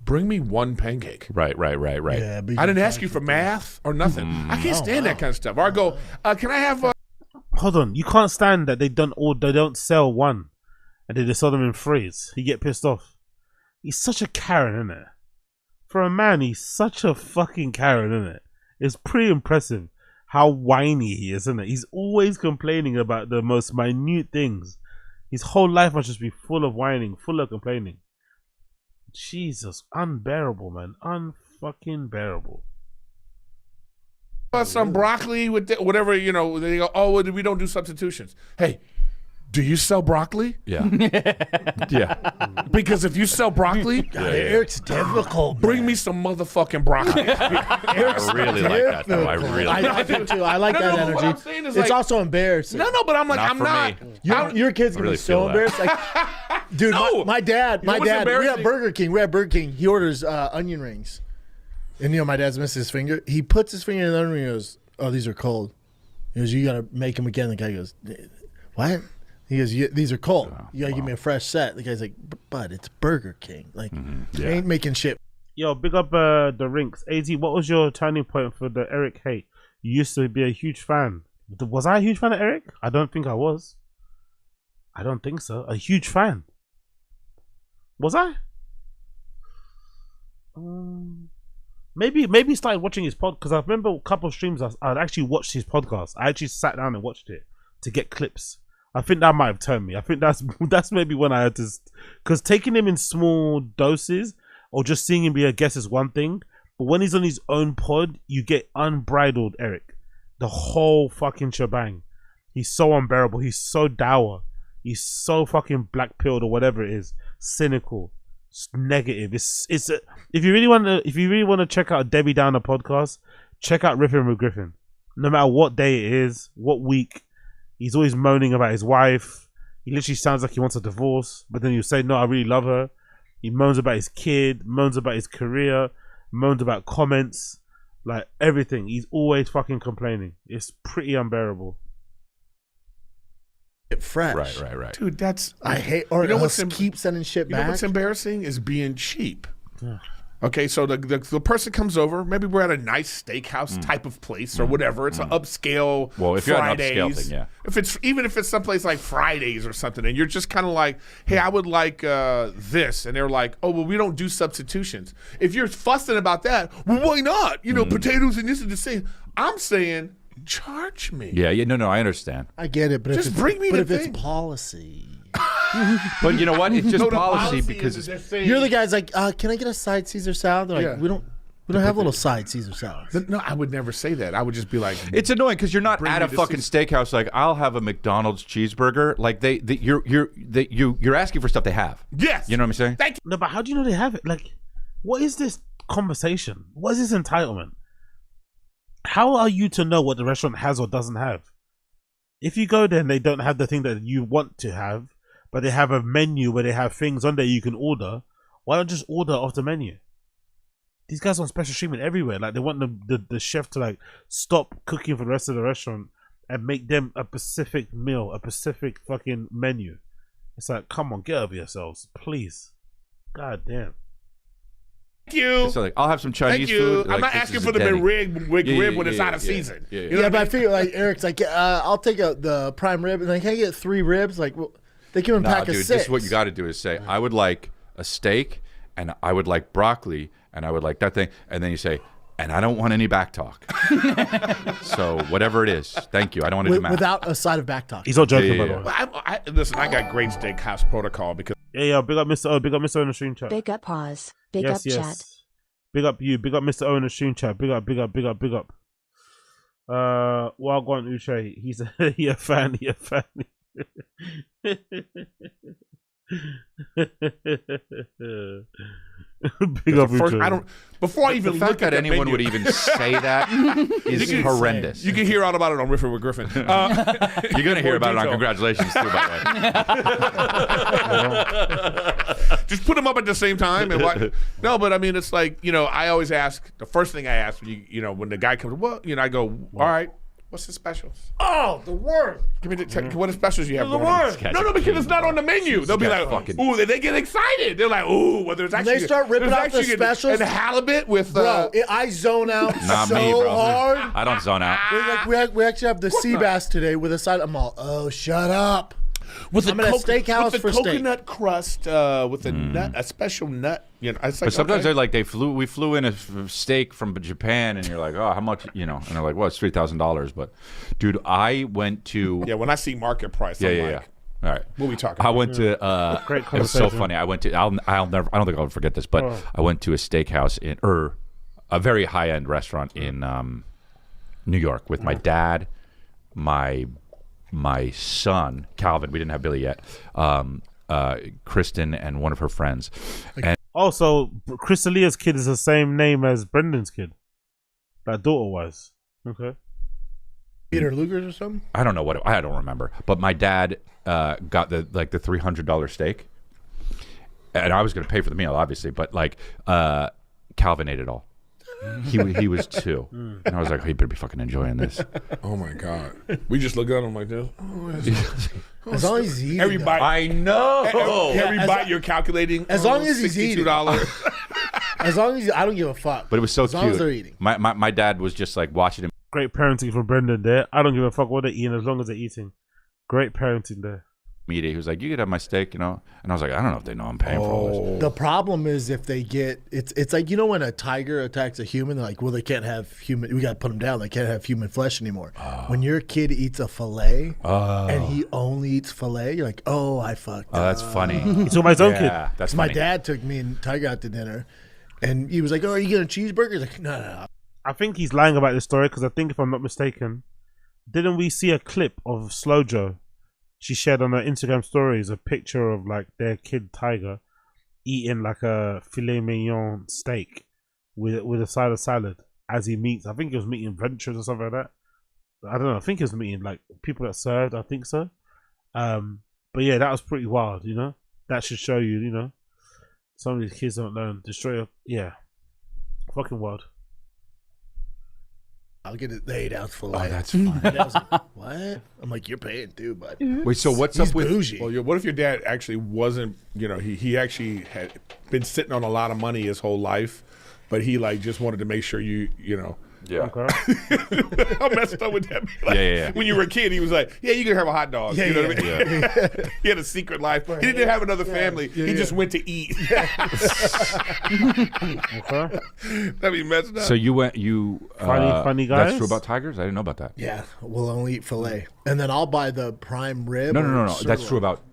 bring me one pancake. Right. Yeah, I didn't ask you for math or nothing. I can't stand that kind of stuff. Or I go, can I have... Hold on. You can't stand that they don't sell one and they just sell them in 3s. You get pissed off. He's such a Karen, isn't it? For a man, he's such a fucking Karen, isn't it? It's pretty impressive how whiny he is, isn't it? He's always complaining about the most minute things. His whole life must just be full of whining, full of complaining. Jesus, unbearable, man. Unfucking bearable. Some broccoli with whatever, you know, they go, oh, well, we don't do substitutions. Hey, do you sell broccoli? Yeah. Yeah. Because if you sell broccoli, Eric's difficult. Bring me some motherfucking broccoli. I really like that, though. I do too. I like that energy. What I'm saying is It's like, also embarrassing. No, but I'm like, Not I'm for not. me. Your kid's gonna really be so feel that. embarrassed. Like, dude, No. my dad. You know what's We embarrassing? have Burger King. He orders onion rings, and you know my dad's missing his finger. He puts his finger in the onion ring and goes, "Oh, these are cold." He goes, "You gotta make them again." The guy goes, "What?" He goes, "These are cold. You gotta give me a fresh set." The guy's like, "But it's Burger King. Like, you ain't making shit." Yo, big up the rinks. AZ, what was your turning point for the Eric hate? You used to be a huge fan. Was I a huge fan of Eric? I don't think I was. I don't think so. A huge fan. Was I? Maybe started watching his pod, because I remember a couple of streams I'd actually watched his podcast. I actually sat down and watched it to get clips. I think that might have turned me. I think that's maybe when I had to, because taking him in small doses or just seeing him be a guest is one thing, but when he's on his own pod, you get unbridled Eric. The whole fucking shebang. He's so unbearable. He's so dour. He's so fucking black pilled or whatever it is. Cynical. It's negative. If you really want to check out a Debbie Downer podcast, check out Riffin with Griffin. No matter what day it is, what week, he's always moaning about his wife. He literally sounds like he wants a divorce, but then he'll say, "No, I really love her." He moans about his kid, moans about his career, moans about comments, like everything. He's always fucking complaining. It's pretty unbearable. Fresh. Right. Dude, that's... I hate... Or you know what's keep sending shit back? You know what's embarrassing is being cheap. Okay, so the person comes over. Maybe we're at a nice steakhouse type of place or whatever. It's an upscale. Well, if Fridays. you're an upscale thing, yeah. Even if it's someplace like Fridays or something, and you're just kind of like, "Hey, I would like this," and they're like, "Oh, well, we don't do substitutions." If you're fussing about that, well, why not? You know, potatoes and this is the same. I'm saying, charge me. Yeah. No, I understand. I get it, but Just bring me the if thing. it's policy. But you know what? It's just No, the policy policy because is it's... they're saying- You're the guy's like, "Can I get a side Caesar salad?" They're like, Yeah. we don't have little side Caesar salads. No, I would never say that. I would just be like, It's annoying because you're not Bring at me a the fucking steakhouse like, "I'll have a McDonald's cheeseburger." Like you're asking for stuff they have. Yes. You know what I'm saying? Thank you. No, but how do you know they have it? Like, what is this conversation? What is this entitlement? How are you to know what the restaurant has or doesn't have? If you go there and they don't have the thing that you want to have, but they have a menu where they have things on there you can order, why not just order off the menu? These guys on special treatment everywhere. Like, they want the chef to like stop cooking for the rest of the restaurant and make them a specific meal, a specific fucking menu. It's like, come on, get over yourselves, please. God damn. Thank you. So like, I'll have some Chinese Thank you. food. I'm like, not this asking is for a the Denny. rib when it's out of season. Yeah. You know what I But I mean? feel like Eric's like, I'll take the prime rib, and then can I get 3 ribs? Like, well, they give him a Nah, pack dude, of 6. this is what you got to do is say, "I would like a steak, and I would like broccoli, and I would like that thing," and then you say, "And I don't want any back talk." So whatever it is, thank you. I don't want to do math. Without a side of back talk. He's not joking, Yeah. by the way. Listen, I got great steakhouse protocol because Yeah, big up Mr. O, big up Mr. O in the stream chat. Big up pause. Big up chat. Big up you, big up Mr. O in the stream chat. Big up. Wagwan Uche, he's a fan. Big up first, Uche. before I even the fact look at that anyone menu, would even say that is horrendous. You can hear all about it on Riffin with Griffin. You're gonna hear about it on Congratulations too, by the way. Just put them up at the same time and what? No, but I mean, it's like, you know, I always ask. The first thing I ask when when the guy comes, well, you know, I go, all right, what's the specials? Oh, the worst. Give me what specials you have The going on? worst. No, because it's not on the menu. They'll be like, ooh, they get excited. They're like, ooh, well, there's actually They start ripping there's out the actually specials. and halibut with Bro, I zone out Not so me, bro. hard. I don't zone out. We actually have the sea bass today with a side. I'm all, oh, shut up. With I'm at a steakhouse with for the steak. coconut crust, with a nut, a special nut. You know, it's like, But sometimes okay. they're like we flew in a steak from Japan, and you're like, oh, how much? You know, and they're like, well, it's $3,000. But dude, I went to when I see market price, yeah, I'm yeah, like, yeah. All right, what we talking? I about? went to Great it was so conversation. funny. I went to I'll never I don't think I'll forget this, but I went to a steakhouse in a very high end restaurant in New York with my dad, my son Calvin. We didn't have Billy yet. Kristen and one of her friends. And Also, Crystalia's kid is the same name as Brendan's kid. That daughter was. Okay. Peter Luger's or something? I don't know I don't remember. But my dad got the $300 steak, and I was going to pay for the meal, obviously. But Calvin ate it all. He was 2, and I was like, oh, you better be fucking enjoying this. Oh my god, we just look at him like this. As long as he's eating. Everybody, I know. Every bite you're calculating. As long as he's eating. $62. As long as I don't give a fuck. But it was so as cute. As long as they're eating. My dad was just like watching him. Great parenting from Brendan there. I don't give a fuck what they're eating as long as they're eating. Great parenting there. Media. He was like, you could have my steak, you know? And I was like, I don't know if they know I'm paying for all this. The problem is if they get it's like, you know, when a tiger attacks a human, they're like, well, they can't have human. We got to put them down. They can't have human flesh anymore. When your kid eats a fillet and he only eats fillet, you're like, oh, I fucked up. That's funny. He took my own kid. That's my funny. dad took me and Tiger out to dinner, and he was like, oh, are you getting a cheeseburger? He's like, no. I think he's lying about this story because I think, if I'm not mistaken, didn't we see a clip of Slow Joe? She shared on her Instagram stories a picture of like their kid Tiger eating like a filet mignon steak with a side of salad as he meets. I think he was meeting Ventures or something like that. I don't know. I think he was meeting like people that served. I think so. But yeah, that was pretty wild. You know, that should show you. You know, some of these kids don't learn. Destroy. Yeah, fucking wild. I'll get it 8 ounce fillet. Oh, that's fine. And I was like, what? I'm like, you're paying too, bud. Wait, so what's He's up with bougie. Well, what if your dad actually wasn't? You know, he actually had been sitting on a lot of money his whole life, but he like just wanted to make sure you know. Yeah. Okay. How messed up would that be? Like, Yeah. When you were a kid, he was like, yeah, you can have a hot dog. You know what I mean? Yeah. He had a secret life. He didn't have another family. He just went to eat. Okay. That'd be messed up. So you went, funny guys? That's true about tigers? I didn't know about that. Yeah, we'll only eat fillet. And then I'll buy the prime rib. No. or That's sirloin. true about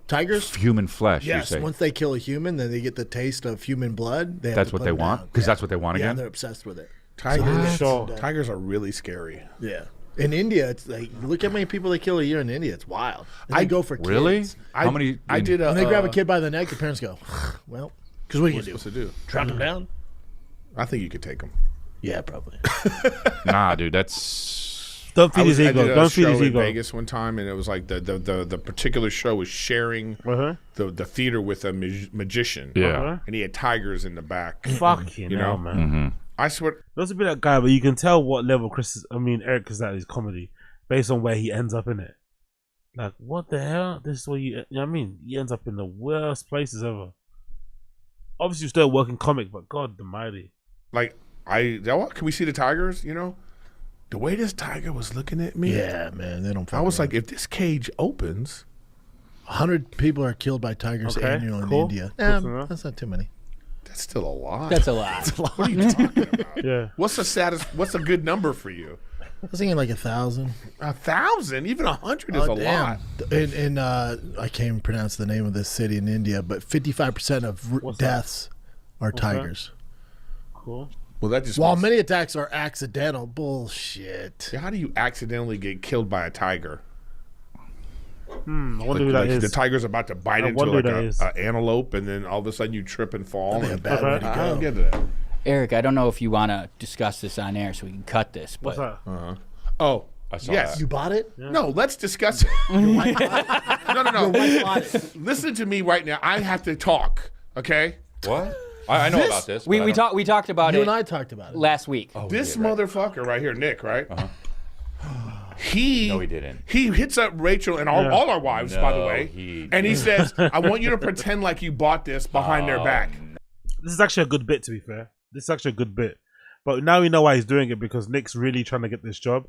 tigers. human flesh, Yes, you say. once they kill a human, then they get the taste of human blood. They have That's to what put they them want? down. Because that's what they want Yeah, again? they're obsessed with it. Tigers are really scary. Yeah. In India, it's like, look how many people they kill a year in India. It's wild. And they go for kids. Really? How many? I did When they grab a kid by the neck, the parents go, well, because what are you supposed to do? do? Track them down? I think you could take them. Yeah, probably. Nah, dude, that's... Don't feed his I ego. did a Don't feed show his in ego. Vegas one time, and it was like the particular show was sharing the theater with a magician. Yeah. And he had tigers in the back. Fucking you hell, know, man. Mm-hmm. I swear. There's a bit of that guy, but you can tell what level Eric is at his comedy based on where he ends up in it. Like, what the hell? This is where you know what I mean? He ends up in the worst places ever. Obviously, you're still a working comic, but God the mighty. Like, can we see the tigers? You know, the way this tiger was looking at me. Yeah, man, they don't. I was like, if this cage opens, 100 people are killed by tigers annually in India. That's not too many. That's still a lot. That's a lot. What are you talking about? Yeah. What's a good number for you? I was thinking like 1,000. 1,000? Even 100 is a lot. And I can't even pronounce the name of this city in India, but 55% of deaths are tigers. Cool. Well, that just While many attacks are accidental, bullshit. How do you accidentally get killed by a tiger? I wonder who that is. The tiger's about to bite into like an antelope, and then all of a sudden you trip and fall. That'd be a bad way to go. I don't get that. Eric, I don't know if you want to discuss this on air so we can cut this. But What's that? Oh, I saw yes. that. You bought it? Yeah. No, let's discuss it. No. Your wife bought it. Listen to me right now. I have to talk, okay? What? I know about this. We talked about it. You and I talked about it last week. Oh, this motherfucker right here, Nick, right? Uh-huh. No, he didn't. He hits up Rachel and all our wives, by the way, he says, "I want you to pretend like you bought this behind their back." This is actually a good bit, to be fair. This is actually a good bit. But now we know why he's doing it, because Nick's really trying to get this job.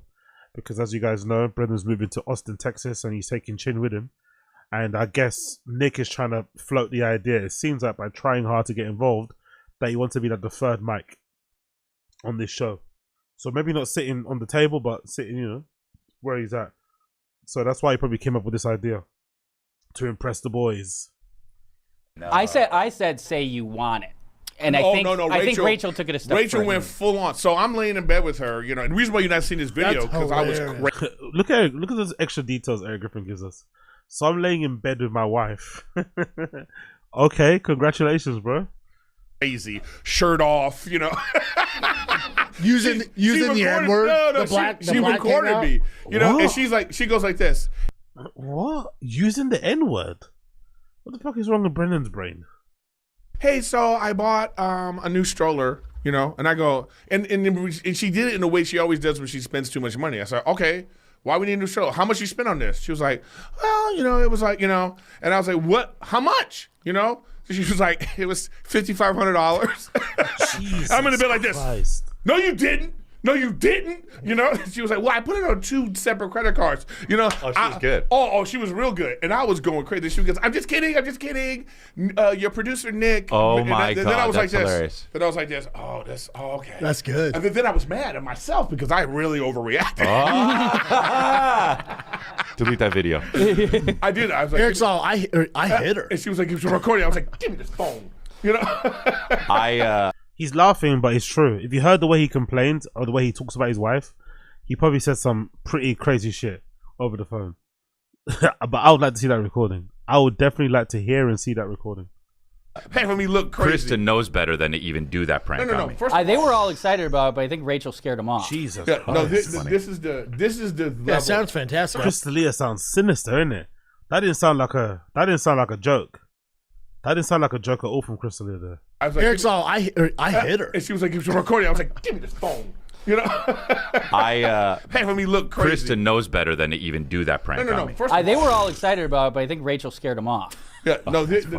because as you guys know, Brendan's moving to Austin, Texas, and he's taking Chin with him. And I guess Nick is trying to float the idea. It seems like by trying hard to get involved, that he wants to be like the third mic on this show. So maybe not sitting on the table, but sitting, you know, where he's at. So that's why he probably came up with this idea to impress the boys. No. I said, say you want it. And I think Rachel took it a step Rachel further. went full on. So I'm laying in bed with her, you know, and the reason why you're not seeing this video because I was crazy. Look at those extra details Eric Griffin gives us. So I'm laying in bed with my wife. Okay, congratulations, bro. Crazy, shirt off, you know. using the N-word. No, she recorded me, you know, and she goes like this. What? Using the N-word? What the fuck is wrong with Brendan's brain? Hey, so I bought a new stroller, you know, and I go, and she did it in a way she always does when she spends too much money. I said, okay, why we need a new stroller? How much you spend on this? She was like, well, you know, it was like, you know, and I was like, what? How much? You know? So she was like, it was $5,500. I'm in the bed like this. Christ. No, you didn't. No, you didn't. You know, she was like, well, I put it on 2 separate credit cards. You know, she was good. Oh, she was real good. And I was going crazy. She goes, I'm just kidding. Your producer, Nick. Oh, my God. Then I was that's like hilarious. this. Then I was like this. Oh, okay. That's good. And then I was mad at myself because I really overreacted. Delete that video. I did. I was like, Eric's all, I hit her. And she was like, she was recording. I was like, give me this phone. You know? He's laughing, but it's true. If you heard the way he complained or the way he talks about his wife, he probably said some pretty crazy shit over the phone. But I would like to see that recording. I would definitely like to hear and see that recording. Having me look crazy. Kristen knows better than to even do that prank on me. They were all excited about it, but I think Rachel scared them off. Jesus Yeah, Christ. no, this is the level. That sounds fantastic. Crystalia sounds sinister, isn't it? That didn't sound like a joke. That didn't sound like a joke at all from Crystalia there. I was like, Eric's all, I hit her. And she was like, she was recording. I was like, give me this phone. You know? Having me look crazy. Kristen knows better than to even do that prank on me. They were all excited about it, but I think Rachel scared them off. Yeah, no, this is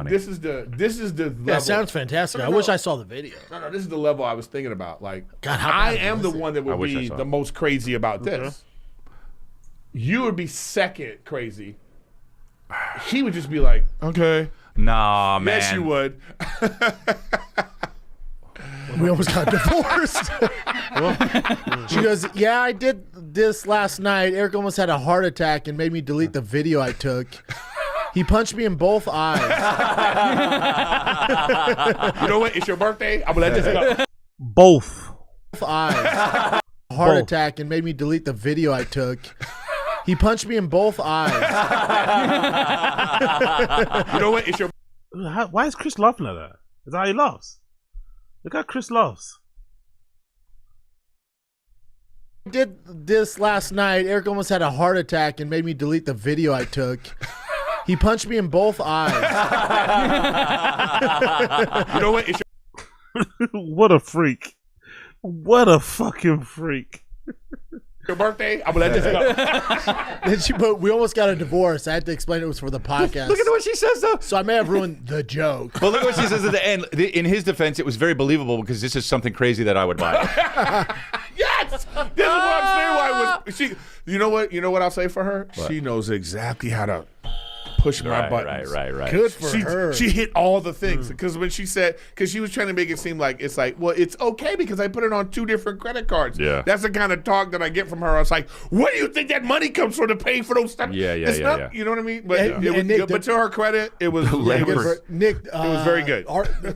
the level. That sounds fantastic. I wish I saw the video. No, this is the level I was thinking about. Like, God, how I bad am the was it? one that would be the most crazy about this. You would be second crazy. He would just be like, okay. Nah, man. Yes, you would. We almost got divorced. She goes, yeah, I did this last night. Eric almost had a heart attack and made me delete the video I took. He punched me in both eyes. You know what? It's your birthday. I'm going to let this go. Both eyes. Heart attack and made me delete the video I took. He punched me in both eyes. You know what? It's your. Why is Chris laughing at that? Is that how he laughs? Look how Chris laughs. I did this last night. Eric almost had a heart attack and made me delete the video I took. He punched me in both eyes. You know what? It's your. What a freak. What a fucking freak. Your birthday. I'm going to let this go. But we almost got a divorce. I had to explain it was for the podcast. Look at what she says, though. So I may have ruined the joke. Well, look what she says at the end. In his defense, it was very believable because this is something crazy that I would buy. Yes! This is what I'm saying. Why was she? You know what? You know what I'll say for her? What? She knows exactly how to push my buttons. Right. Good for her. She hit all the things because when she said, because she was trying to make it seem like it's like, well, it's okay because I put it on 2 different credit cards. Yeah, that's the kind of talk that I get from her. I was like, where do you think that money comes from to pay for those stuff? Yeah. You know what I mean? But Nick, but to her credit, it was Nick. It was very good.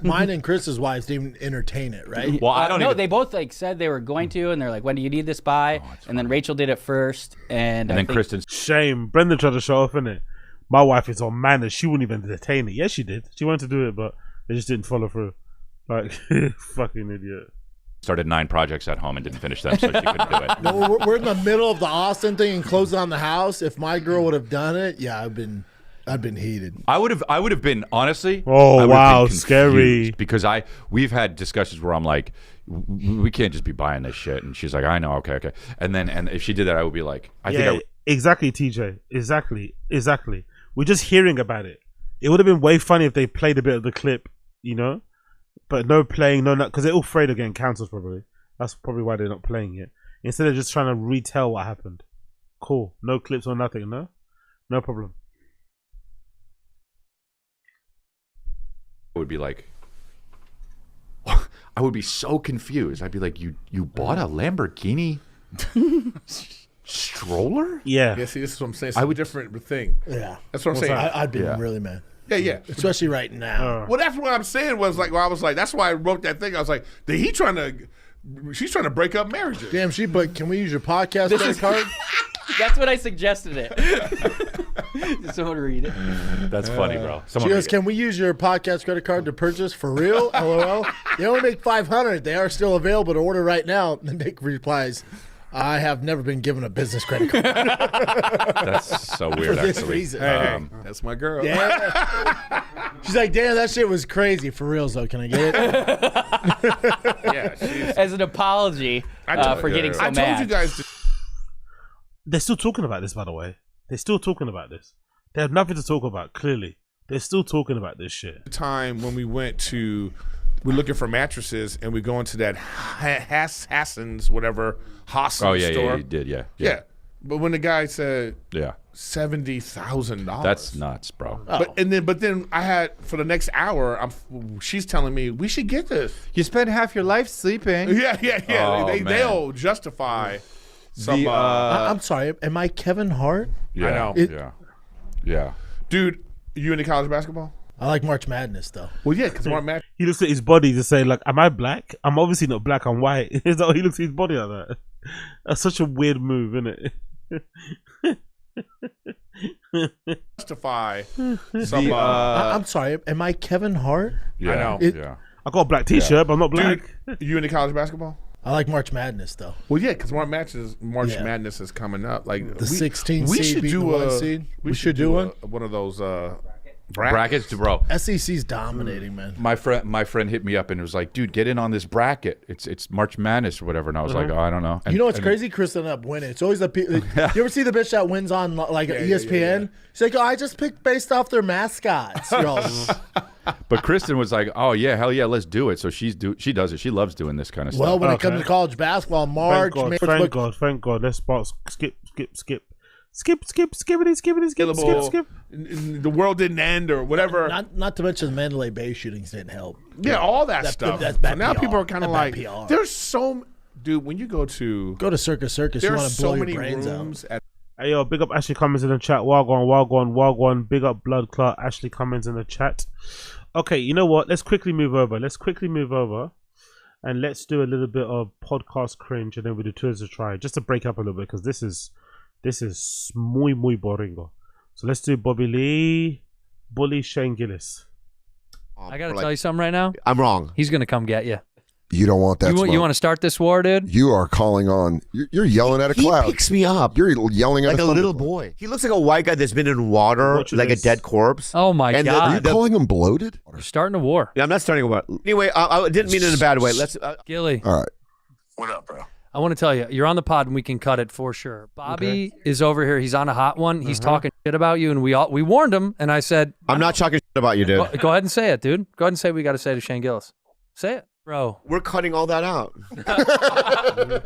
Mine and Chris's wives didn't entertain it, right? Well, I don't know. They both said they were going to, and they're like, when do you need this by? And then Rachel did it first, and then Kristen's shame. Brendan tried to show off, innit? My wife is on manners. She wouldn't even entertain it. Yes, she did. She wanted to do it, but they just didn't follow through. Like, fucking idiot. Started 9 projects at home and didn't finish them, so she couldn't do it. No, we're in the middle of the Austin thing and closing on the house. If my girl would have done it, yeah, I'd been heated. I would have been, honestly. Oh, wow, scary. Because we've had discussions where I'm like, we can't just be buying this shit, and she's like, I know, okay, and if she did that, I would be like, exactly, TJ, exactly. We're just hearing about it. It would have been way funny if they played a bit of the clip, you know, but no playing, because they're all afraid of getting cancelled. Probably that's probably why they're not playing it. instead of just trying to retell what happened. Cool. No clips or nothing. No problem. I would be like, I would be so confused. I'd be like, you bought a Lamborghini stroller? Yeah. Yeah, see, this is what I'm saying. It's a different thing. Yeah. That's what I'm saying. I'd be really mad. Yeah. Especially right now. Well, that's what I'm saying was like, I was like, that's why I wrote that thing. I was like, she's trying to break up marriages. Damn, but can we use your podcast credit card? That's what I suggested it. Did someone read it? That's funny, bro. She goes, can we use your podcast credit card to purchase for real? LOL. They only make $500. They are still available to order right now. And Nick replies, I have never been given a business credit card. That's so weird, For this actually. reason. That's my girl. Yeah. She's like, damn, that shit was crazy. For reals, though. Can I get it? As an apology for getting so mad. I told you guys. They're still talking about this, by the way. They're still talking about this. They have nothing to talk about, clearly. They're still talking about this shit. The time when we're looking for mattresses and we go into that Hassan's, whatever, Hassan store. Yeah, you did, yeah. But when the guy said $70,000. That's nuts, bro. But then I had, for the next hour, she's telling me, we should get this. You spend half your life sleeping. Yeah. Oh, They'll justify some. I'm sorry. Am I Kevin Hart? Yeah, I know. Yeah. Dude, you into college basketball? I like March Madness, though. Well, yeah, because March Madness. He looks at his body to say, like, am I black? I'm obviously not black, I'm white. He looks at his body like that. That's such a weird move, isn't it? Justify some. I'm sorry. Am I Kevin Hart? Yeah, I know. I got a black t-shirt, but I'm not black. Dude, you into college basketball? I like March Madness, though. Well, yeah, because March Madness is coming up. Like the 16 we seed should beating do the 1 a seed. We should do one of those brackets, bro. SEC's dominating, man. My friend hit me up and was like, dude, get in on this bracket. It's March Madness or whatever. And I was like, oh, I don't know. And, you know what's crazy? Chris ended up winning. It's always the you ever see the bitch that wins on like ESPN? Yeah. She's like, oh, I just picked based off their mascots. But Kristen was like, oh yeah, hell yeah, let's do it. So she does it. She loves doing this kind of stuff. Well, when it comes to college basketball, March. Thank God. Let's skip. The world didn't end or whatever. Not to mention the Mandalay Bay shootings didn't help. Yeah, all that stuff. That's bad so now PR. people are kind of like, PR. there's so, dude. When you go to Circus, you there's want to blow so your many brains rooms out. Hey yo, big up Ashley Cummins in the chat. Wagwan. Big up Blood Clot. Ashley Cummins in the chat. Okay, you know what? Let's quickly move over. And let's do a little bit of podcast cringe, and then we do tours to try, just to break up a little bit, because this is muy boringo. So let's do Bobby Lee, Bully, Shane Gillis. I gotta tell you something right now. I'm wrong. He's gonna come get you. You don't want that. You want to start this war, dude? You are calling on. You're yelling at a cloud. He picks me up. You're yelling at like a little boy. He looks like a white guy that's been in water, like a dead corpse. Oh my god! Are you calling him bloated? We're starting a war. Yeah, I'm not starting a war. Anyway, I didn't mean it in a bad way. Let's. Gilly. All right. What up, bro? I want to tell you, you're on the pod and we can cut it for sure. Bobby is over here. He's on a hot one. He's talking shit about you, and we warned him. And I said, I'm not talking shit about you, dude. Go ahead and say it, dude. Go ahead and say what we got to say to Shane Gillis. Say it, bro. We're cutting all that out.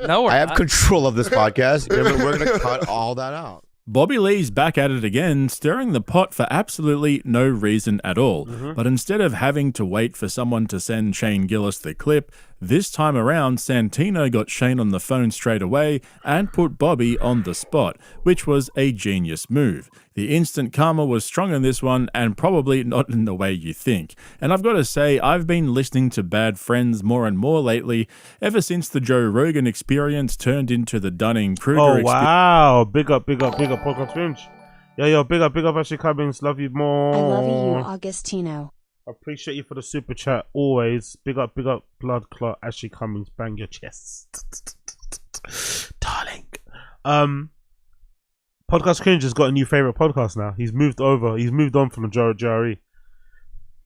No, I have control of this podcast. We're going to cut all that out. Bobby Lee's back at it again, stirring the pot for absolutely no reason at all. But instead of having to wait for someone to send Shane Gillis the clip, this time around Santino got Shane on the phone straight away and put Bobby on the spot, which was a genius move. The instant karma was strong in this one, and probably not in the way you think. And I've got to say, I've been listening to Bad Friends more and more lately, ever since the Joe Rogan experience turned into the Dunning-Kruger experience. Oh, wow. Big up, Podcast Cringe. Yo, big up, Ashley Cummings. Love you more. I love you, Augustino. I appreciate you for the super chat always. Big up, Blood Clot, Ashley Cummings. Bang your chest. Darling. Podcast Cringe has got a new favorite podcast now. He's moved on from Jerry.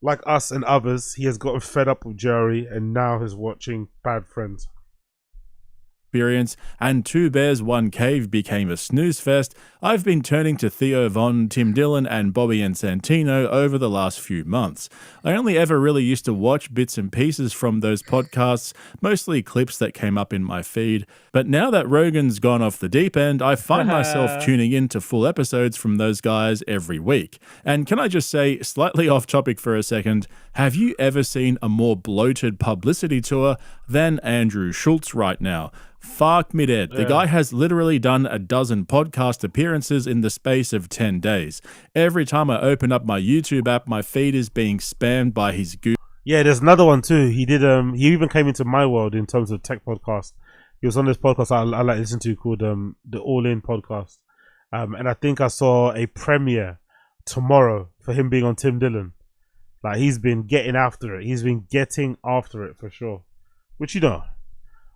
Like us and others, he has gotten fed up with Jerry and now is watching Bad Friends. experience, and Two Bears, One Cave became a snooze fest, I've been turning to Theo Von, Tim Dillon, and Bobby and Santino over the last few months. I only ever really used to watch bits and pieces from those podcasts, mostly clips that came up in my feed, but now that Rogan's gone off the deep end, I find myself tuning in to full episodes from those guys every week. And can I just say, slightly off topic for a second, have you ever seen a more bloated publicity tour than Andrew Schultz right now? Fuck me dead. The guy has literally done a dozen podcast appearances in the space of 10 days. Every time I open up my YouTube app, my feed is being spammed by his goo. Yeah, there's another one too. He did. He even came into my world in terms of tech podcast. He was on this podcast I like to listen to called the All In podcast. And I think I saw a premiere tomorrow for him being on Tim Dillon. Like, he's been getting after it. He's been getting after it for sure. Which, you know,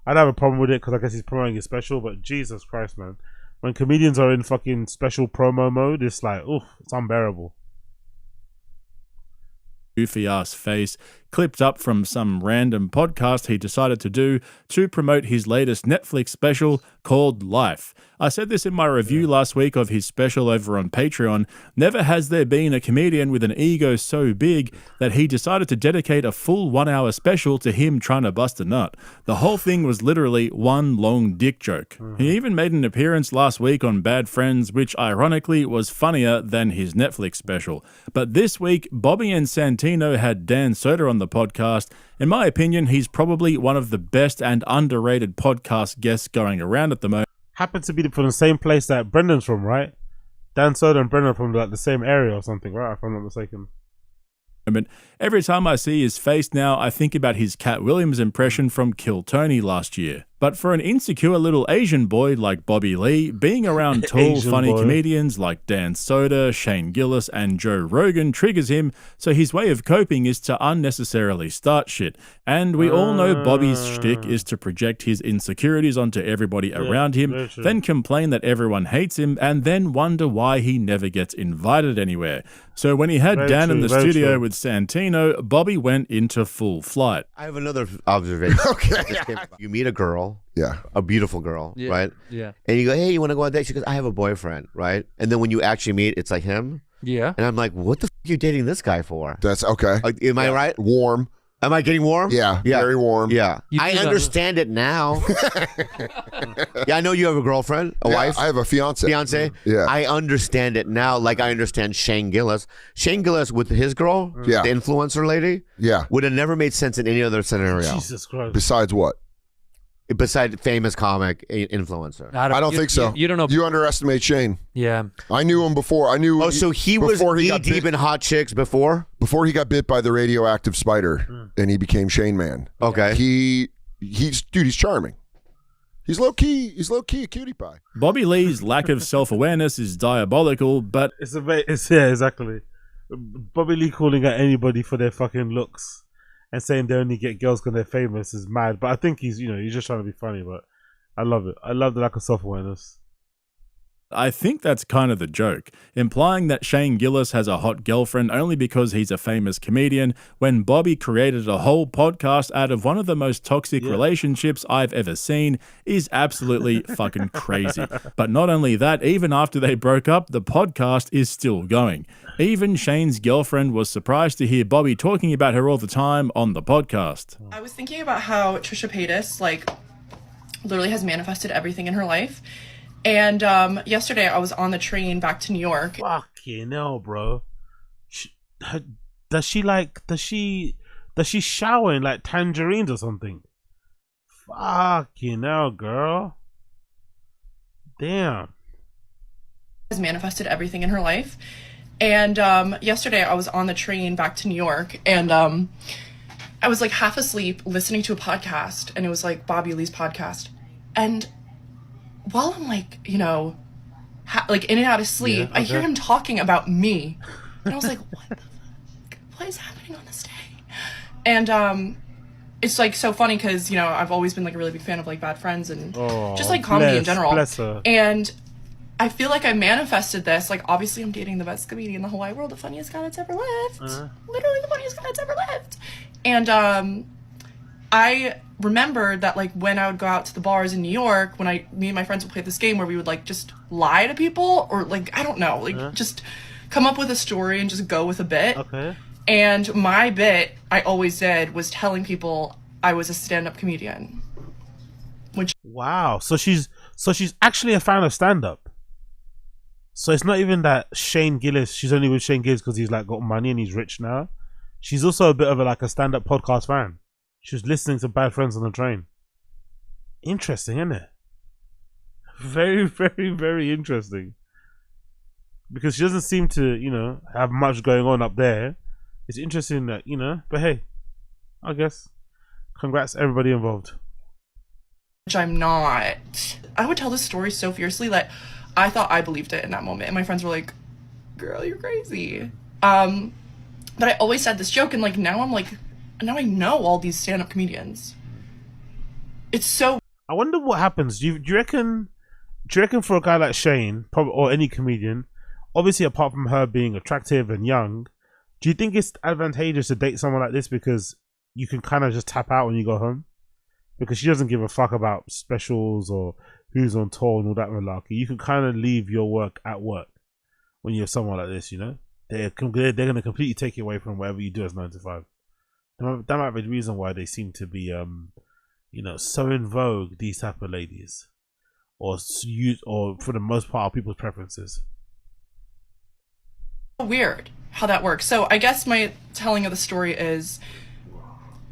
I don't have a problem with it because I guess he's promoting his special. But Jesus Christ, man, when comedians are in fucking special promo mode, it's like, oof, it's unbearable. Goofy ass face clipped up from some random podcast he decided to do to promote his latest Netflix special called Life. I said this in my review last week of his special over on Patreon. Never has there been a comedian with an ego so big that he decided to dedicate a full 1 hour special to him trying to bust a nut. The whole thing was literally one long dick joke. He even made an appearance last week on Bad Friends, which ironically was funnier than his Netflix special. But this week, Bobby and Santino had Dan Soder on the podcast. In my opinion, he's probably one of the best and underrated podcast guests going around at the moment. Happened to be from the same place that Brendan's from, right? Dan Soder and Brendan are from like the same area or something, right? If I'm not mistaken. Every time I see his face now, I think about his Cat Williams impression from Kill Tony last year. But for an insecure little Asian boy like Bobby Lee, being around tall, funny comedians like Dan Soder, Shane Gillis, and Joe Rogan triggers him, so his way of coping is to unnecessarily start shit. And we all know Bobby's shtick is to project his insecurities onto everybody around him, then complain that everyone hates him, and then wonder why he never gets invited anywhere. So when he had Dan in the studio with Santino, Bobby went into full flight. I have another observation. Okay. You meet a girl. Yeah. A beautiful girl, Yeah, right? yeah. And you go, hey, you want to go on a date? She goes, I have a boyfriend, right? And then when you actually meet, it's like him. Yeah. And I'm like, what the f*** are you dating this guy for? That's okay. Am I right? Warm. Am I getting warm? Yeah, very warm. Yeah. You I do that. understand it now. Yeah, I know you have a girlfriend, a wife. I have a fiance. Fiance? Yeah. I understand it now, like I understand Shane Gillis. Shane Gillis with his girl, the influencer lady, would have never made sense in any other scenario. Jesus Christ. Besides what? Besides famous comic influencer. I don't think so. You don't know. You underestimate Shane. Yeah. I knew him before. I knew. Oh, so he was deep in hot chicks before? Before he got bit by the radioactive spider and he became Shane Man. Okay. He's charming. He's low key a cutie pie. Bobby Lee's lack of self-awareness is diabolical, but It's yeah, exactly. Bobby Lee calling out anybody for their fucking looks and saying they only get girls because they're famous is mad. But I think he's just trying to be funny. But I love it. I love the lack of self-awareness. I think that's kind of the joke, implying that Shane Gillis has a hot girlfriend only because he's a famous comedian, when Bobby created a whole podcast out of one of the most toxic relationships I've ever seen, is absolutely fucking crazy. But not only that, even after they broke up, the podcast is still going. Even Shane's girlfriend was surprised to hear Bobby talking about her all the time on the podcast. I was thinking about how Trisha Paytas, literally has manifested everything in her life. And yesterday I was on the train back to New York. Fucking hell, bro. Does she shower in like tangerines or something? Fucking hell, girl. Damn. Has manifested everything in her life. And yesterday I was on the train back to New York, and I was like half asleep listening to a podcast, and it was like Bobby Lee's podcast. And while I'm in and out of sleep, I hear him talking about me. And I was like, what the fuck? What is happening on this day? And it's so funny because, I've always been a really big fan of Bad Friends and just comedy in general. Bless her. And I feel like I manifested this. Obviously I'm dating the best comedian in the whole wide world, the funniest guy that's ever lived. Literally the funniest guy that's ever lived. And I remembered that like when I would go out to the bars in New York, when me and my friends would play this game where we would like just lie to people or like, I don't know, like just come up with a story and just go with a bit. Okay. And my bit I always did was telling people I was a stand-up comedian. Wow. So she's actually a fan of stand-up. So it's not even that Shane Gillis, she's only with Shane Gillis because he's like got money and he's rich now. She's also a bit of a stand-up podcast fan. She was listening to Bad Friends on the train. Interesting, isn't it? Very, very, very interesting. Because she doesn't seem to, have much going on up there. It's interesting that, but hey, I guess. Congrats everybody involved. Which I'm not. I would tell this story so fiercely that I thought I believed it in that moment. And my friends were like, girl, you're crazy. But I always said this joke and now I know all these stand-up comedians. It's so... I wonder what happens. Do you reckon for a guy like Shane, or any comedian, obviously apart from her being attractive and young, do you think it's advantageous to date someone like this because you can kind of just tap out when you go home? Because she doesn't give a fuck about specials or who's on tour and all that malarkey. You can kind of leave your work at work when you have someone like this, They're going to completely take you away from whatever you do as 9 to 5. That might be the reason why they seem to be, so in vogue, these type of ladies. Or for the most part, people's preferences. Weird how that works. So I guess my telling of the story is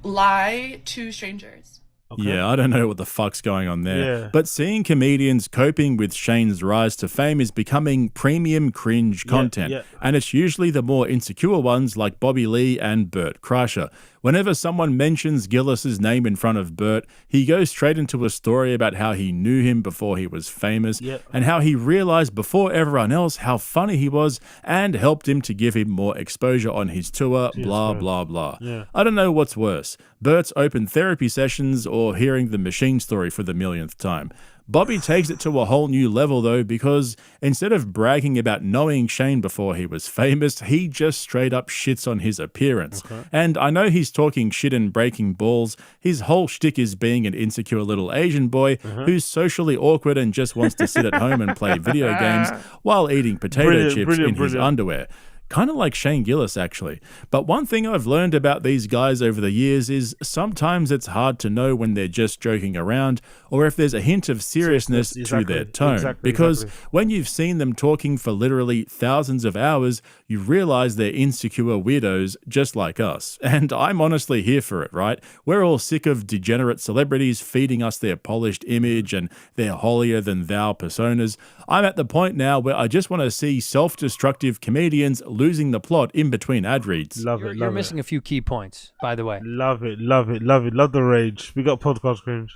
lie to strangers. Okay. Yeah, I don't know what the fuck's going on there. Yeah. But seeing comedians coping with Shane's rise to fame is becoming premium cringe content. Yeah. And it's usually the more insecure ones like Bobby Lee and Bert Kreischer. Whenever someone mentions Gillis's name in front of Bert, he goes straight into a story about how he knew him before he was famous and how he realized before everyone else how funny he was and helped him to give him more exposure on his tour, blah, blah, blah. Yeah. I don't know what's worse, Bert's open therapy sessions or hearing the machine story for the millionth time. Bobby takes it to a whole new level though, because instead of bragging about knowing Shane before he was famous, he just straight up shits on his appearance. Okay. And I know he's talking shit and breaking balls. His whole shtick is being an insecure little Asian boy who's socially awkward and just wants to sit at home and play video games while eating potato chips in his underwear. Kind of like Shane Gillis, actually. But one thing I've learned about these guys over the years is sometimes it's hard to know when they're just joking around or if there's a hint of seriousness to their tone. Because when you've seen them talking for literally thousands of hours, you realize they're insecure weirdos just like us. And I'm honestly here for it, right? We're all sick of degenerate celebrities feeding us their polished image and their holier-than-thou personas. I'm at the point now where I just want to see self-destructive comedians losing the plot in between ad reads. You're missing a few key points, by the way. Love it. Love the rage. We got podcast cringe.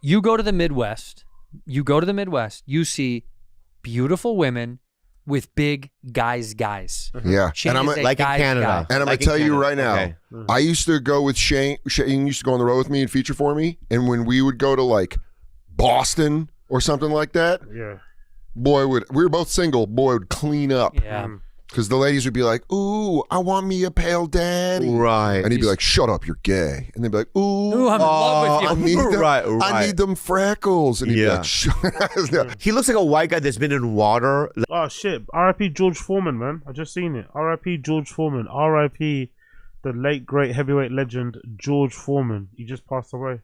You go to the Midwest. You see beautiful women with big guys. Yeah. Shane and is I'm like in Canada. And I'm going to tell you right now, I used to go with Shane. Shane used to go on the road with me and feature for me. And when we would go to Boston or something like that, we were both single, boy would clean up. Yeah. Because the ladies would be like, ooh, I want me a pale daddy. Right. And he'd be like, shut up, you're gay. And they'd be like, ooh, I'm in love with you. I need them freckles. And he'd be like, shut up. He looks like a white guy that's been in water. Oh, shit. R.I.P. George Foreman, man. I just seen it. R.I.P. George Foreman. R.I.P. the late, great heavyweight legend, George Foreman. He just passed away.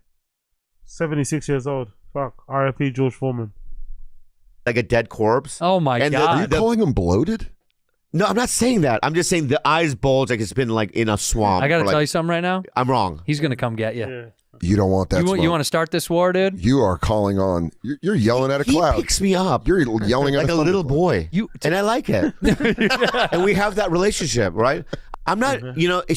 76 years old. Fuck. R.I.P. George Foreman. Like a dead corpse. Oh, my God. Are you calling him bloated? No, I'm not saying that. I'm just saying the eyes bulge like it's been in a swamp. I got to tell you something right now. I'm wrong. He's going to come get you. Yeah. You don't want that. You want to start this war, dude? You are calling on. You're yelling at a cloud. He picks me up. You're yelling at like a little boy. And I like it. And we have that relationship, right? I'm not,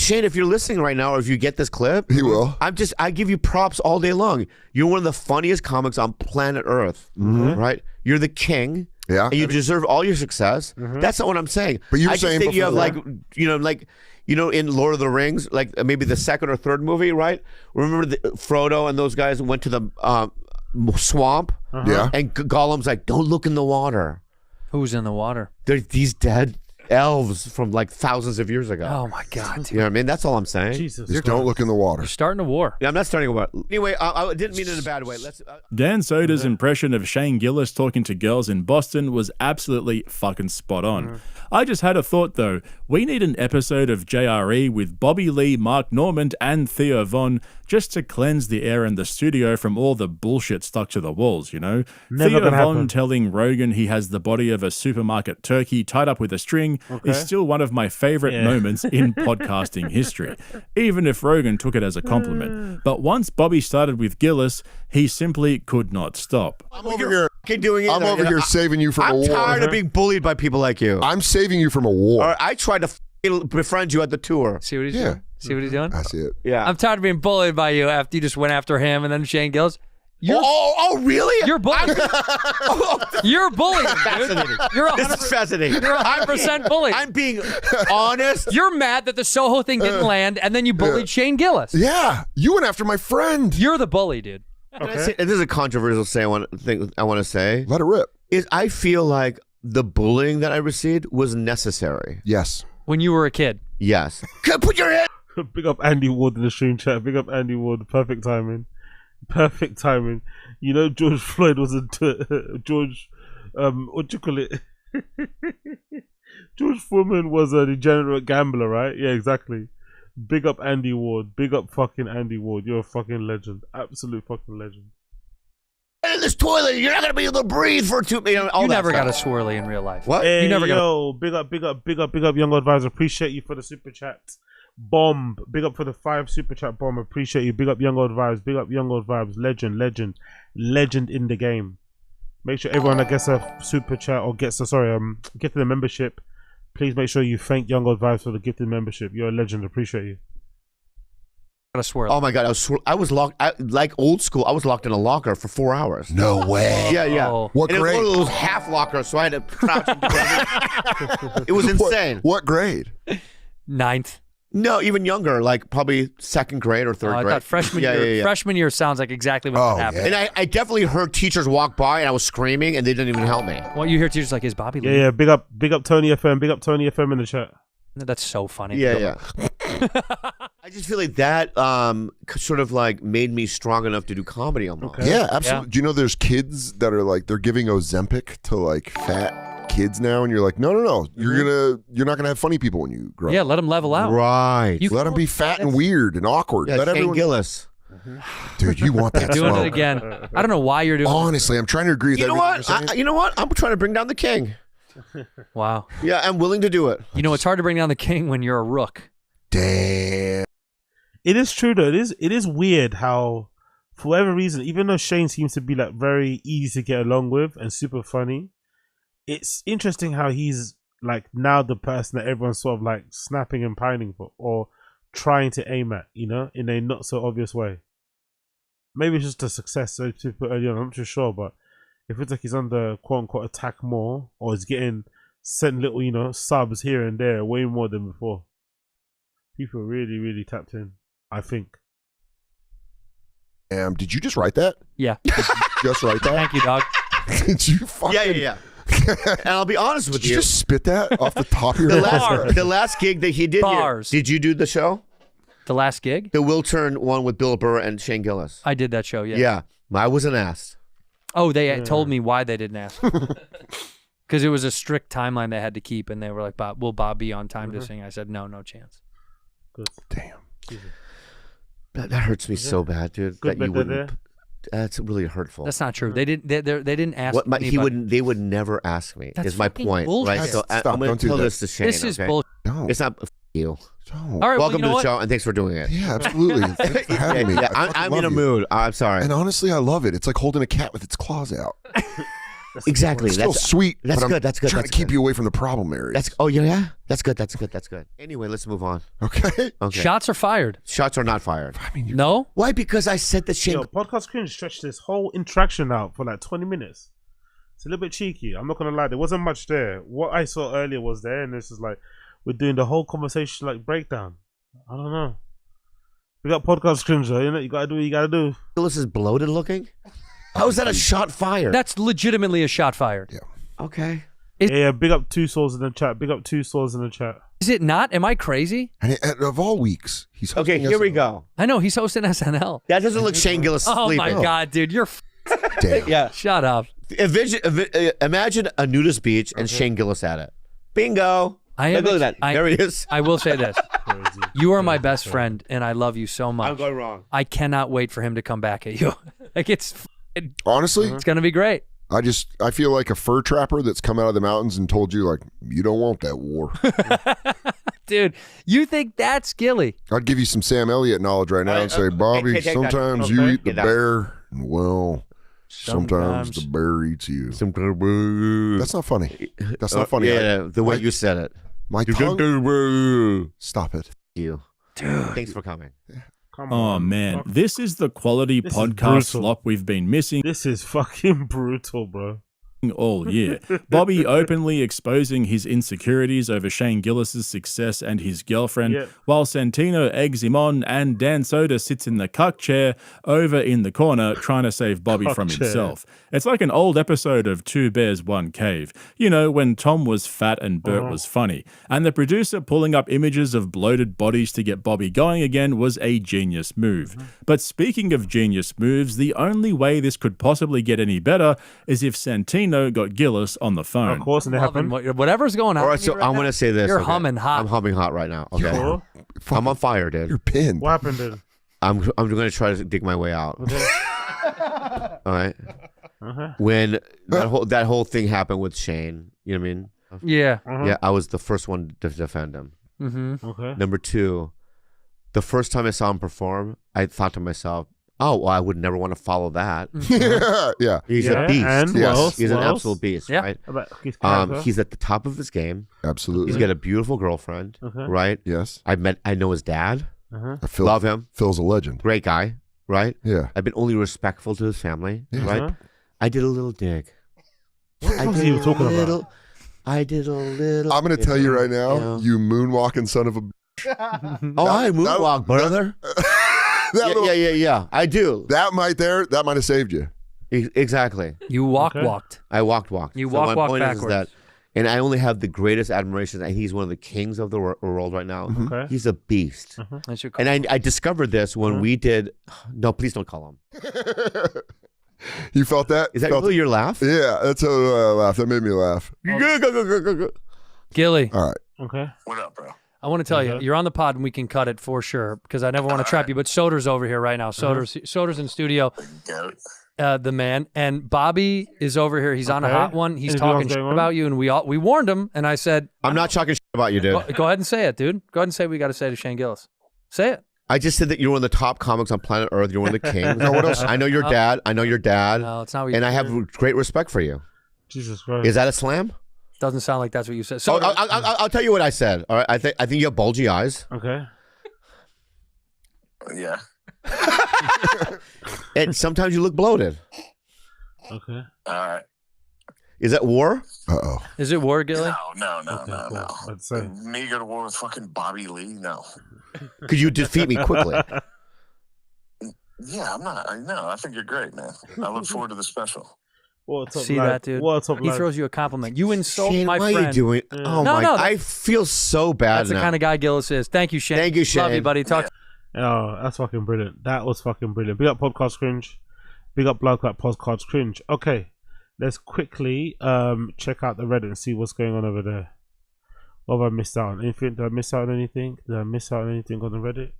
Shane, if you're listening right now or if you get this clip, he will. I give you props all day long. You're one of the funniest comics on planet Earth, right? You're the king. Yeah. And you deserve all your success. That's not what I'm saying. But you were I just saying think you have before- in Lord of the Rings, maybe the second or third movie, right? Remember Frodo and those guys went to the swamp? Yeah. And Gollum's like, don't look in the water. Who's in the water? They're these dead elves from like thousands of years ago. Oh my God. You know what I mean? That's all I'm saying. Jesus. Just don't look in the water. You're starting a war. Yeah, I'm not starting a war. Anyway, I didn't mean it in a bad way. Dan Soder's impression of Shane Gillis talking to girls in Boston was absolutely fucking spot on. I just had a thought though. We need an episode of JRE with Bobby Lee, Mark Normand, and Theo Von just to cleanse the air in the studio from all the bullshit stuck to the walls, you know? Never Theo gonna Von happen. telling Rogan he has the body of a supermarket turkey tied up with a string is still one of my favorite moments in podcasting history, even if Rogan took it as a compliment. But once Bobby started with Gillis, he simply could not stop. I'm over here. Doing it. I'm over here saving you from a war. I'm tired of being bullied by people like you. I'm saving you from a war. I tried to befriend you at the tour. See what he's doing? See what he's doing? I see it. Yeah. I'm tired of being bullied by you after you just went after him and then Shane Gillis. Really? You're bullying. You're bullying, dude. Fascinating. You're This is fascinating. You're 100% bullied. I'm being honest. You're mad that the Soho thing didn't land, and then you bullied Shane Gillis. Yeah, you went after my friend. You're the bully, dude. Can I say, this is a controversial thing I want to say. Let it rip. Is I feel like the bullying that I received was necessary. Yes. When you were a kid. Yes. Put your head. Big up Andy Ward in the stream chat. Big up Andy Ward. Perfect timing. Perfect timing. You know, George Floyd was a George. What do you call it? George Foreman was a degenerate gambler, right? Yeah, exactly. Big up Andy Ward. Big up fucking Andy Ward. You're a fucking legend. Absolute fucking legend. In this toilet, you're not gonna be able to breathe for two. You never got a swirly in real life. What? Hey, You never got. yo, big up, Young Advisor. Appreciate you for the super chat. Bomb. Big up for the 5 super chat bomb. Appreciate you. Big up Young Old Vibes. Big up Young Old Vibes. Legend in the game. Make sure everyone that gets a super chat or gets gifted a membership, please make sure you thank Young Old Vibes for the gifted membership. You're a legend. Appreciate you. Got a swirl. Oh my god, I was locked. Like old school, I was locked in a locker for 4 hours. No way. Yeah. What and grade? It was one of those half lockers, so I had to crouch. And do everything. It was insane. What grade? 9th. No, even younger, like probably 2nd grade or 3rd I grade. thought freshman year. Yeah. Freshman year sounds like exactly what happened. And I definitely heard teachers walk by, and I was screaming, and they didn't even help me. Well, you hear teachers like, "Is Bobby Lee?" Yeah. Big up Tony FM. Big up Tony FM in the chat. That's so funny. Yeah. I just feel like that sort of like made me strong enough to do comedy almost. Okay. Yeah, absolutely. Do you know there's kids that are like they're giving Ozempic to like fat kids now, and you're like, no, you're not gonna have funny people when you grow up. Yeah, let them level out. Right. Let them be fat and weird and awkward. Yeah, let Shane everyone. Gillis. Dude, you want that Doing smoke. it again. I don't know why you're doing. Honestly, I'm trying to agree with You know everything what? you're saying. You know what? I'm trying to bring down the king. Wow. Yeah, I'm willing to do it. You know, it's hard to bring down the king when you're a rook. Damn. It is true though. It is weird how, for whatever reason, even though Shane seems to be like very easy to get along with and super funny, it's interesting how he's like now the person that everyone's sort of like snapping and pining for or trying to aim at, you know, in a not so obvious way. Maybe it's just a success so super early on. I'm not too sure, but if it's like he's under quote unquote attack more, or he's getting sent little, you know, subs here and there way more than before. People are really, really tapped in, I think. Did you just write that? Yeah. Just write that? Thank you, dog. Did you fucking... Yeah. And I'll be honest with Did you. you just spit that off the top of your head? The last gig that he did Bars. here, did you do the show? The last gig? The Will Turn one with Bill Burr and Shane Gillis. I did that show, yeah. Yeah. I wasn't asked. Oh, they told me why they didn't ask. Because it was a strict timeline they had to keep, and they were like, will Bob be on time to sing? I said, no chance. Good. Damn. That hurts me so bad, dude. Good that you bit wouldn't. That's really hurtful. That's not true. They didn't ask What anybody. They would never ask me. That's is my fucking point, bullshit. right? So Stop, I'm going don't to do tell that. this to Shane. This is okay? bullshit. No. It's not you. Don't. All right, Welcome well, to the you know show, and thanks for doing it. Yeah, absolutely. Thanks for having me. Yeah, I fucking I'm love in a you. mood. I'm sorry. And honestly, I love it. It's like holding a cat with its claws out. Exactly. It's still sweet. That's but good. I'm That's good. trying That's to keep good. you away from the problem areas. Yeah. That's good. That's good. That's good. Anyway, let's move on. Okay. Shots are fired. Shots are not fired. I mean, No? Why? Because I said that Shane. Yo, Podcast Cringe stretched this whole interaction out for like 20 minutes. It's a little bit cheeky. I'm not going to lie. There wasn't much there. What I saw earlier was there, and this is like, we're doing the whole conversation like breakdown. I don't know. We got Podcast Cringe, you know? You got to do what you got to do. Gillis is bloated looking. How is that a shot fired? That's legitimately a shot fired. Yeah. Okay. Yeah, big up 2 souls in the chat. Big up 2 souls in the chat. Is it not? Am I crazy? And of all weeks, he's okay. Here we go. I know he's hosting SNL. That doesn't look Shane Gillis Oh sleeping. my god, dude, you're. Damn. Yeah. Shut up. Imagine a nudist beach and Shane Gillis at it. Bingo. Look at that. There he is. I will say this. You are my best friend, and I love you so much. I'm going wrong. I cannot wait for him to come back at you. Like honestly, it's gonna be great. I feel like a fur trapper that's come out of the mountains and told you, like, you don't want that war. Dude, you think that's Gilly? I'd give you some Sam Elliott knowledge right now and say, Bobby, sometimes you eat the bear, and well, sometimes the bear eats you. That's not funny. That's not funny. Yeah, the way you said it. My tongue. Stop it. You. Dude. Thanks for coming. Oh man, this is the quality podcast slop we've been missing. This is fucking brutal, bro. All year. Bobby openly exposing his insecurities over Shane Gillis's success and his girlfriend, while Santino eggs him on and Dan Soda sits in the cuck chair over in the corner trying to save Bobby from himself. It's like an old episode of Two Bears, One Cave. You know, when Tom was fat and Bert was funny. And the producer pulling up images of bloated bodies to get Bobby going again was a genius move. But speaking of genius moves, the only way this could possibly get any better is if Santino got Gillis on the phone. Of course, and it happened. Whatever's going on. All right, so I'm going to say this. You're humming hot. I'm humming hot right now. Okay. Sure. I'm on fire, dude. You're pinned. What happened, dude? I'm going to try to dig my way out. Okay. All right. When that whole thing happened with Shane, you know what I mean? Yeah. Yeah, I was the first one to defend him. Okay. Number 2, the first time I saw him perform, I thought to myself, oh, well, I would never want to follow that. Yeah. He's a beast. And yes. He's an absolute beast, Yeah. right? He's at the top of his game. Absolutely. He's got a beautiful girlfriend, right? Yes. I know his dad. Phil, love him. Phil's a legend. Great guy, right? Yeah. I've been only respectful to his family, right? I did a little dig. What the fuck are you talking about? I did a little. I'm going to tell you right now, you moonwalking son of a. Oh, I moonwalk, brother. Yeah. I do. That might have saved you. Exactly. You walked. I walked. You so my walk point backwards. is that, and I only have the greatest admiration. And he's one of the kings of the world right now. Okay. He's a beast. And I discovered this when we did. No, please don't call him. You felt that? Is that really your laugh? Yeah, that's how I laughed. That made me laugh. Gilly. All right. Okay. What up, bro? I want to tell you, you're on the pod and we can cut it for sure because I never want to trap you. But Soder's over here right now. Soder's in studio. The man, and Bobby is over here. He's on a hot one. He's talking shit about you, and we warned him. And I said, I'm not talking shit about you, dude. Go ahead and say it, dude. Go ahead and say what we got to say to Shane Gillis. Say it. I just said that you're one of the top comics on planet Earth. You're one of the kings. What else? I know your dad. No, it's not what you and I have great respect for you. Jesus Christ. Is that a slam? Doesn't sound like that's what you said. So I'll tell you what I said. All right, I think you have bulgy eyes. Okay. Yeah. And sometimes you look bloated. Okay. All right. Is that war? Uh-oh. Is it war, Gilly? No. I'd say. Me go to war with fucking Bobby Lee? No. Could you defeat me quickly? Yeah, I'm not. No, I think you're great, man. I look forward to the special. See that, dude? He throws you a compliment. You insult Shane, my friend. friend. What are you doing? Oh, no, my. no. I feel so bad That's the kind of guy Gillis is. Thank you, Shane. Thank you, Shane. Love you, buddy. Talk. Oh, that's fucking brilliant. That was fucking brilliant. Big up Podcast Cringe. Big up Blood Clot Podcast Cringe. Okay. Let's quickly check out the Reddit and see what's going on over there. What have I missed out on? Anything? Did I miss out on anything? Did I miss out on anything on the Reddit?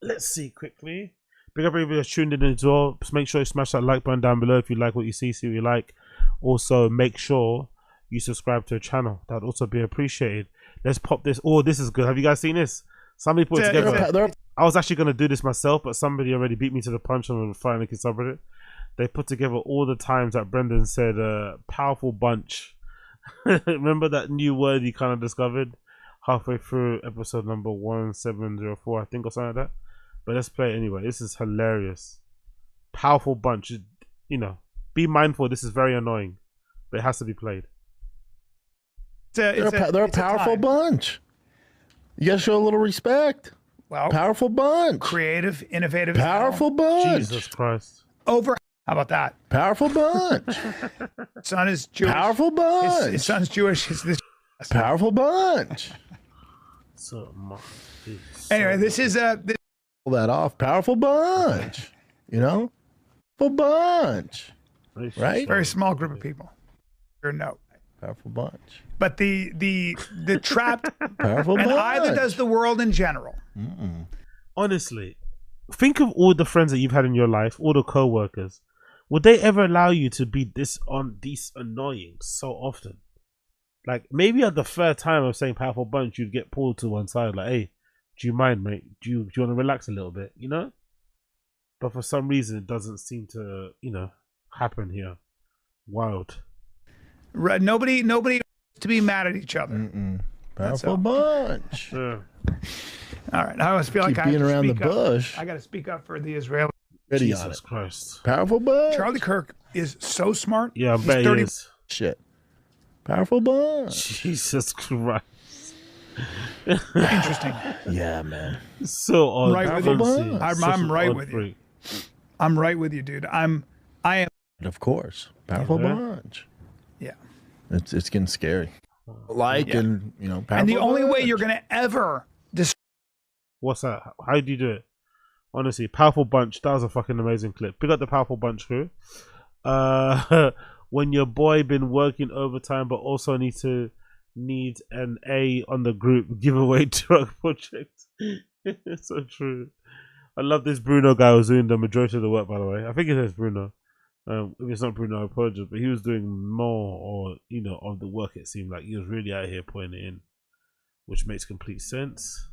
Let's see quickly. Big up everybody that's tuned in as well. Just make sure you smash that like button down below if you like what you see what you like. Also, make sure you subscribe to the channel. That'd also be appreciated. Let's pop this. Oh, this is good. Have you guys seen this? Somebody put it together. I was actually going to do this myself, but somebody already beat me to the punch on the Fire Naked subreddit. They put together all the times that Brendan said powerful bunch. Remember that new word he kind of discovered halfway through episode number 1704, I think, or something like that. But let's play it anyway. This is hilarious. Powerful bunch. You know, be mindful. This is very annoying, but it has to be played. They're a powerful bunch. You gotta show a little respect. Well, powerful bunch. Creative, innovative. Powerful bunch. Jesus Christ. Over How about that? Powerful bunch. Son is Jewish. Powerful bunch. His son's Jewish. Powerful bunch. So much. Anyway, this is pull that off. Powerful bunch. You know? Powerful bunch. Right? Very small group of people. Or no. Powerful bunch. But the trapped Powerful and bunch. either does the world in general. Honestly, think of all the friends that you've had in your life, all the co-workers. Would they ever allow you to be this annoying so often? Like, maybe at the third time of saying powerful bunch, you'd get pulled to one side, like, hey, do you mind, mate? Do you want to relax a little bit, you know? But for some reason, it doesn't seem to, happen here. Wild. Right, nobody to be mad at each other. Powerful bunch. All right, I always feel Keep like I being have to around the speak up. bush. I got to speak up for the Israeli. Ready on Jesus it. Christ. Powerful bunch. Charlie Kirk is so smart. Yeah, I He's bet he 30 is. Shit. Powerful bunch. Jesus Christ. Interesting. Yeah, man. So odd. Right with you. Honestly, I'm such an right odd with you. freak. I'm right with you, dude. I am. Of course. Powerful Yeah. bunch. Yeah. It's getting scary. Yeah. And And the powerful only way bunch. you're gonna ever What's that? How do you do it? Honestly, Powerful Bunch, that was a fucking amazing clip. Pick up the Powerful Bunch crew. When your boy been working overtime but also needs an A on the group giveaway drug project. It's so true. I love this Bruno guy who's doing the majority of the work, by the way. I think it says Bruno. If it's not Bruno, I apologize, but he was doing more of the work. It seemed like he was really out here putting it in, which makes complete sense.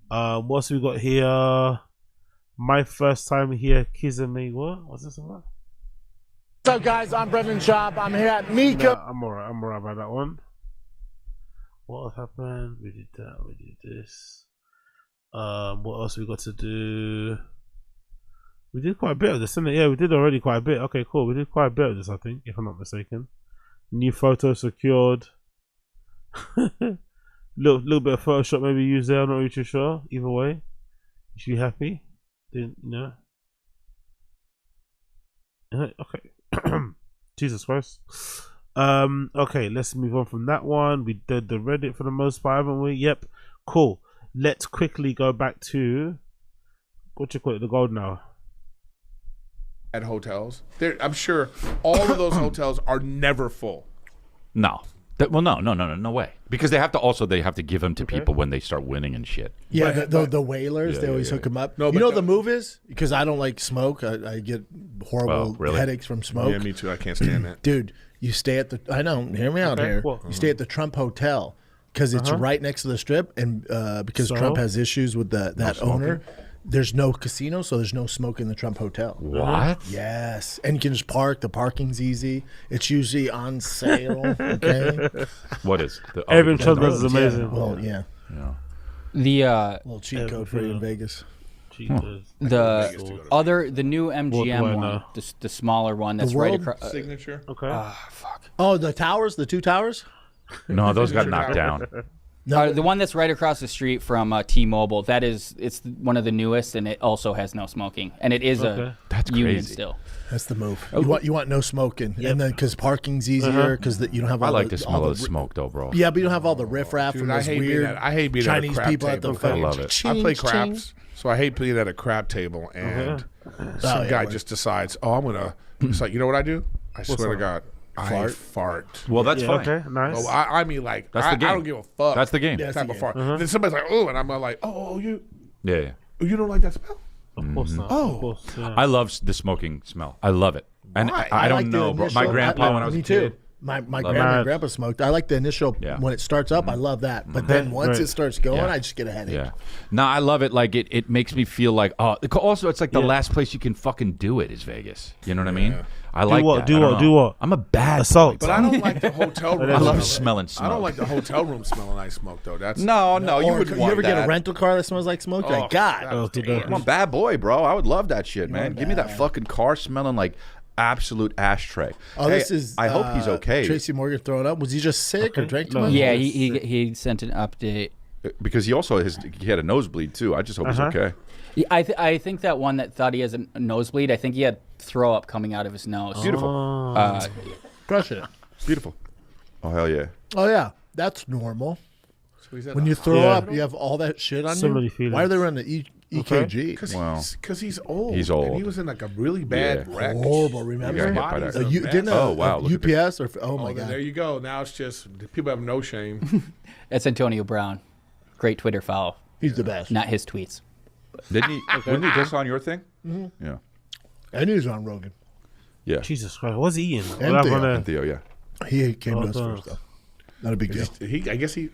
What else we got here? My first time here, Kizame. What's this about? What's up, guys? I'm Brendan Schaub. I'm here at Mika. Nah, I'm alright about that one. What happened? We did that. We did this. What else we got to do? We did quite a bit of this, didn't it? Yeah, we did already quite a bit. Okay, cool. We did quite a bit of this, I think, if I'm not mistaken. New photo secured. Little bit of Photoshop maybe used there. I'm not really too sure. Either way, you should be happy. Didn't Okay. Jesus Christ. Okay, let's move on from that one. We did the Reddit for the most part, haven't we? Yep. Cool. Let's quickly go back to what you call it, the Golden Hour. At hotels, I'm sure all of those hotels are never full. No. No way. Because they have to give them to people when they start winning and shit. Yeah, the whalers, they always hook them up. No, you know what the move is? Because I don't like smoke. I get horrible really? headaches from smoke. Yeah, me too. I can't stand that. Dude, you stay at the... I know. Hear me out here. Cool. You stay at the Trump Hotel because it's right next to the Strip. And because Trump has issues with that owner, there's no casino, so there's no smoke in the Trump Hotel. What? Yes. And you can just park. The parking's easy. It's usually on sale. Okay. What is? Evan Chudless is amazing. Yeah. Well, yeah. The little cheat code for you in Vegas. The new MGM one, the smaller one that's right across. Signature. Okay. Fuck. Oh, the towers, the two towers. No, those got knocked down. The one that's right across the street from T-Mobile, it's one of the newest, and it also has no smoking, and it is a union crazy. still. That's the move. You want no smoking, and then because parking's easier, because you don't have all I like the the smell of the smoke though, bro. Yeah, but you don't have all the riffraff Dude, and I those hate being weird I hate being Chinese at a crap people at the table. I love it. I play craps, so I hate being at a crap table, and some guy just decides, I'm gonna. It's like, you know what I do? I swear to God. I fart. Well, that's fine. Okay, nice. Well, I mean, like, That's the game. I don't give a fuck. That's the game. Type of fart. Then somebody's like, oh, and I'm like, you Yeah. you don't like that smell? Of course not. Oh. Of course, yeah. I love the smoking smell. I love it. And Why? I don't like the know, bro. My initial- grandpa, when I was me a kid. too. My Love grandma it. and grandpa smoked. I like the initial when it starts up. I love that, but then once it starts going, I just get a headache. Yeah. No, I love it. Like it makes me feel like also it's like the last place you can fucking do it is Vegas. You know what I mean? I like that. Do what? I'm a bad assault. But I don't like the hotel room. I love smelling smoke. I don't like the hotel room smelling like smoke though. That's No, you Or wouldn't you want ever that. get a rental car that smells like smoke? Like God, I'm a bad boy, bro. I would love that shit, man. Give me that fucking car smelling like absolute ashtray. Oh, Hey, this is. I hope he's okay. Tracy Morgan throwing up. Was he just sick or drank too much? Yeah, he sent an update. Because he also he had a nosebleed too. I just hope he's okay. Yeah, I think that one that thought he has a nosebleed, I think he had throw up coming out of his nose. Beautiful. Crush it. Beautiful. Oh, hell yeah. Oh, yeah. That's normal. So when you throw up, you have all that shit on you. Why are they running the EKG? Because he's old. He's old. And he was in like a really bad wreck. Horrible, remember? UPS? Oh, my God. There you go. Now it's just people have no shame. That's Antonio Brown. Great Twitter follow. He's the best. Not his tweets. Didn't he? Wasn't he just on your thing? Mm-hmm. Yeah. And he was on Rogan. Yeah. Jesus Christ. What's he in? And Theo, yeah. He came to us first, though. Not a big deal. I guess he's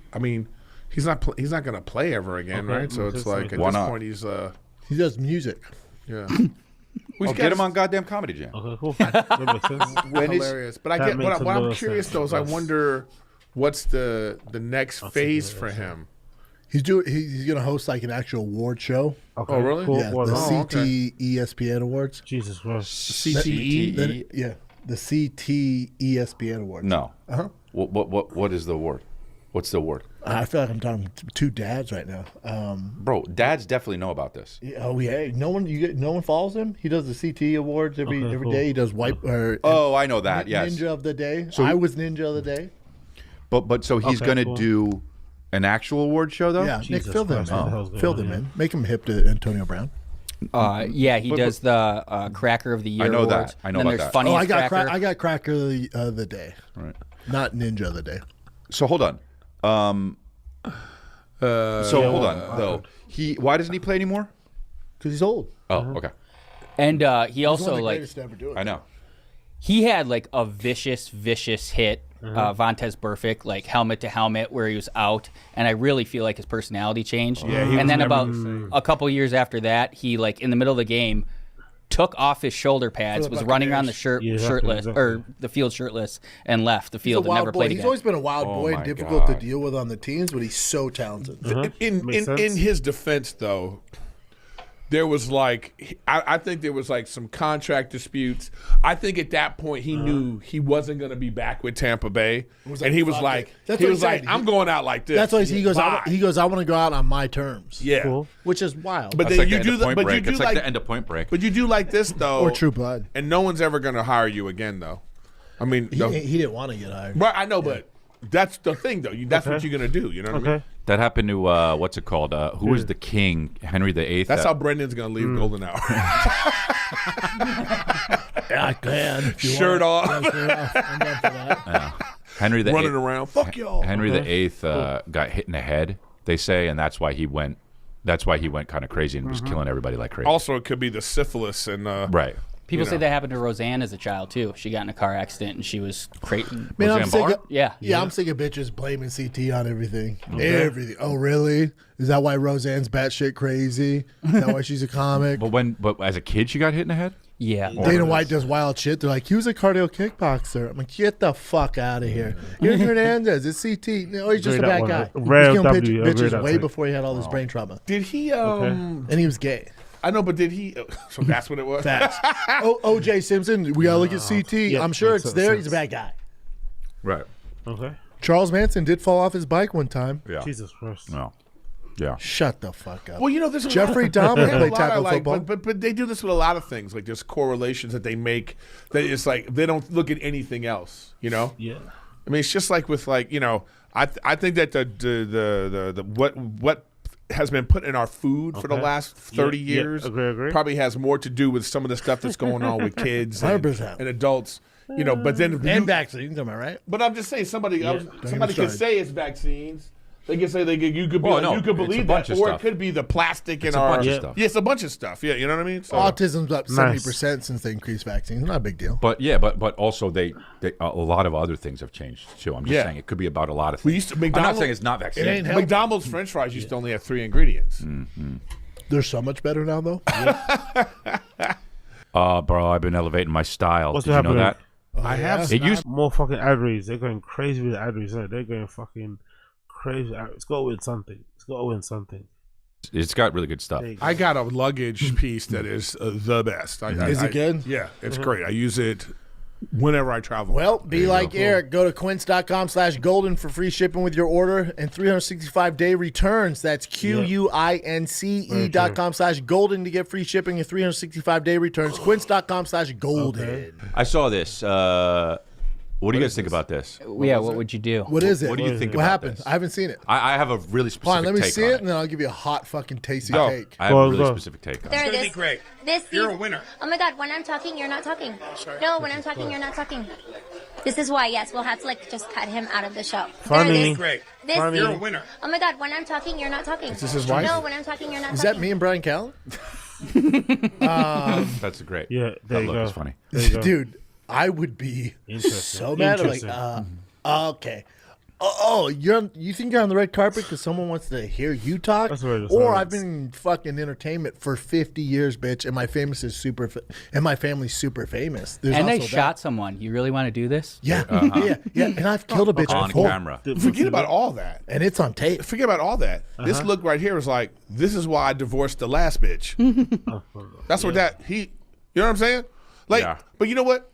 not going to play ever again, right? So it's like at Why this not? point he does music. Yeah. Get him on goddamn Comedy Jam. Okay, cool. That makes sense. Hilarious. But I get what I'm curious though is I wonder what's the next phase for him. He's gonna host like an actual award show. Okay. Oh really? Cool. Yeah, the ESPN Awards. Jesus Christ. CTE. Yeah, the ESPN Awards. No. What is the award? What's the award? I feel like I'm talking to two dads right now. Bro, dads definitely know about this. Oh yeah, no one follows him. He does the CTE Awards every day. He does I know that. Yes. Ninja of the day. So I was Ninja of the day. But so he's gonna do an actual award show though? Yeah, Nick, fill them in. Fill them in. Make him hip to Antonio Brown. Yeah, he does the Cracker of the Year. I know awards. that. I know then about there's that. Funniest I got Cracker. I got Cracker of the day. Right. Not Ninja of the day. So hold on. Hold on though. Why doesn't he play anymore? Because he's old. Oh, okay. And he He's also one of the like greatest to ever do it. I know. he had like a vicious hit. Vontaze Burfict, like helmet to helmet, where he was out, and I really feel like his personality changed. Yeah, he and then was about never the same. a couple years after that, he like in the middle of the game took off his shoulder pads, was running around the shirtless or the field shirtless, and left the field and never played again. He's always been a wild boy and difficult to deal with on the teams, but he's so talented. In his defense, though, there was like I think there was like some contract disputes. I think at that point he knew he wasn't going to be back with Tampa Bay, and he was like, "I'm going out like this." That's why he goes. He goes, "I want to go out on my terms." Yeah, cool. Which is wild. But That's then like you the do end of Point but you Break. do It's like the end of Point Break. But you do like this though, Or True Blood, and no one's ever going to hire you again though. I mean, he didn't want to get hired. Right, I know, but that's the thing though. That's what you're going to do. You know what I mean? That happened to what's it called? Who was the king? Henry VIII. That's how Brendan's going to leave Golden Hour. I can. Shirt off. I'm down for that. Henry VIII running around. Fuck y'all. Henry VIII got hit in the head, they say, and that's why he went. That's why he went kind of crazy and was killing everybody like crazy. Also, it could be the syphilis and right. People say that happened to Roseanne as a child too. She got in a car accident and she was crazy. Man, I'm sick of, yeah, I'm sick of bitches blaming CT on everything. Everything. Oh, really? Is that why Roseanne's batshit crazy? Is that why she's a comic? But as a kid, she got hit in the head. Yeah. Dana White does wild shit. They're like, he was a cardio kickboxer. I'm like, get the fuck out of here. Here's Hernandez. It's CT. No, he's just a bad guy. He was killing bitches way before he had all this brain trauma. Did he? And he was gay. I know, but did he? So that's what it was. Facts. O.J. Simpson. We gotta look at CT. I'm sure it's there. He's a bad guy. Right. Okay. Charles Manson did fall off his bike one time. Yeah. Jesus Christ. No. Yeah. Shut the fuck up. Well, you know, there's Jeffrey Dahmer played tackle football. But they do this with a lot of things. Like there's correlations that they make that it's like they don't look at anything else. You know. Yeah. I mean, it's just like with like I think that the what has been put in our food for the last 30 years agree. probably has more to do with some of the stuff that's going on with kids and 100%. adults. But then vaccines, am I right? But I'm just saying somebody could say it's vaccines. They could say you could believe that, or it could be the plastic in our stuff. Yeah, it's a bunch of stuff. Yeah, you know what I mean. So, autism's up 70% since they increased vaccines. Not a big deal. But but also they a lot of other things have changed too. I'm just saying it could be about a lot of things. I'm not saying it's not vaccine. McDonald's French fries used to only have 3 ingredients. They're so much better now, though. Bro, I've been elevating my style. What's Did you know that? I have. It used more fucking ad reads. They're going crazy with ad reads. They're going fucking crazy. It's got to win something. It's got really good stuff. I got a luggage piece that is the best. Is it good? Yeah, it's great. I use it whenever I travel. Well, be like Eric. Go to quince.com/golden for free shipping with your order and 365-day returns. That's QUINCE.com/golden to get free shipping and 365-day returns. Quince.com/golden. I saw this. What do you guys think about this? Yeah, what would you do? What is it? What do you think What about happened? this? I haven't seen it. I have a really specific Hold on, let me take see on it, and then I'll give you a hot fucking tasty Go. take. I have a really specific take on it. It's gonna be great. You're a winner. Oh my God, when I'm talking, you're not talking. No, when I'm talking, you're not talking. This is why, yes, we'll have to like just cut him out of the show. Funny. Great. Funny. You're a winner. Oh my God, when I'm talking, you're not talking. Is this his wife? No, when I'm talking, you're not Is talking. that me and Brian Callen? That's great. Yeah, there that you look go. is funny. Dude, I would be so mad. Like, okay. You think you're on the red carpet because someone wants to hear you talk? That's what it Or sounds. I've been in fucking entertainment for 50 years, bitch, and my family's super famous. There's And they also shot someone. You really want to do this? Yeah, yeah, and I've killed a bitch On before. camera. Forget about all that. And it's on tape. Forget about all that. This look right here is like, this is why I divorced the last bitch. That's what you know what I'm saying? Like, but you know what?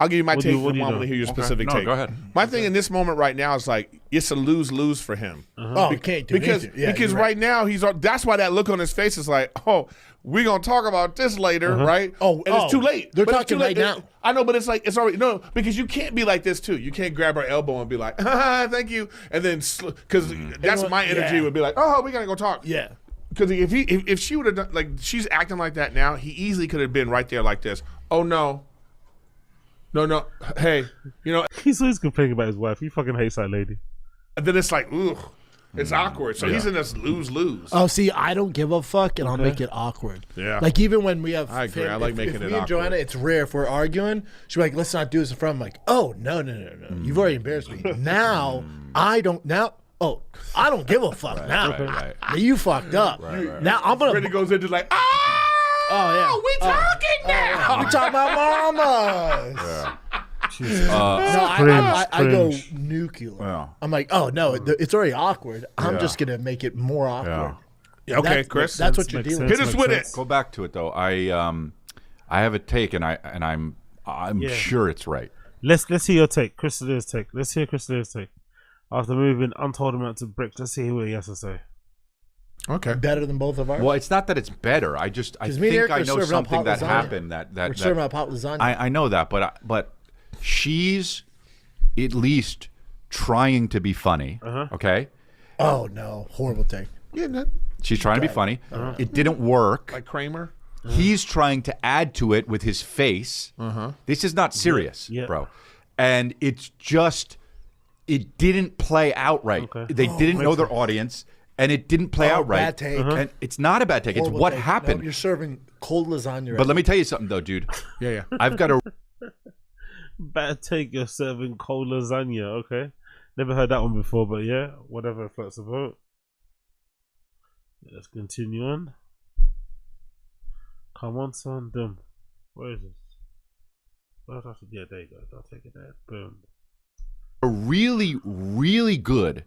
I'll give you my What do take you- what for do a you moment do? to hear your Okay. specific No, take. go ahead. My thing in this moment right now is like, it's a lose-lose for him. Oh, you can't do because anything. Yeah, because you're right now that's why that look on his face is like, oh, we're gonna talk about this later, right? And it's too late. They're But it's talking too late. right now. I know, but it's like it's already because you can't be like this too. You can't grab her elbow and be like, thank you, and then because that's my energy would be like, oh, we gotta go talk. Yeah. Because if she would have done like she's acting like that now, he easily could have been right there like this. Oh no. No. Hey, you know. He's always complaining about his wife. He fucking hates that lady. And then it's like, ugh, it's awkward. So he's in this lose-lose. Oh, see, I don't give a fuck, and I'll make it awkward. Yeah. Like, even when we have I agree. I like making if it me and Joanna, awkward. it's rare if we're arguing. She's like, let's not do this in front. I'm like, oh, no. You've already embarrassed me. Now, I don't give a fuck now. Right. You fucked up. Now, I'm going Brittany to... goes into like, Oh, yeah. we talking now. We talking about mamas. Yeah. I go nuclear. Yeah. I'm like, oh, no, it's already awkward. I'm just going to make it more awkward. Yeah, okay, That's- Chris. That's what you're dealing with. Hit us with it. Go back to it though. I have a take, and I'm sure it's right. Let's hear your take, Chris Lear's take. Let's hear Chris Lear's take. After moving untold amounts of bricks, let's see what he has to say. Okay. Better than both of ours? Well, it's not that it's better. I me and think Eric I are know serving up something hot that lasagna. happened that We're serving up hot lasagna. I know that, but she's at least trying to be funny. Okay. Oh, no. Horrible take. Yeah, She's trying to be funny. It didn't work. like Kramer. He's trying to add to it with his face. This is not serious, bro. And it's just, it didn't play out right. They didn't know their audience, and it didn't play out right. Bad take. And it's not a bad take. Horrible it's what take. happened. No, you're serving cold lasagna. But let me tell you something, though, dude. Yeah. I've got a Bad take, you're serving cold lasagna. Okay. Never heard that one before, but yeah, whatever floats the boat. Let's continue on. Come on, son. Dumb. Where is this? Yeah, there you go. I'll take it there. Boom. really, really good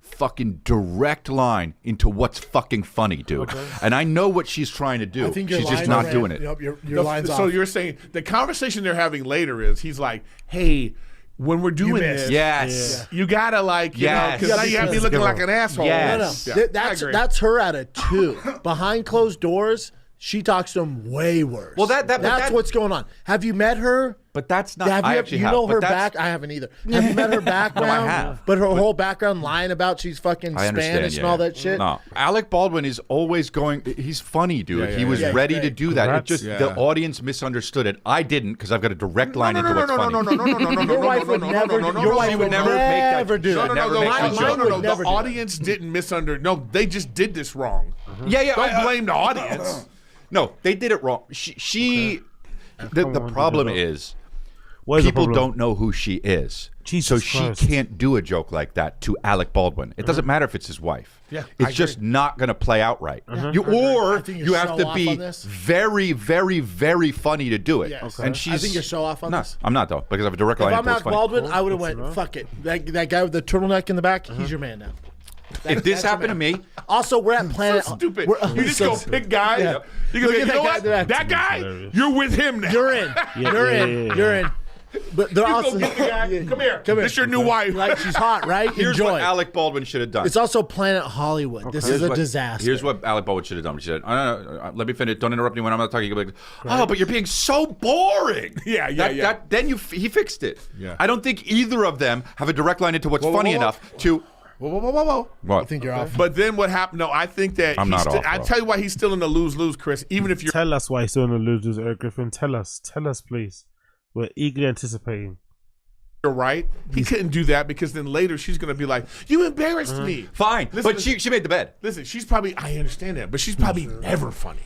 fucking direct line into what's fucking funny, dude. And I know what she's trying to do. I think your She's just lines not are doing it. Yep, your line's So off. you're saying the conversation they're having later is he's like, hey, when we're doing this, Yes. you gotta like, you know, Yes. because now you have to be looking like an asshole. Yes. Yeah, That's I agree. that's her at a 2. Behind closed doors, she talks to him way worse. Well, that's what's going on. Have you met her? But that's not. Have I you, actually you have. know but her that's- back? I haven't either. Have you met her background? No, I have. But her whole background lying about she's fucking I understand, Spanish and yeah. all that shit. No, Alec Baldwin is always going. He's funny, dude. Yeah, he was yeah. ready Yeah, to do that. Congrats. It just Yeah. the audience misunderstood it. I didn't because I've got a direct line into what's funny. Your wife would never. Your wife would never do that. The audience didn't misunderstand. No, they just did this wrong. Yeah. Don't blame the audience. No, they did it wrong. The problem is What is the people problem? don't know who she is. Jesus so she Christ. can't do a joke like that to Alec Baldwin. It doesn't matter if it's his wife. Yeah, it's I just not going to play out right. I Or think you're you have so to off be on this. very, very, very funny to do it. Yes. And I she's. think you're so off on no, this. I'm not though because I have a direct If line I'm into what's Alec funny. Baldwin, I would have went, fuck it. That guy with the turtleneck in the back, he's your man now. if this happened to me, Also, we're at Planet. So stupid. we're- You just go pick guys. Yeah. You go, Look you at know that what? guy. That guy, you're with him now. You're in. You're in. You're in. But they're You also go get the guy. Come here. Come here. This your new wife. Like she's hot, right? here's Enjoy. what Alec Baldwin should have done. It's also Planet Hollywood. This is a disaster. Here's what Alec Baldwin should have done. She said, let me finish. Don't interrupt me when I'm not talking. You'll be like, oh, but you're being so boring. Yeah. Then he fixed it. Yeah. I don't think either of them have a direct line into what's funny enough to. Whoa. What? I think you're off. But then what happened? No, I think that I'm not off, I bro. tell you why he's still in the lose-lose, Chris. Even if you're Tell us why he's still in the lose, Eric Griffin. Tell us, please. We're eagerly anticipating. right, he couldn't do that because then later she's going to be like, "You embarrassed me." Fine, Listen, but she made the bed. Listen, she's probably. I understand that, but she's probably never funny.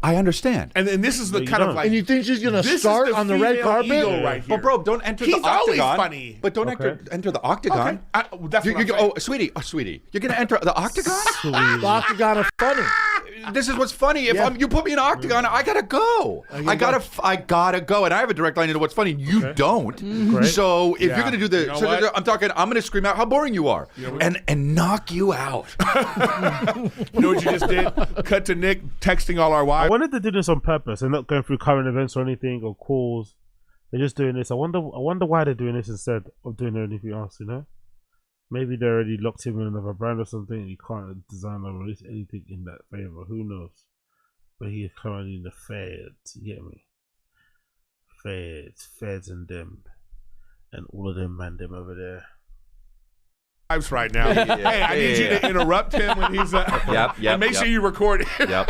I understand. And then this is the kind of like. And you think she's gonna this start is the on the red female carpet? ego right here. But bro, don't enter He's the octagon. always funny. But don't enter the octagon. Okay. That's what I'm saying. Oh, sweetie, you're gonna enter the octagon. The octagon is funny. This is what's funny. If you put me in an octagon, I gotta go. I gotta go, and I have a direct line into what's funny. You don't. Great. So if Yeah. you're gonna do the, You know what? I'm gonna scream out how boring you are, and knock you out. You know what you just did? Cut to Nick texting all our I wives. wanted to do this on purpose. They're not going through current events or anything or calls. They're just doing this. I wonder why they're doing this instead of doing anything else. You know, maybe they already locked him in another brand or something. You can't design or release anything in that favor. Who knows? But he is currently in the feds. You get me? Feds, and them, and all of them man them over there. Wives right now. Hey, I need you to interrupt him when he's. Yep. And make sure you record it. Yep.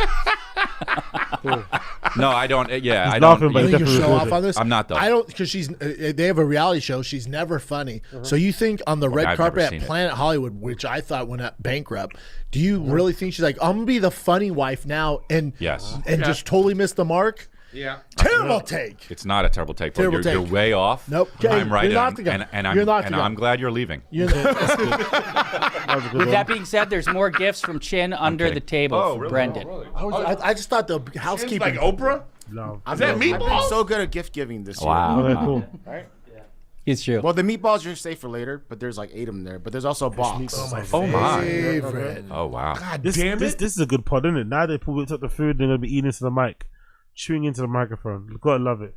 No, I don't. Yeah, He's I laughing, don't. but You he think you'll definitely show off recorded. on this? I'm not though. I don't, because she's. They have a reality show. She's never funny. So you think on the red I've carpet never at seen it. Planet Hollywood, which I thought went bankrupt, do you really think she's like, I'm gonna be the funny wife now, and Yes. just totally miss the mark? Yeah. Terrible take. It's not a terrible take. Terrible You're take. way off. Nope. Okay, I'm right. you're And, not the guy. and You're not the guy. I'm glad you're leaving. You're With that being said, there's more gifts from Chin under the table for Brendan. I just thought the It's housekeeping. like Oprah. No. Is that I've been meatballs? so good at gift giving this Wow. year. Okay, cool. Right? It's true. Well, the meatballs you're safe for later, but there's like 8 of them there. But there's also a box. Oh my. favorite. Oh wow. God This is a good pod, isn't it? Now they pull up the food, they're gonna be eating into the mic, chewing into the microphone. You gotta love it.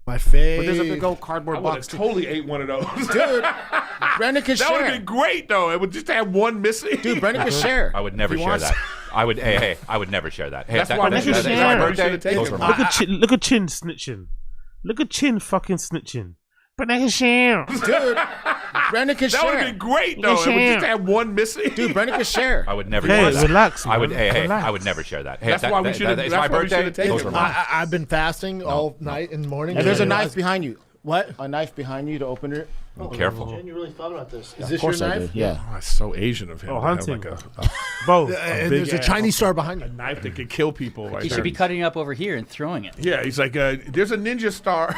My favorite. But there's a big old I cardboard would have box. too. totally ate one of those. Dude, Brendan can That would have share. been great though. It would just have one missing. Dude, Brendan can share. I would never If he share wants. that. I would. Hey, I would never share that. Hey, That's why we that's should've my taken it. We birthday. should've taken Those it. were mine. Look at Chin snitching. Look at Chin fucking snitching. But they can share. Dude, Brendan can That would have share. been great though. It would just have one missing. Dude, Brendan can share. I would never Hey, share that. relax, I would. man. Hey, Relax. I would never share that. Hey, That's why we should've- It's that's my why we birthday. should've taken Those it. were mine. I've been fasting all night and morning. And there's a And knife behind you. What? A knife behind you to open it. Careful. Jen, you really thought about this. Is Of this your course I knife? did. Yeah. Oh, that's so Asian of him. Oh, to have hunting. like Both. And there's a Chinese star behind a you. knife that could kill people. Right You there. should be cutting it up over here and throwing it. Yeah, he's like, there's a ninja star.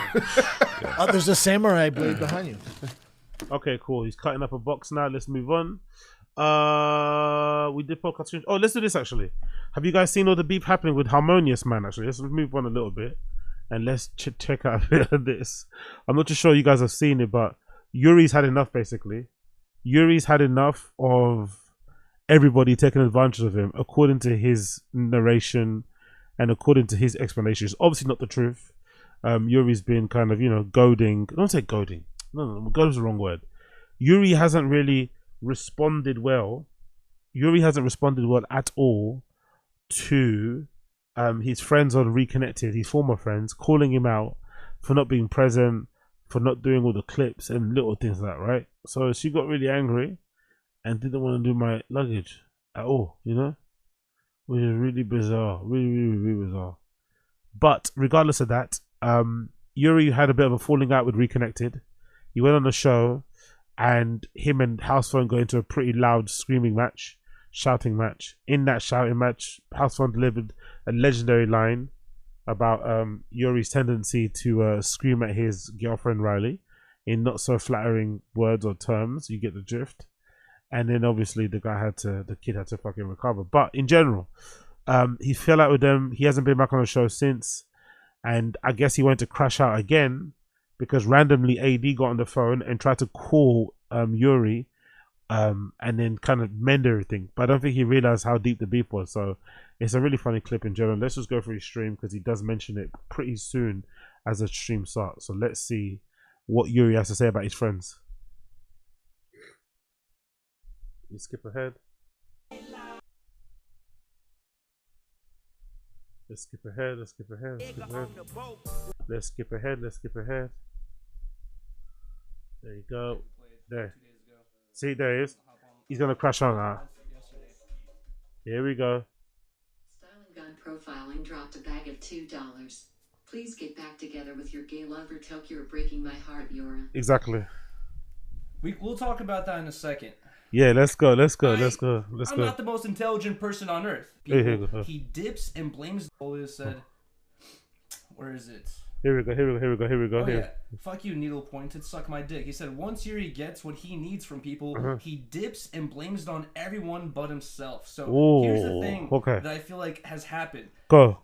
Oh, there's a samurai blade behind you. Okay, cool. He's cutting up a box now. Let's move on. We did podcast. Oh, let's do this actually. Have you guys seen all the beef happening with Harmonious Man? Actually, let's move on a little bit and let's check out a bit of this. I'm not too sure you guys have seen it, but Yuri's had enough. Basically, Yuri's had enough of everybody taking advantage of him, according to his narration and according to his explanation. It's obviously not the truth. Yuri's been kind of, goading. Don't say goading. No, goading's the wrong word. Yuri hasn't really responded well. Yuri hasn't responded well at all to his friends on Reconnected, his former friends, calling him out for not being present, for not doing all the clips and little things like that, right? So she got really angry and didn't want to do my luggage at all, which is really bizarre, really bizarre. But regardless of that, Yuri had a bit of a falling out with Reconnected. He went on the show and him and Housephone got into a pretty loud screaming match, shouting match. In that shouting match, Housephone delivered a legendary line about Yuri's tendency to scream at his girlfriend Riley in not so flattering words or terms. You get the drift. And then obviously the kid had to fucking recover. But in general, he fell out with them. He hasn't been back on the show since. And I guess he went to crash out again because randomly AD got on the phone and tried to call Yuri and then kind of mend everything. But I don't think he realized how deep the beef was. So it's a really funny clip in general. Let's just go through his stream because he does mention it pretty soon as the stream starts. So let's see what Yuri has to say about his friends. You skip ahead. Let's skip ahead. Let's skip ahead. Let's skip ahead. Let's skip ahead. Let's skip ahead. There you go. There. See, there he is. He's gonna crash on now. Here we go. Styling Gun Profiling dropped a bag of $2. Please get back together with your gay lover. Toke, you're breaking my heart, Yura. Exactly. We'll talk about that in a second. Yeah, let's go. Let's go. Let's go. I'm not the most intelligent person on earth. He dips and blames. Bullies said, "Where is it?" Here we go. Here we go. Here we go. Here we go. Oh, here. yeah. Fuck you, needle pointed. Suck my dick. He said, once Yuri gets what he needs from people, he dips and blames it on everyone but himself. So here's the thing that I feel like has happened. Go.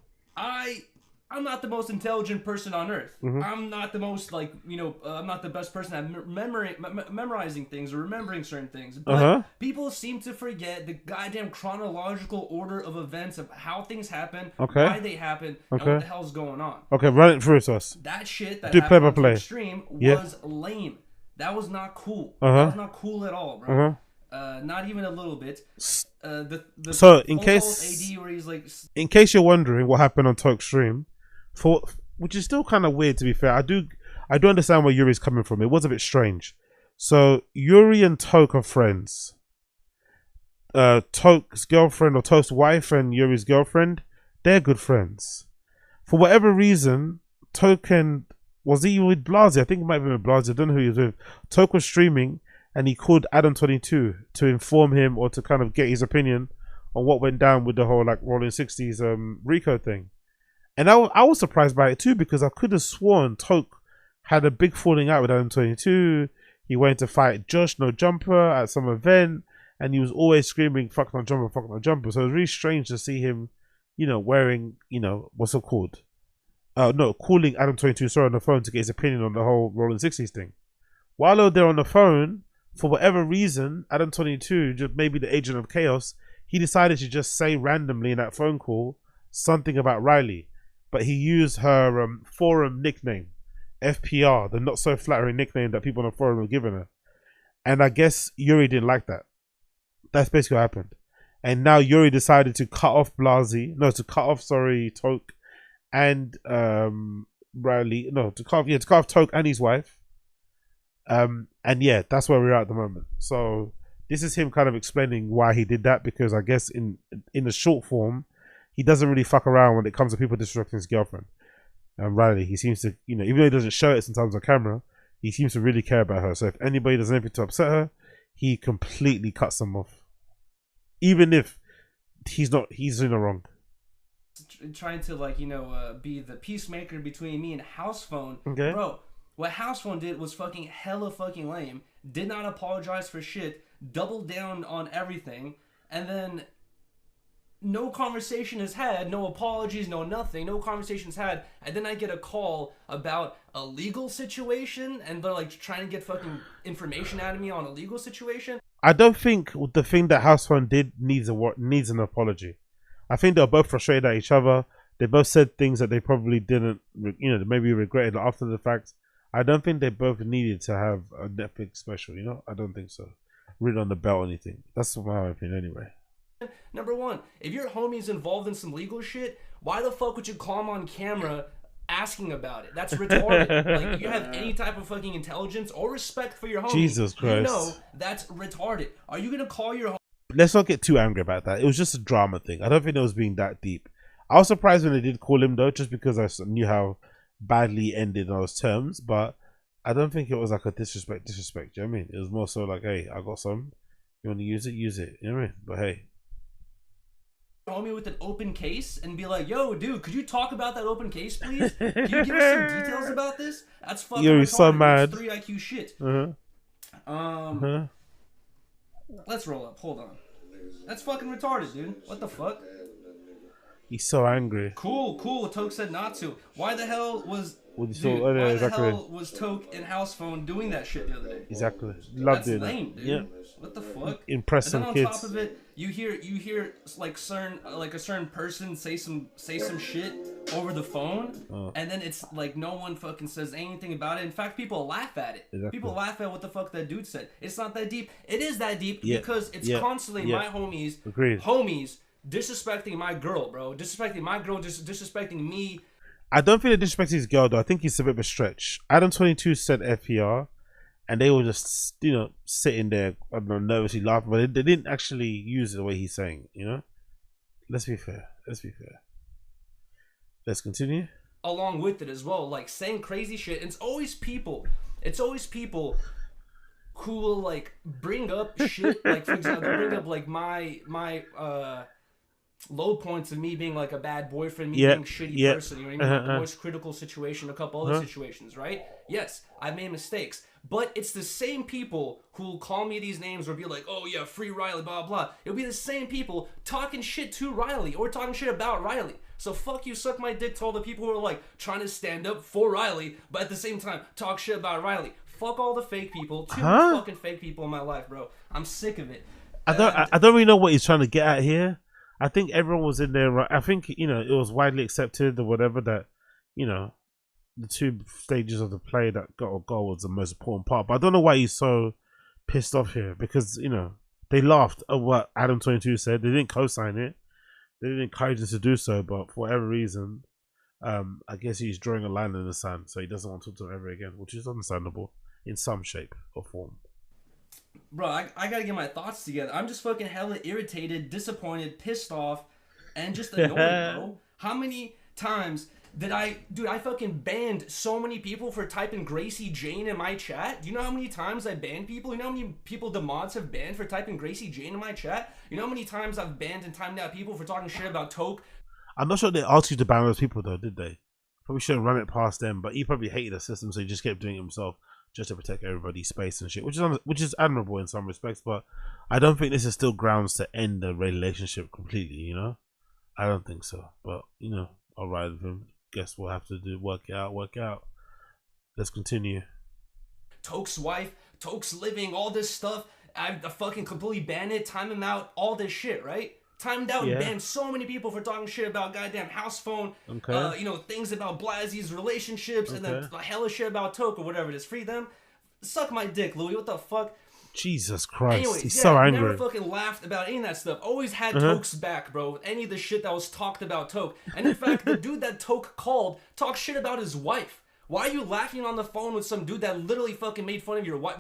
I'm not the most intelligent person on earth. I'm not the most, like, I'm not the best person at memorizing things or remembering certain things. But people seem to forget the goddamn chronological order of events of how things happen, why they happen, and what the hell's going on. Okay, run it through to us. That shit that Do happened on play. the stream was lame. That was not cool. That was not cool at all, bro. Not even a little bit. So in case AD where he's like, in case you're wondering what happened on Toke's stream, which is still kind of weird, to be fair. I do understand where Yuri's coming from. It was a bit strange. So Yuri and Toke are friends. Toke's girlfriend, or Toke's wife, and Yuri's girlfriend, they're good friends. For whatever reason, Toke was he with Blasey? I think it might have been with Blasey. I don't know who he was with. Toke was streaming and he called Adam22 to inform him or to kind of get his opinion on what went down with the whole like Rolling 60s Rico thing. And I was surprised by it too, because I could have sworn Toke had a big falling out with Adam22. He went to fight Josh No Jumper at some event, and he was always screaming "fuck no jumper, fuck no jumper." So it was really strange to see him, wearing, what's it called? Calling Adam22 on the phone to get his opinion on the whole Rolling 60s thing. While they're on the phone, for whatever reason, Adam22, just maybe the agent of chaos, he decided to just say randomly in that phone call something about Riley. But he used her forum nickname, FPR, the not so flattering nickname that people on the forum were giving her. And I guess Yuri didn't like that. That's basically what happened. And now Yuri decided to cut off Toke and Riley. No, to cut off Toke and his wife. And yeah, that's where we're at the moment. So this is him kind of explaining why he did that, because I guess in the short form, he doesn't really fuck around when it comes to people disrespecting his girlfriend. Riley, he seems to, even though he doesn't show it sometimes on camera, he seems to really care about her. So if anybody does anything to upset her, he completely cuts them off. Even if he's in the wrong. Trying to be the peacemaker between me and House Phone. Okay. Bro, what House Phone did was fucking hella fucking lame. Did not apologize for shit. Doubled down on everything. And then no conversation is had, no apologies, no nothing, no conversations had, and then I get a call about a legal situation, and they're like trying to get fucking information out of me on a legal situation. I don't think the thing that House Phone did needs an apology. I think they're both frustrated at each other. They both said things that they probably didn't, maybe regretted after the fact. I don't think they both needed to have a Netflix special, I don't think so. Written on the belt or anything. That's my opinion anyway. Number one, if your homie's involved in some legal shit, why the fuck would you call him on camera asking about it? That's retarded. Like, you have any type of fucking intelligence or respect for your homie, Jesus Christ. That's retarded. Are you gonna call your homie? Let's not get too angry about that. It was just a drama thing. I don't think it was being that deep. I was surprised when they did call him though, just because I knew how badly it ended on those terms, but I don't think it was like a disrespect. Do you know what I mean? It was more so like, hey, I got some. You want to use it? Use it. You know what I mean? But hey. Homie with an open case and be like, yo, dude, could you talk about that open case, please? Can you give us some details about this? That's fucking You're so mad. It's 3 IQ shit. Let's roll up. Hold on. That's fucking retarded, dude. What the fuck? He's so angry. Cool. Toke said not to. Why the hell was Exactly. why the hell was Toke in House Phone doing that shit the other day? Exactly. Loved That's it. lame, dude. Yeah. What the fuck? Impress and some then on kids. top of it, you hear like a certain person say some shit over the phone, and then it's like no one fucking says anything about it. In fact, people laugh at it. Exactly. People laugh at what the fuck that dude said. It's not that deep. It is that deep Yeah. because it's Yeah. constantly Yeah. my homies, Agreed. disrespecting my girl, bro. Disrespecting my girl, disrespecting me. I don't think they disrespect his girl though. I think it's a bit of a stretch. Adam 22 said FPR, and they were just sitting there, I don't know, nervously laughing, but they didn't actually use it the way he's saying. Let's be fair. Let's continue. Along with it as well, like saying crazy shit. And it's always people who will like bring up shit. Like for example, they'll bring up like my low points of me being like a bad boyfriend, me being a shitty person, you know what I mean? Like the most critical situation, a couple other situations, right? Yes, I made mistakes. But it's the same people who will call me these names or be like, oh yeah, free Riley, blah, blah. It'll be the same people talking shit to Riley or talking shit about Riley. So fuck you, suck my dick to all the people who are like trying to stand up for Riley, but at the same time talk shit about Riley. Fuck all the fake people. Too much fucking fake people in my life, bro. I'm sick of it. I don't really know what he's trying to get at here. I think everyone was in there. I think, it was widely accepted or whatever that, the two stages of the play that got a goal was the most important part. But I don't know why he's so pissed off here because, they laughed at what Adam 22 said. They didn't co-sign it. They didn't encourage him to do so, but for whatever reason, I guess he's drawing a line in the sand, so he doesn't want to talk to him ever again, which is understandable in some shape or form. Bro, I gotta get my thoughts together. I'm just fucking hella irritated, disappointed, pissed off, and just annoyed, bro. How many times did I fucking banned so many people for typing Gracie Jane in my chat? Do you know how many times I banned people? You know how many people the mods have banned for typing Gracie Jane in my chat? You know how many times I've banned and timed out people for talking shit about Toke? I'm not sure they asked you to ban those people though, did they? Probably should have run it past them, but he probably hated the system, so he just kept doing it himself just to protect everybody's space and shit, which is admirable in some respects, but I don't think this is still grounds to end the relationship completely, I don't think so, but, I'll ride with him. Guess we'll have to work it out. Let's continue. Toke's wife, Toke's living, all this stuff. I fucking completely banned it, time him out, all this shit, right? Timed out and banned so many people for talking shit about goddamn House Phone. Okay. Things about Blasie's relationships, and then hella shit about Toke or whatever it is. Free them. Suck my dick, Louis. What the fuck? Jesus Christ. Anyways, he's so angry. Never fucking laughed about any of that stuff. Always had Toke's back, bro. With any of the shit that was talked about Toke. And in fact, the dude that Toke called talked shit about his wife. Why are you laughing on the phone with some dude that literally fucking made fun of your wife?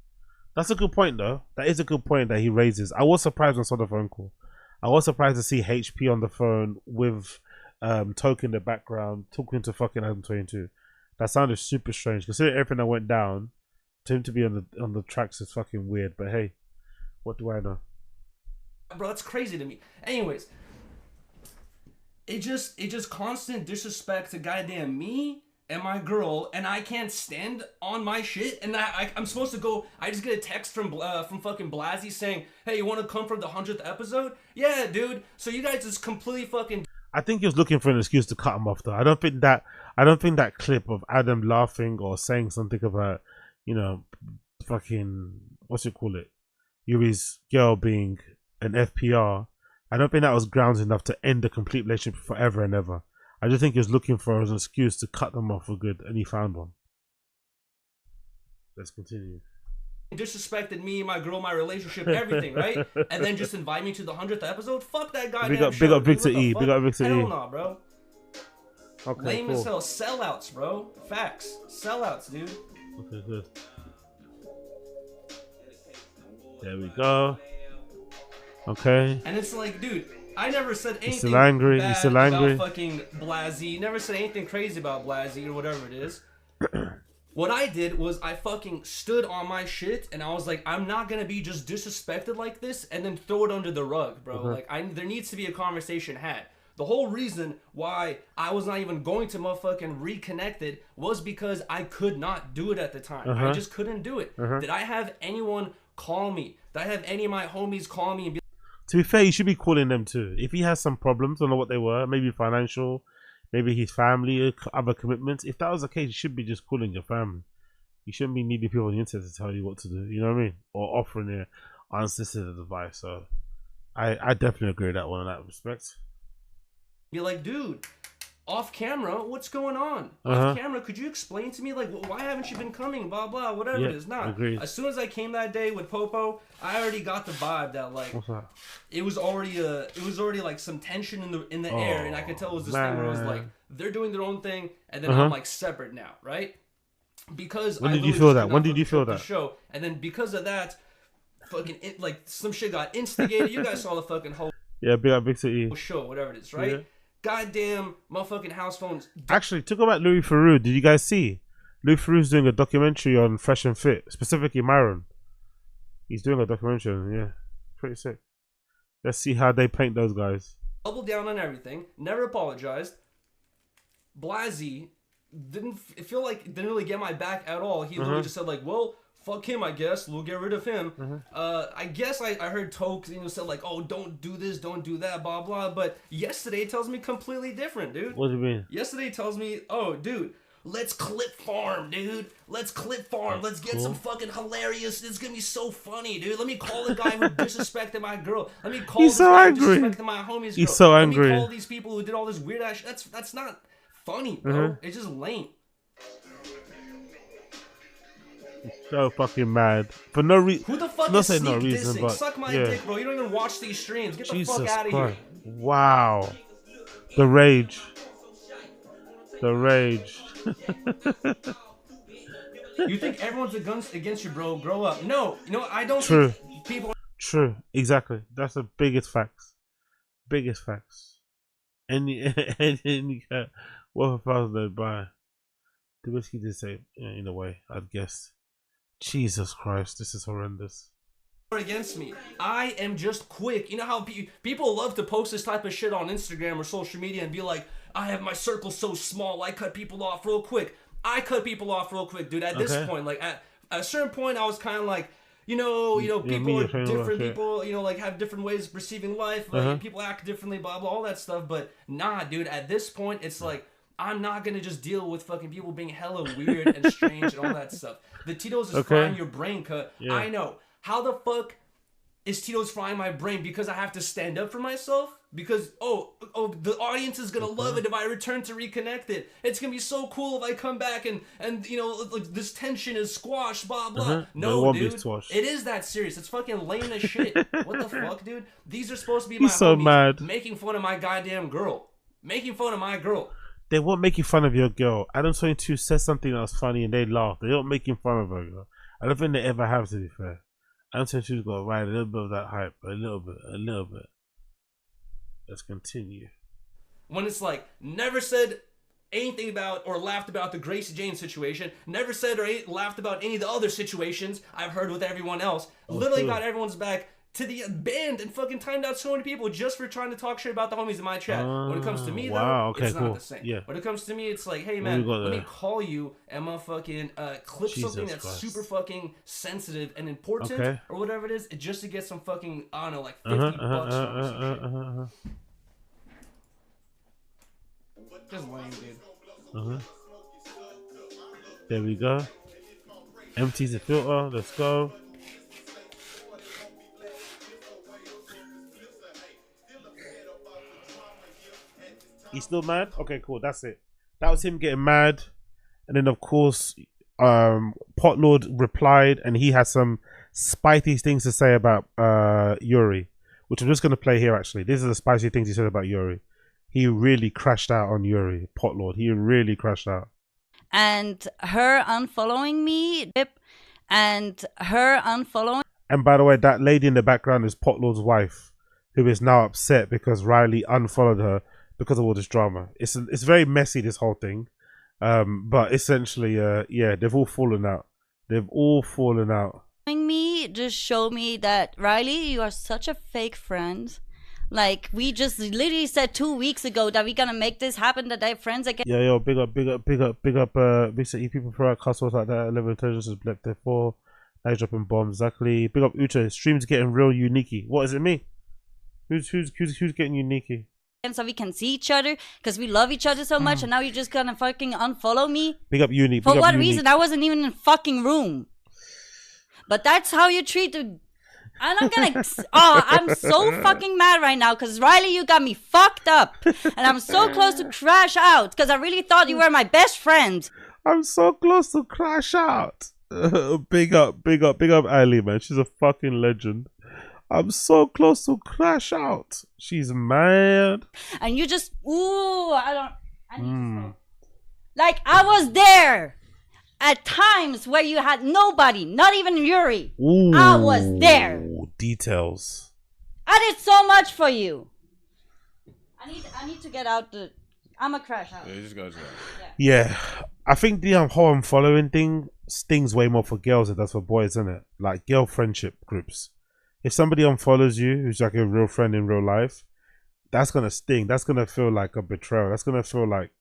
That's a good point, though. That is a good point that he raises. I was surprised when I saw the phone call. I was surprised to see HP on the phone with Toke in the background talking to fucking Adam 22. That sounded super strange. Considering everything that went down, to him to be on the tracks is fucking weird. But hey, what do I know? Bro, that's crazy to me. Anyways, it just constant disrespect to goddamn me and my girl, and I can't stand on my shit, and I'm supposed to go. I just get a text from fucking Blasey saying, "Hey, you want to come for the 100th episode?" Yeah, dude. So you guys just completely fucking. I think he was looking for an excuse to cut him off, though. I don't think that clip of Adam laughing or saying something about, fucking what's it call it, Yuri's girl being an FPR. I don't think that was grounds enough to end the complete relationship forever and ever. I just think he was looking for an excuse to cut them off for good, and he found one. Let's continue. Disrespected me, my girl, my relationship, everything, right? And then just invite me to the 100th episode? Fuck that goddamn show. Big up Victor E. Big up Victor E. Hell no, bro. Okay, lame cool. as hell. Sellouts, bro. Facts. Sellouts, dude. Okay, good. There we go. Okay. And it's like, dude, I never said anything He's still angry. bad He's still angry. about fucking Blasey. Never said anything crazy about Blasey or whatever it is. What I did was I fucking stood on my shit and I was like, I'm not gonna be just disrespected like this and then throw it under the rug, bro. Like, there needs to be a conversation had. The whole reason why I was not even going to motherfucking reconnected was because I could not do it at the time. I just couldn't do it. Did I have anyone call me? Did I have any of my homies call me and be To be fair, you should be calling them too. If he has some problems, I don't know what they were, maybe financial, maybe his family, other commitments. If that was the case, you should be just calling your family. You shouldn't be needing people on the internet to tell you what to do. You know what I mean? Or offering their unsolicited advice. So I definitely agree with that one in that respect. Be like, dude, off camera, what's going on? Off camera, could you explain to me, like, why haven't you been coming? Blah blah, whatever it is. Nah. Agreed. As soon as I came that day with Popo, I already got the vibe that like it was already like some tension in the air, and I could tell it was this thing where it was like they're doing their own thing, and then I'm like separate now, right? Because when did you feel that? When did you feel that? Show, and then because of that, fucking like some shit got instigated. You guys saw the fucking whole big city show, whatever it is, right? Yeah. Goddamn motherfucking house phones. Actually, talk about Louis Theroux. Did you guys see? Louis Theroux's doing a documentary on Fresh and Fit, specifically Myron. He's doing a documentary, yeah. Pretty sick. Let's see how they paint those guys. Doubled down on everything, never apologized. Blasey didn't really get my back at all. He literally just said like, well, fuck him, I guess. We'll get rid of him. I guess I heard Toke, said like, oh, don't do this, don't do that, blah, blah. But yesterday tells me completely different, dude. What do you mean? Yesterday tells me, oh, dude, let's clip farm, dude. Let's clip farm. Let's get some fucking hilarious. It's going to be so funny, dude. Let me call the guy who disrespected my girl. Let me call this guy who disrespected my homie's girl. He's so angry. Let me call these people who did all this weird ass shit. That's not funny, bro. It's just lame. So fucking mad for no reason. Who the fuck is sneak dissing? But suck my dick, bro. You don't even watch these streams. Get the fuck out of here. Wow, the rage, the rage. You think everyone's against you, bro? Grow up. No, I don't. True. Think people. True. Exactly. That's the biggest facts. Biggest facts. Any what if I was led by the whiskey did say in a way, I'd guess. Jesus Christ, this is horrendous. Against me, I am just quick. You know how people love to post this type of shit on Instagram or social media and be like, I have my circle so small, I cut people off real quick. I cut people off real quick, dude. At this point, like at a certain point, I was kind of like, people are different. People, like have different ways of perceiving life. Like people act differently, blah blah, all that stuff. But nah, dude. At this point, it's like I'm not gonna just deal with fucking people being hella weird and strange and all that stuff. The Tito's is frying your brain cut. Yeah. I know. How the fuck is Tito's frying my brain? Because I have to stand up for myself? Because, the audience is going to love it if I return to reconnect it. It's going to be so cool if I come back and like this tension is squashed, blah, blah. No, dude. It is that serious. It's fucking lame as shit. What the fuck, dude? These are supposed to be my homies making fun of my goddamn girl. Making fun of my girl. They won't make fun of your girl. Adam 22 says something that was funny and they laugh. They don't make fun of her girl. I don't think they ever have, to be fair. Adam 22's got to ride a little bit of that hype. A little bit. Let's continue. When it's like, never said anything about or laughed about the Gracie Jane situation. Never said or laughed about any of the other situations I've heard with everyone else. Literally got everyone's back to the band and fucking timed out so many people just for trying to talk shit about the homies in my chat. When it comes to me, though, it's not the same. Yeah. When it comes to me, it's like, hey, man, let me call you and motherfucking clip something that's super fucking sensitive and important or whatever it is, just to get some fucking, I don't know, like 50 bucks from Just lame, dude. There we go. Empties the filter. Let's go. He's still mad? Okay, cool. That's it. That was him getting mad. And then, of course, Potlord replied, and he has some spicy things to say about YURY, which I'm just going to play here, actually. These are the spicy things he said about YURY. He really crashed out on YURY, Potlord. He really crashed out. And her unfollowing me, and her unfollowing... And by the way, that lady in the background is Potlord's wife, who is now upset because Riley unfollowed her because of all this drama. It's very messy, this whole thing. But essentially, yeah, they've all fallen out. Me just showed me that, Riley, you are such a fake friend. Like, we just literally said 2 weeks ago that we're gonna make this happen, that they're friends again. Yeah, yo, big up, people throw out customers like that. Level intelligence is black there for. Now he's dropping bombs, exactly. Big up Ucha, streams getting real unique. What does it mean? Who's getting you, Nikki? And so we can see each other because we love each other so much, and now you're just gonna fucking unfollow me? Big up Uni. For what reason? I wasn't even in the fucking room. But that's how you treat the... And I'm gonna... Oh, I'm so fucking mad right now because Riley, you got me fucked up. And I'm so close to crash out because I really thought you were my best friend. I'm so close to crash out. Big up Ali, man. She's a fucking legend. I'm so close to crash out. She's mad. And you just, I need to smoke. Like, I was there at times where you had nobody, not even Yuri. Ooh, I was there. Details. I did so much for you. I need to get out the... I'm a crash out. Yeah, just go. Yeah. I think the whole unfollowing thing stings way more for girls than it does for boys, isn't it? Like girl friendship groups. If somebody unfollows you who's like a real friend in real life, that's gonna sting. That's gonna feel like a betrayal. That's gonna feel like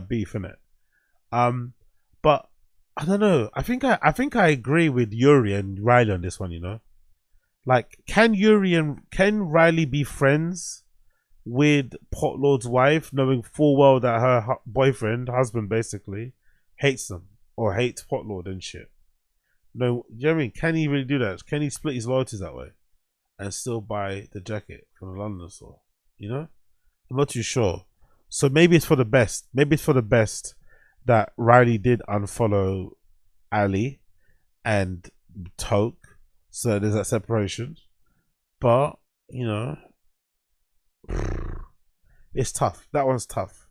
beef, innit? But I don't know. I think I agree with Yuri and Riley on this one, you know? Like, can Riley be friends with Potlord's wife, knowing full well that her husband basically, hates them or hates Potlord and shit? No, do you know what I mean? Can he really do that? Can he split his loyalties that way and still buy the jacket from the London store? You know? I'm not too sure. So maybe it's for the best. Maybe it's for the best that Riley did unfollow Ali and Toke. So there's that separation. But, you know, it's tough. That one's tough.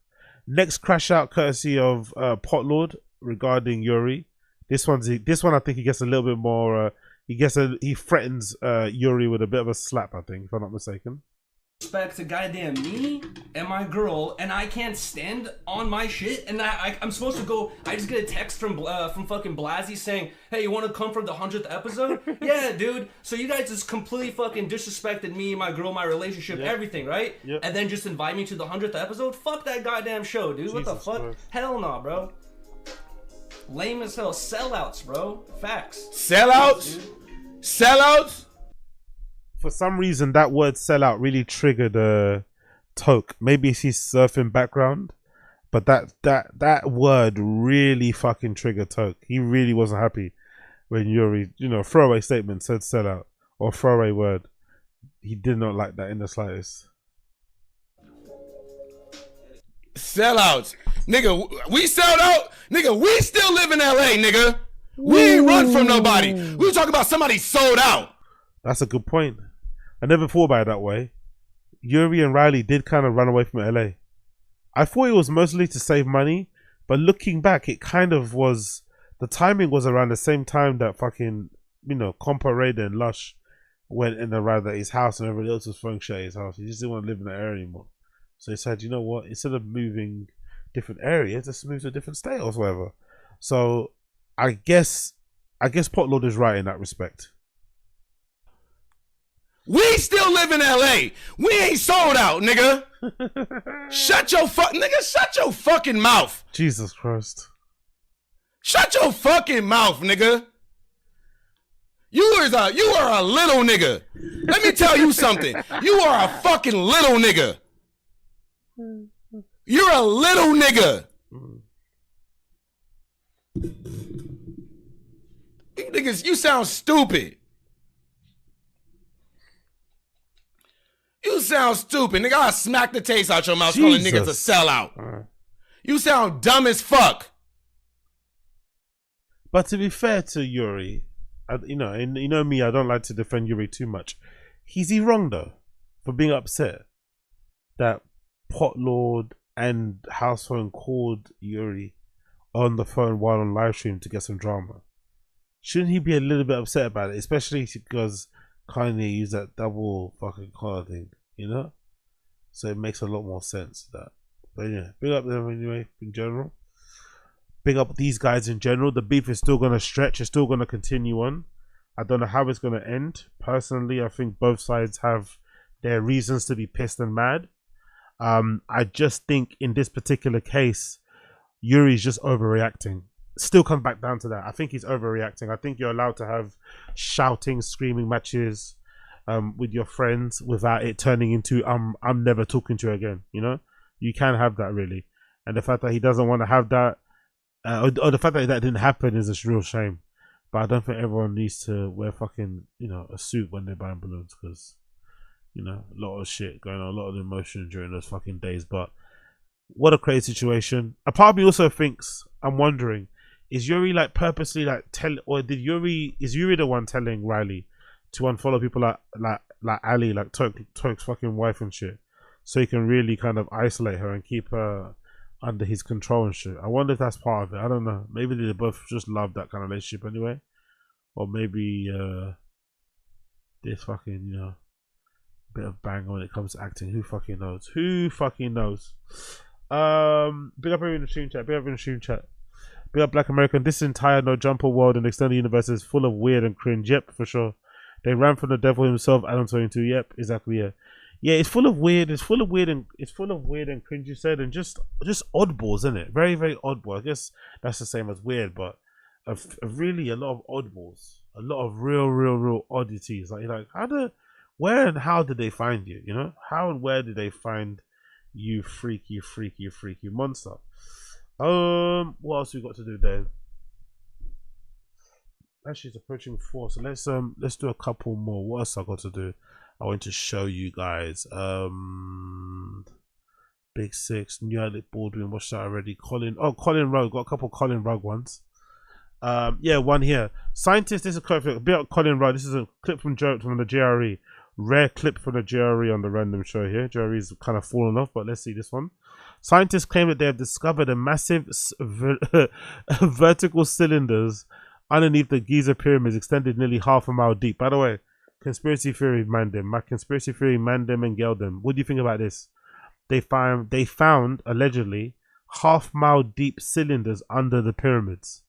Next crash out courtesy of Potlord regarding Yuri. This one I think he gets a little bit more he threatens Yuri with a bit of a slap, I think, if I'm not mistaken. Respect to goddamn me and my girl, and I can't stand on my shit, and I'm supposed to go. I just get a text from fucking Blasey saying, "Hey, you want to come for the 100th episode?" Yeah, dude. So you guys just completely fucking disrespected me, my girl, my relationship, everything, right? Yep. And then just invite me to the 100th episode? Fuck that goddamn show, dude. What the fuck? Christ. Hell no, bro. Lame as hell. Sellouts, bro. Facts. Sellouts? Sellouts? For some reason, that word sellout really triggered Toke. Maybe it's his surfing background, but that word really fucking triggered Toke. He really wasn't happy when Yuri, throwaway statement said sellout or throwaway word. He did not like that in the slightest. Sellouts. Nigga, we sold out. Nigga, we still live in LA, nigga. We ain't run from nobody. We talking about somebody sold out. That's a good point. I never thought about it that way. Yuri and Riley did kind of run away from LA. I thought it was mostly to save money, but looking back, it kind of was. The timing was around the same time that fucking, Compa Raider and Lush went in around his house and everybody else was throwing shit at his house. He just didn't want to live in that area anymore. So he said, you know what? Instead of moving different areas, just move to a different state or whatever. So I guess Potlord is right in that respect. We still live in LA. We ain't sold out, nigga. Shut your fucking mouth. Jesus Christ. Shut your fucking mouth, nigga. You are a little nigga. Let me tell you something. You are a fucking little nigga. You're a little nigga. You niggas, you sound stupid. You sound stupid, nigga. I'll smack the taste out your mouth calling niggas a sellout. You sound dumb as fuck. But to be fair to Yuri, you know me, I don't like to defend Yuri too much. Is he wrong though for being upset that Potlord and Housephone called Yuri on the phone while on live stream to get some drama? Shouldn't he be a little bit upset about it, especially because Kanye used that double fucking collar thing, So it makes a lot more sense that. But yeah, big up them anyway in general. Big up these guys in general. The beef is still gonna stretch. It's still gonna continue on. I don't know how it's gonna end. Personally, I think both sides have their reasons to be pissed and mad. I just think in this particular case, Yuri's just overreacting. Still comes back down to that. I think he's overreacting. I think you're allowed to have shouting, screaming matches. with your friends without it turning into I'm never talking to you again. You know, you can have that really, and the fact that he doesn't want to have that, or the fact that didn't happen is a real shame. But I don't think everyone needs to wear fucking a suit when they're buying balloons, because a lot of shit going on, a lot of emotion during those fucking days. But what a crazy situation. A part of me also thinks, I'm wondering, is Yuri like purposely like is Yuri the one telling Riley to unfollow people like Ali, like Toke's fucking wife and shit, so he can really kind of isolate her and keep her under his control and shit? I wonder if that's part of it. I don't know. Maybe they both just love that kind of relationship anyway, or maybe this fucking bit of bang when it comes to acting. Who fucking knows? Who fucking knows? Big up everyone in the stream chat. Big up in the stream chat. Big up Black American. This entire No Jumper world and extended universe is full of weird and cringe. Yep, for sure. They ran from the devil himself. Adam 22. Yep, exactly. Yeah. It's full of weird. It's full of weird and cringe. You said, and just oddballs, isn't it? Very, very oddball. I guess that's the same as weird, but really a lot of oddballs, a lot of real oddities. Like where and how did they find you? How and where did they find you, freaky monster? What else we got to do then? Actually, it's approaching 4, so let's do a couple more. What else I got to do? I want to show you guys. Big Six, New Alec Baldwin, watched that already. Colin Rugg, got a couple Colin Rugg ones. One here. Scientist, this is a bit of Colin Rugg. This is a clip from the JRE. Rare clip from the JRE on the random show here. JRE's kind of fallen off, but let's see this one. Scientists claim that they have discovered a massive vertical cylinders underneath the Giza pyramids, extended nearly half a mile deep. By the way, conspiracy theory man them. My conspiracy theory man them and girl them. What do you think about this? They found allegedly half-mile deep cylinders under the pyramids.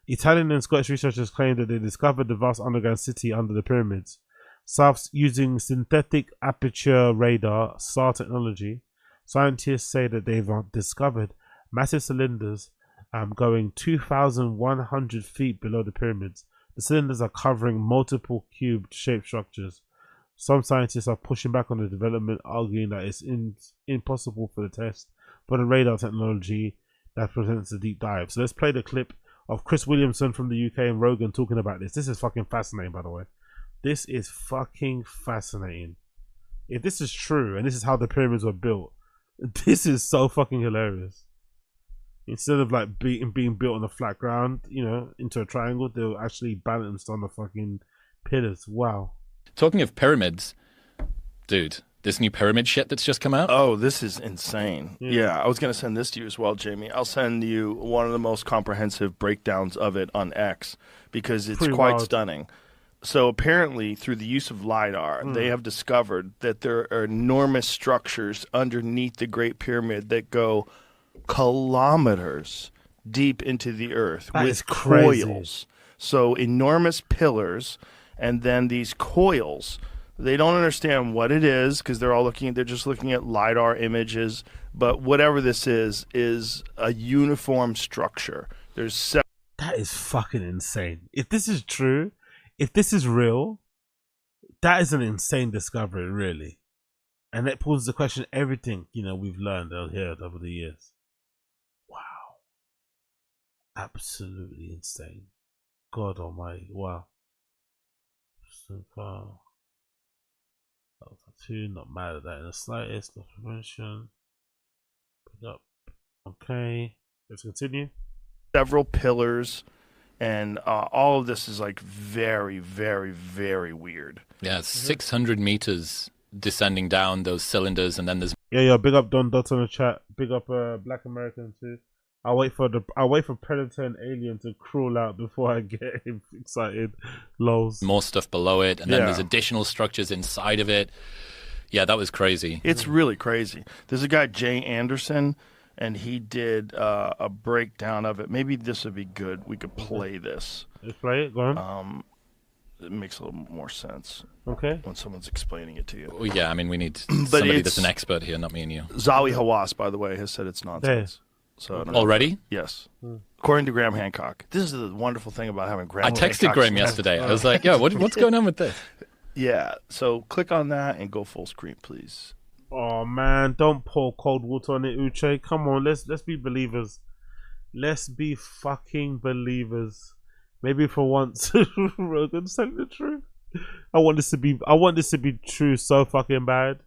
Italian and Scottish researchers claim that they discovered the vast underground city under the pyramids. South using synthetic aperture radar (SAR) technology, scientists say that they've discovered massive cylinders going 2,100 feet below the pyramids. The cylinders are covering multiple cube-shaped structures. Some scientists are pushing back on the development, arguing that it's impossible for the test for the radar technology that presents a deep dive. So let's play the clip of Chris Williamson from the UK and Rogan talking about this. This is fucking fascinating, by the way. This is fucking fascinating. If this is true and this is how the pyramids were built, this is so fucking hilarious. Instead of like being built on a flat ground, into a triangle, they were actually balanced on the fucking pillars. Wow. Talking of pyramids, dude, this new pyramid shit that's just come out. Oh, this is insane. Yeah, I was going to send this to you as well, Jamie. I'll send you one of the most comprehensive breakdowns of it on X because it's quite stunning. So apparently, through the use of LiDAR, they have discovered that there are enormous structures underneath the Great Pyramid that go kilometers deep into the earth with coils. So enormous pillars, and then these coils. They don't understand what it is because they're just looking at LiDAR images. But whatever this is a uniform structure. That is fucking insane. If this is true, if this is real, that is an insane discovery, really. And that poses the question, everything, we've learned or heard over the years. Wow. Absolutely insane. God almighty. Wow. So far. Not mad at that in the slightest. Not to mention. Pick up. Okay. Let's continue. Several pillars. And all of this is like very, very, very weird. Yeah, it's 600 meters descending down those cylinders, and then there's big up Don Dots on the chat. Big up Black American too. I'll wait for Predator and Alien to crawl out before I get excited. Lols. more stuff below it, and then there's additional structures inside of it. Yeah, that was crazy. It's really crazy. There's a guy, Jay Anderson, and he did a breakdown of it. Maybe this would be good. We could play this. Let's play it. Go on. It makes a little more sense. Okay. When someone's explaining it to you. Well, yeah, I mean, we need somebody that's an expert here, not me and you. Zawi Hawass, by the way, has said it's nonsense. So already? Yes. According to Graham Hancock. This is the wonderful thing about having Graham I texted Hancock Graham yesterday. I was like, yo, what's going on with this? Yeah, so click on that and go full screen, please. Oh man, don't pour cold water on it, Uche. Come on, let's be believers. Let's be fucking believers. Maybe for once, Rogan's telling the truth. I want this to be true so fucking bad.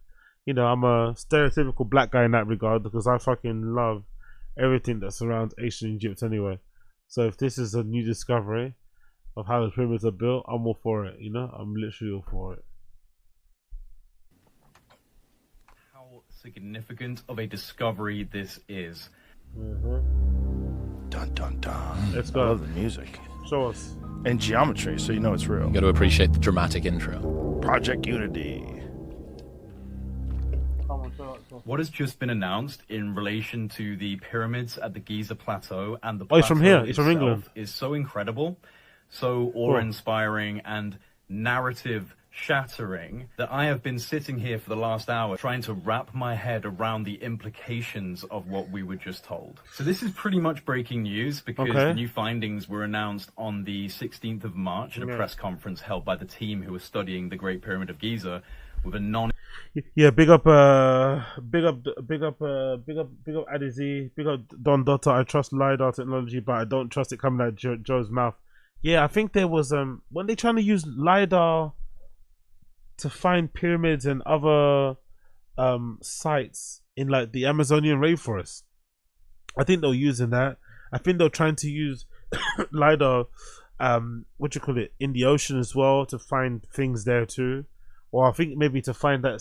You know, I'm a stereotypical black guy in that regard because I fucking love everything that surrounds ancient Egypt anyway. So if this is a new discovery of how the pyramids are built, I'm all for it. You know, I'm literally all for it. How significant of a discovery this is. Dun dun dun. Let's I go. love the music. Show us. And geometry, so you know it's real. You got to appreciate the dramatic intro. Project Unity. What has just been announced in relation to the pyramids at the Giza Plateau and the Oh, he's from plateau here. He's from itself England. is so incredible, so awe-inspiring and narrative-shattering that I have been sitting here for the last hour trying to wrap my head around the implications of what we were just told. So this is pretty much breaking news because Okay. the new findings were announced on the 16th of March at a Yeah. press conference held by the team who were studying the Great Pyramid of Giza with a non Yeah, big up Addy Z, big up Don Dotter. I trust LiDAR technology, but I don't trust it coming out of Joe's mouth. Yeah, I think there was when they trying to use LiDAR to find pyramids and other sites in like the Amazonian rainforest. I think they're using that. I think they're trying to use LiDAR, in the ocean as well to find things there too. Or I think maybe to find that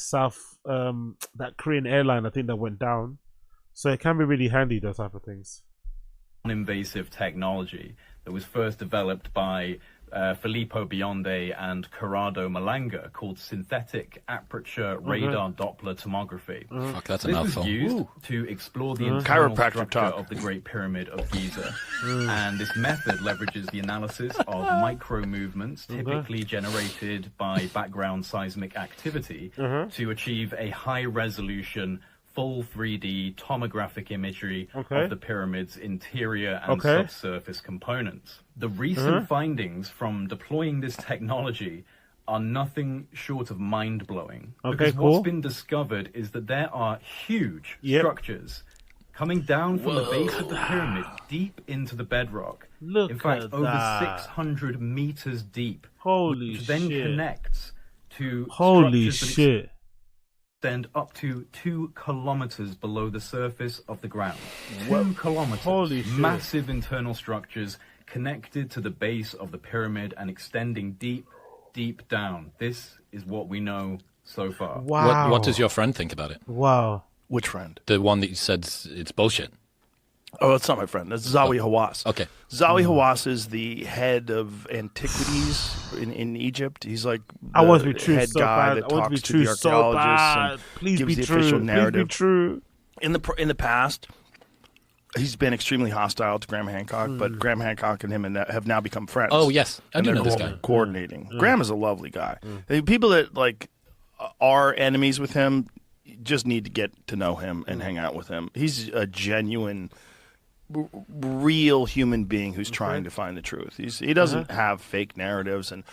that Korean airline, I think that went down. So it can be really handy, those type of things. non-invasive technology that was first developed by Filippo Bionde and Corrado Malanga called synthetic aperture radar Doppler tomography. Fuck, that's a This mouthful. was used Ooh. to explore the internal Chiropractor structure talk. of the Great Pyramid of Giza. And this method leverages the analysis of micro movements typically generated by background seismic activity to achieve a high resolution full 3D tomographic imagery of the pyramid's interior and subsurface components. The recent findings from deploying this technology are nothing short of mind-blowing. Because what's been discovered is that there are huge structures coming down from the base of the pyramid deep into the bedrock. In fact, over 600 meters deep. Holy which then shit. connects to Holy structures that shit. extend up to 2 kilometers below the surface of the ground. What? 2 kilometers. Holy shit. Massive internal structures connected to the base of the pyramid and extending deep, deep down. This is what we know so far. Wow. What does your friend think about it? Wow. Which friend? The one that you said it's bullshit. Oh, that's not my friend. That's Zawi Hawass. Okay. Zawi Hawass is the head of antiquities in Egypt. He's like I want to the be true head so guy bad. that I want to be talks to true the so archaeologists bad. and Please gives be the true. official Please narrative. be true. In the past, he's been extremely hostile to Graham Hancock, but Graham Hancock and him have now become friends. Oh, yes. I And do they're know this guy. coordinating. Graham is a lovely guy. The people that like are enemies with him just need to get to know him and hang out with him. He's a genuine, real human being who's trying to find the truth. He doesn't have fake narratives, and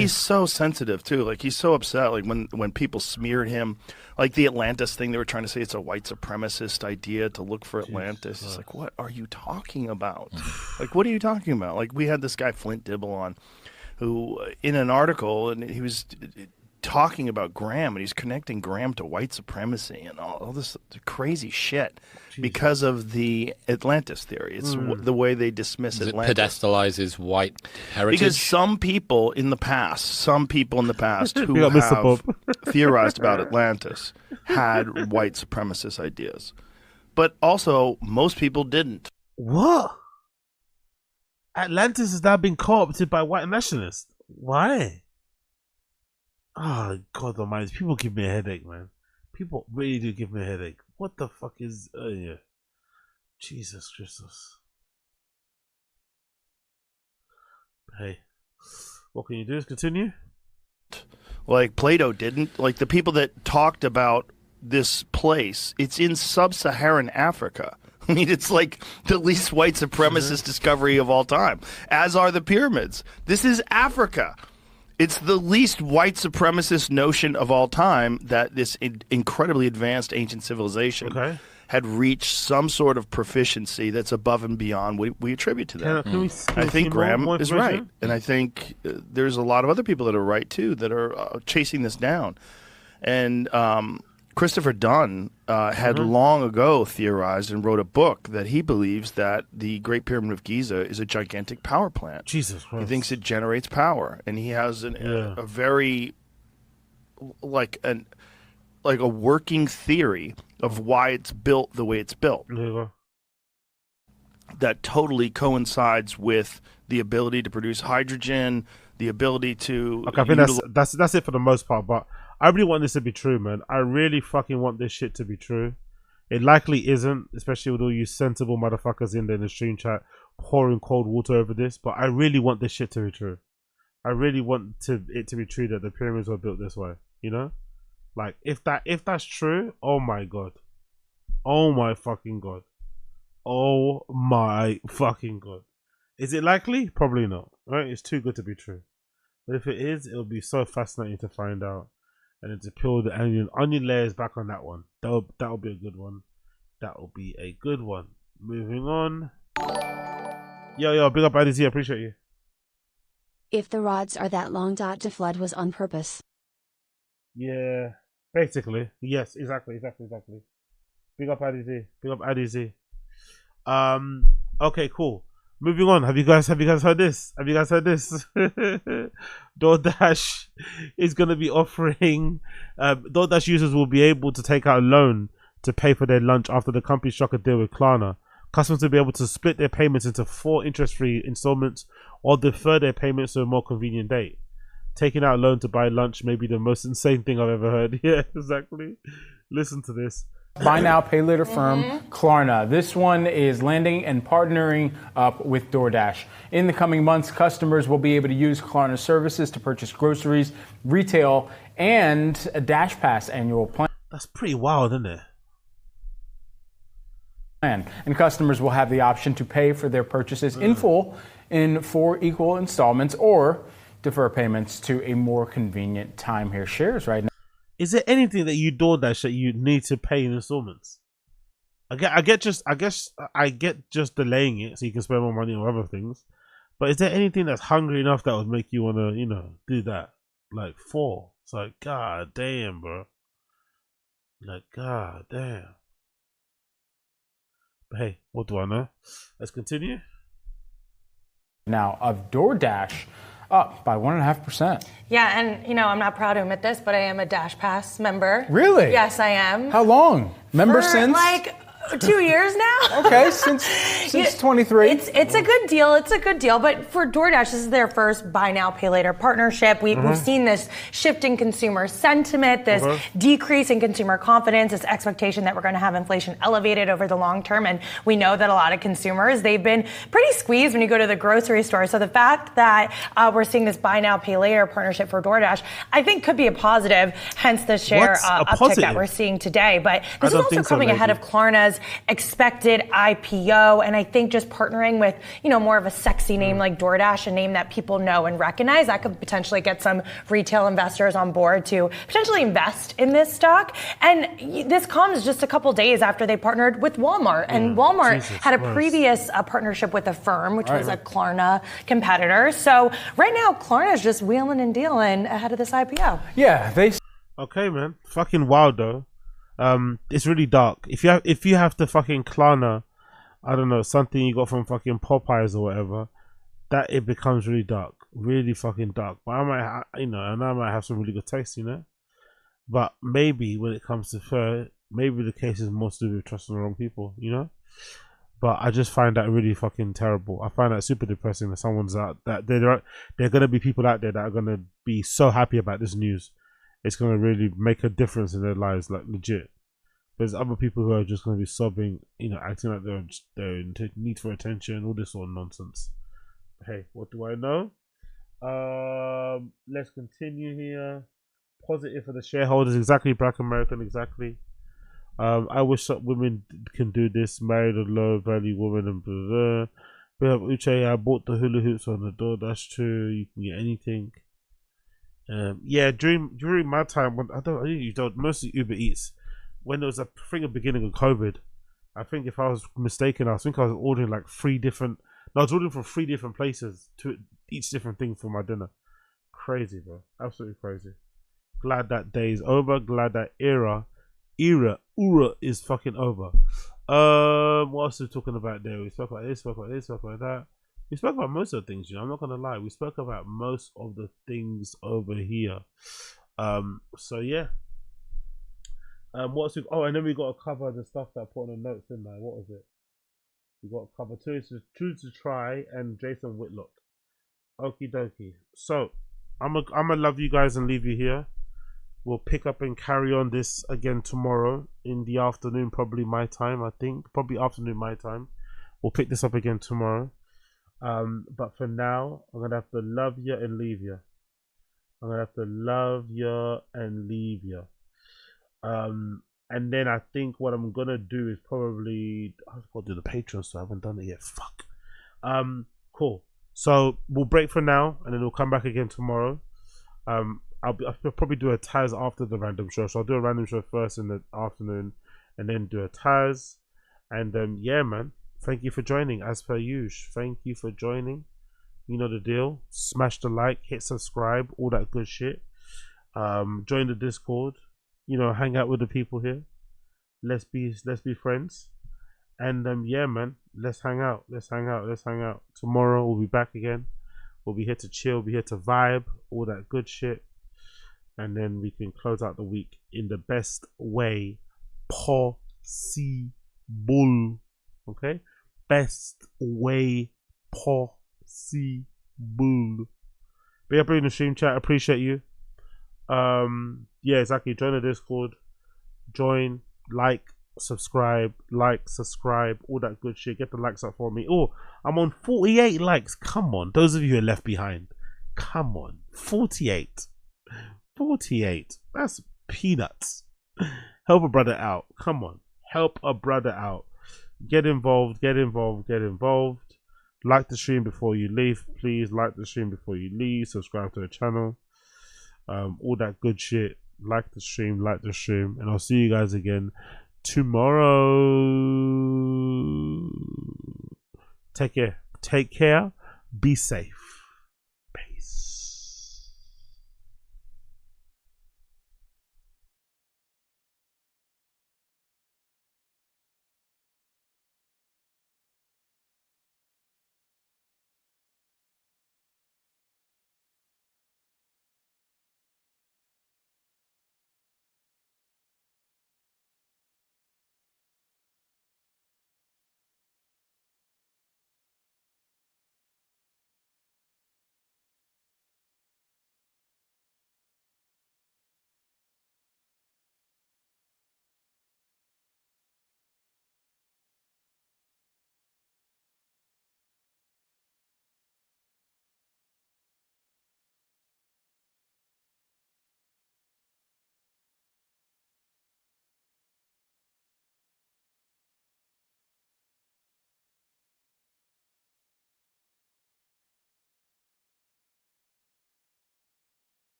he's so sensitive too. Like he's so upset. Like when people smeared him, like the Atlantis thing, they were trying to say it's a white supremacist idea to look for Atlantis. It's like, what are you talking about? Like, what are you talking about? Like we had this guy Flint Dibble on, who in an article, and he was talking about Graham, and he's connecting Graham to white supremacy and all this crazy shit because of the Atlantis theory. It's the way they dismiss It Atlantis. pedestalizes white heritage. Because some people in the past who We have got Mr. Bob. theorized about Atlantis had white supremacist ideas. But also, most people didn't. What? Atlantis has now been co-opted by white nationalists. Why? Oh, God almighty. People give me a headache, man. People really do give me a headache. What the fuck is... yeah. Jesus Christus. Hey. What can you do? Is continue? Like Plato didn't. Like the people that talked about this place, it's in sub-Saharan Africa. I mean, it's like the least white supremacist discovery of all time, as are the pyramids. This is Africa. It's the least white supremacist notion of all time that this incredibly advanced ancient civilization had reached some sort of proficiency that's above and beyond what we attribute to them. I think Graham is right. And I think there's a lot of other people that are right, too, that are chasing this down. And Christopher Dunn had long ago theorized and wrote a book that he believes that the Great Pyramid of Giza is a gigantic power plant. Jesus Christ. He thinks it generates power, and he has a very like a working theory of why it's built the way it's built. That totally coincides with the ability to produce hydrogen, the ability to. Okay, I think that's it for the most part, but I really want this to be true, man. I really fucking want this shit to be true. It likely isn't, especially with all you sensible motherfuckers in there in the stream chat pouring cold water over this, but I really want this shit to be true. I really want it to be true that the pyramids were built this way, you know? Like, if that's true, oh my god. Oh my fucking god. Oh my fucking god. Is it likely? Probably not, right? It's too good to be true. But if it is, it'll be so fascinating to find out. And then to peel the onion layers back on that one. That'll be a good one. That'll be a good one. Moving on. Yo, big up IDZ, I appreciate you. If the rods are that long, the flood was on purpose. Yeah, basically. Yes, exactly. Big up IDZ. Big up IDZ. Okay, cool. Moving on. Have you guys heard this? DoorDash is going to be offering DoorDash users will be able to take out a loan to pay for their lunch after the company struck a deal with KLARNA. Customers will be able to split their payments into 4 interest-free installments or defer their payments to a more convenient date. Taking out a loan to buy lunch may be the most insane thing I've ever heard. Yeah, exactly. Listen to this. Buy now, pay later firm KLARNA. This one is landing and partnering up with DoorDash. In the coming months, customers will be able to use KLARNA services to purchase groceries, retail, and a Dash Pass annual plan. That's pretty wild, isn't it? And customers will have the option to pay for their purchases in full in 4 equal installments or defer payments to a more convenient time. Here shares right now. Is there anything that you DoorDash that you need to pay in installments? I get just delaying it so you can spend more money on other things. But is there anything that's hungry enough that would make you want to, do that? Like 4. It's like, god damn, bro. Like, god damn. But hey, what do I know? Let's continue. Now of DoorDash up by 1.5%. Yeah, and I'm not proud to admit this, but I am a Dash Pass member. Really? Yes, I am. How long? Member For since? like 2 years now. Okay, since 23. It's a good deal. It's a good deal. But for DoorDash, this is their first buy now, pay later partnership. We've seen this shift in consumer sentiment, this decrease in consumer confidence, this expectation that we're going to have inflation elevated over the long term. And we know that a lot of consumers, they've been pretty squeezed when you go to the grocery store. So the fact that we're seeing this buy now, pay later partnership for DoorDash, I think could be a positive, hence the share uptick that we're seeing today. But this is also coming ahead of KLARNA's expected IPO, and I think just partnering with more of a sexy name like DoorDash, a name that people know and recognize, that could potentially get some retail investors on board to potentially invest in this stock. And this comes just a couple days after they partnered with Walmart, and Walmart had a previous partnership with Affirm, which was a KLARNA competitor. So right now KLARNA is just wheeling and dealing ahead of this IPO. Yeah, okay, man, fucking wild though. It's really dark. If you have to fucking KLARNA, I don't know, something you got from fucking Popeyes or whatever, that it becomes really dark, really fucking dark. But I might, and I might have some really good taste, But maybe when it comes to fur, maybe the case is more to do with trusting the wrong people, But I just find that really fucking terrible. I find that super depressing that someone's out, that there are gonna be people out there that are gonna be so happy about this news. It's going to really make a difference in their lives, like legit. There's other people who are just going to be sobbing, acting like they're in need for attention, all this sort of nonsense. Hey, what do I know? Let's continue here. Positive for the shareholders, exactly. Black American, exactly. I wish that women can do this. Married a low value woman and blah, blah, blah. We have Uche. I bought the hula hoops on the DoorDash too. You can get anything. Yeah, during my time when I don't mostly Uber Eats. When there was a thing at the beginning of COVID, I think if I was mistaken, I was ordering like 3 different. No, I was ordering from 3 different places to each different thing for my dinner. Crazy, bro, absolutely crazy. Glad that day is over. Glad that era is fucking over. What else are we talking about there? We spoke about this, spoke about this, spoke about that. We spoke about most of the things, you know. I'm not gonna lie. We spoke about most of the things over here. So yeah. What's it? Oh, and then we got to cover the stuff that I put on the notes, didn't I? What was it? We got to cover Choose to Try and Jason Whitlock. Okie dokie. So I'm gonna love you guys and leave you here. We'll pick up and carry on this again tomorrow in the afternoon, probably my time. I think probably afternoon my time. We'll pick this up again tomorrow. But for now, I'm gonna have to love you and leave you. I'm gonna have to love you and leave you. And then I think what I'm gonna do is probably I've got to do the Patreon, so I haven't done it yet. Fuck. Cool. So we'll break for now, and then we'll come back again tomorrow. I'll probably do a Taz after the random show. So I'll do a random show first in the afternoon, and then do a Taz. And yeah, man. Thank you for joining, as per usual. Thank you for joining. You know the deal. Smash the like, hit subscribe, all that good shit. Join the Discord. You know, hang out with the people here. Let's be friends. And yeah, man. Let's hang out. Let's hang out. Let's hang out. Tomorrow we'll be back again. We'll be here to chill. We'll be here to vibe. All that good shit. And then we can close out the week in the best way possible. Okay? Best way possible. Be up in the stream chat. Appreciate you. Yeah, exactly. Join the Discord. Join, subscribe, all that good shit. Get the likes up for me. Oh, I'm on 48 likes. Come on. Those of you who are left behind. Come on. 48. That's peanuts. Help a brother out. Come on. Help a brother out. Get involved. Like the stream before you leave. Please like the stream before you leave. Subscribe to the channel. All that good shit. Like the stream. And I'll see you guys again tomorrow. Take care. Be safe.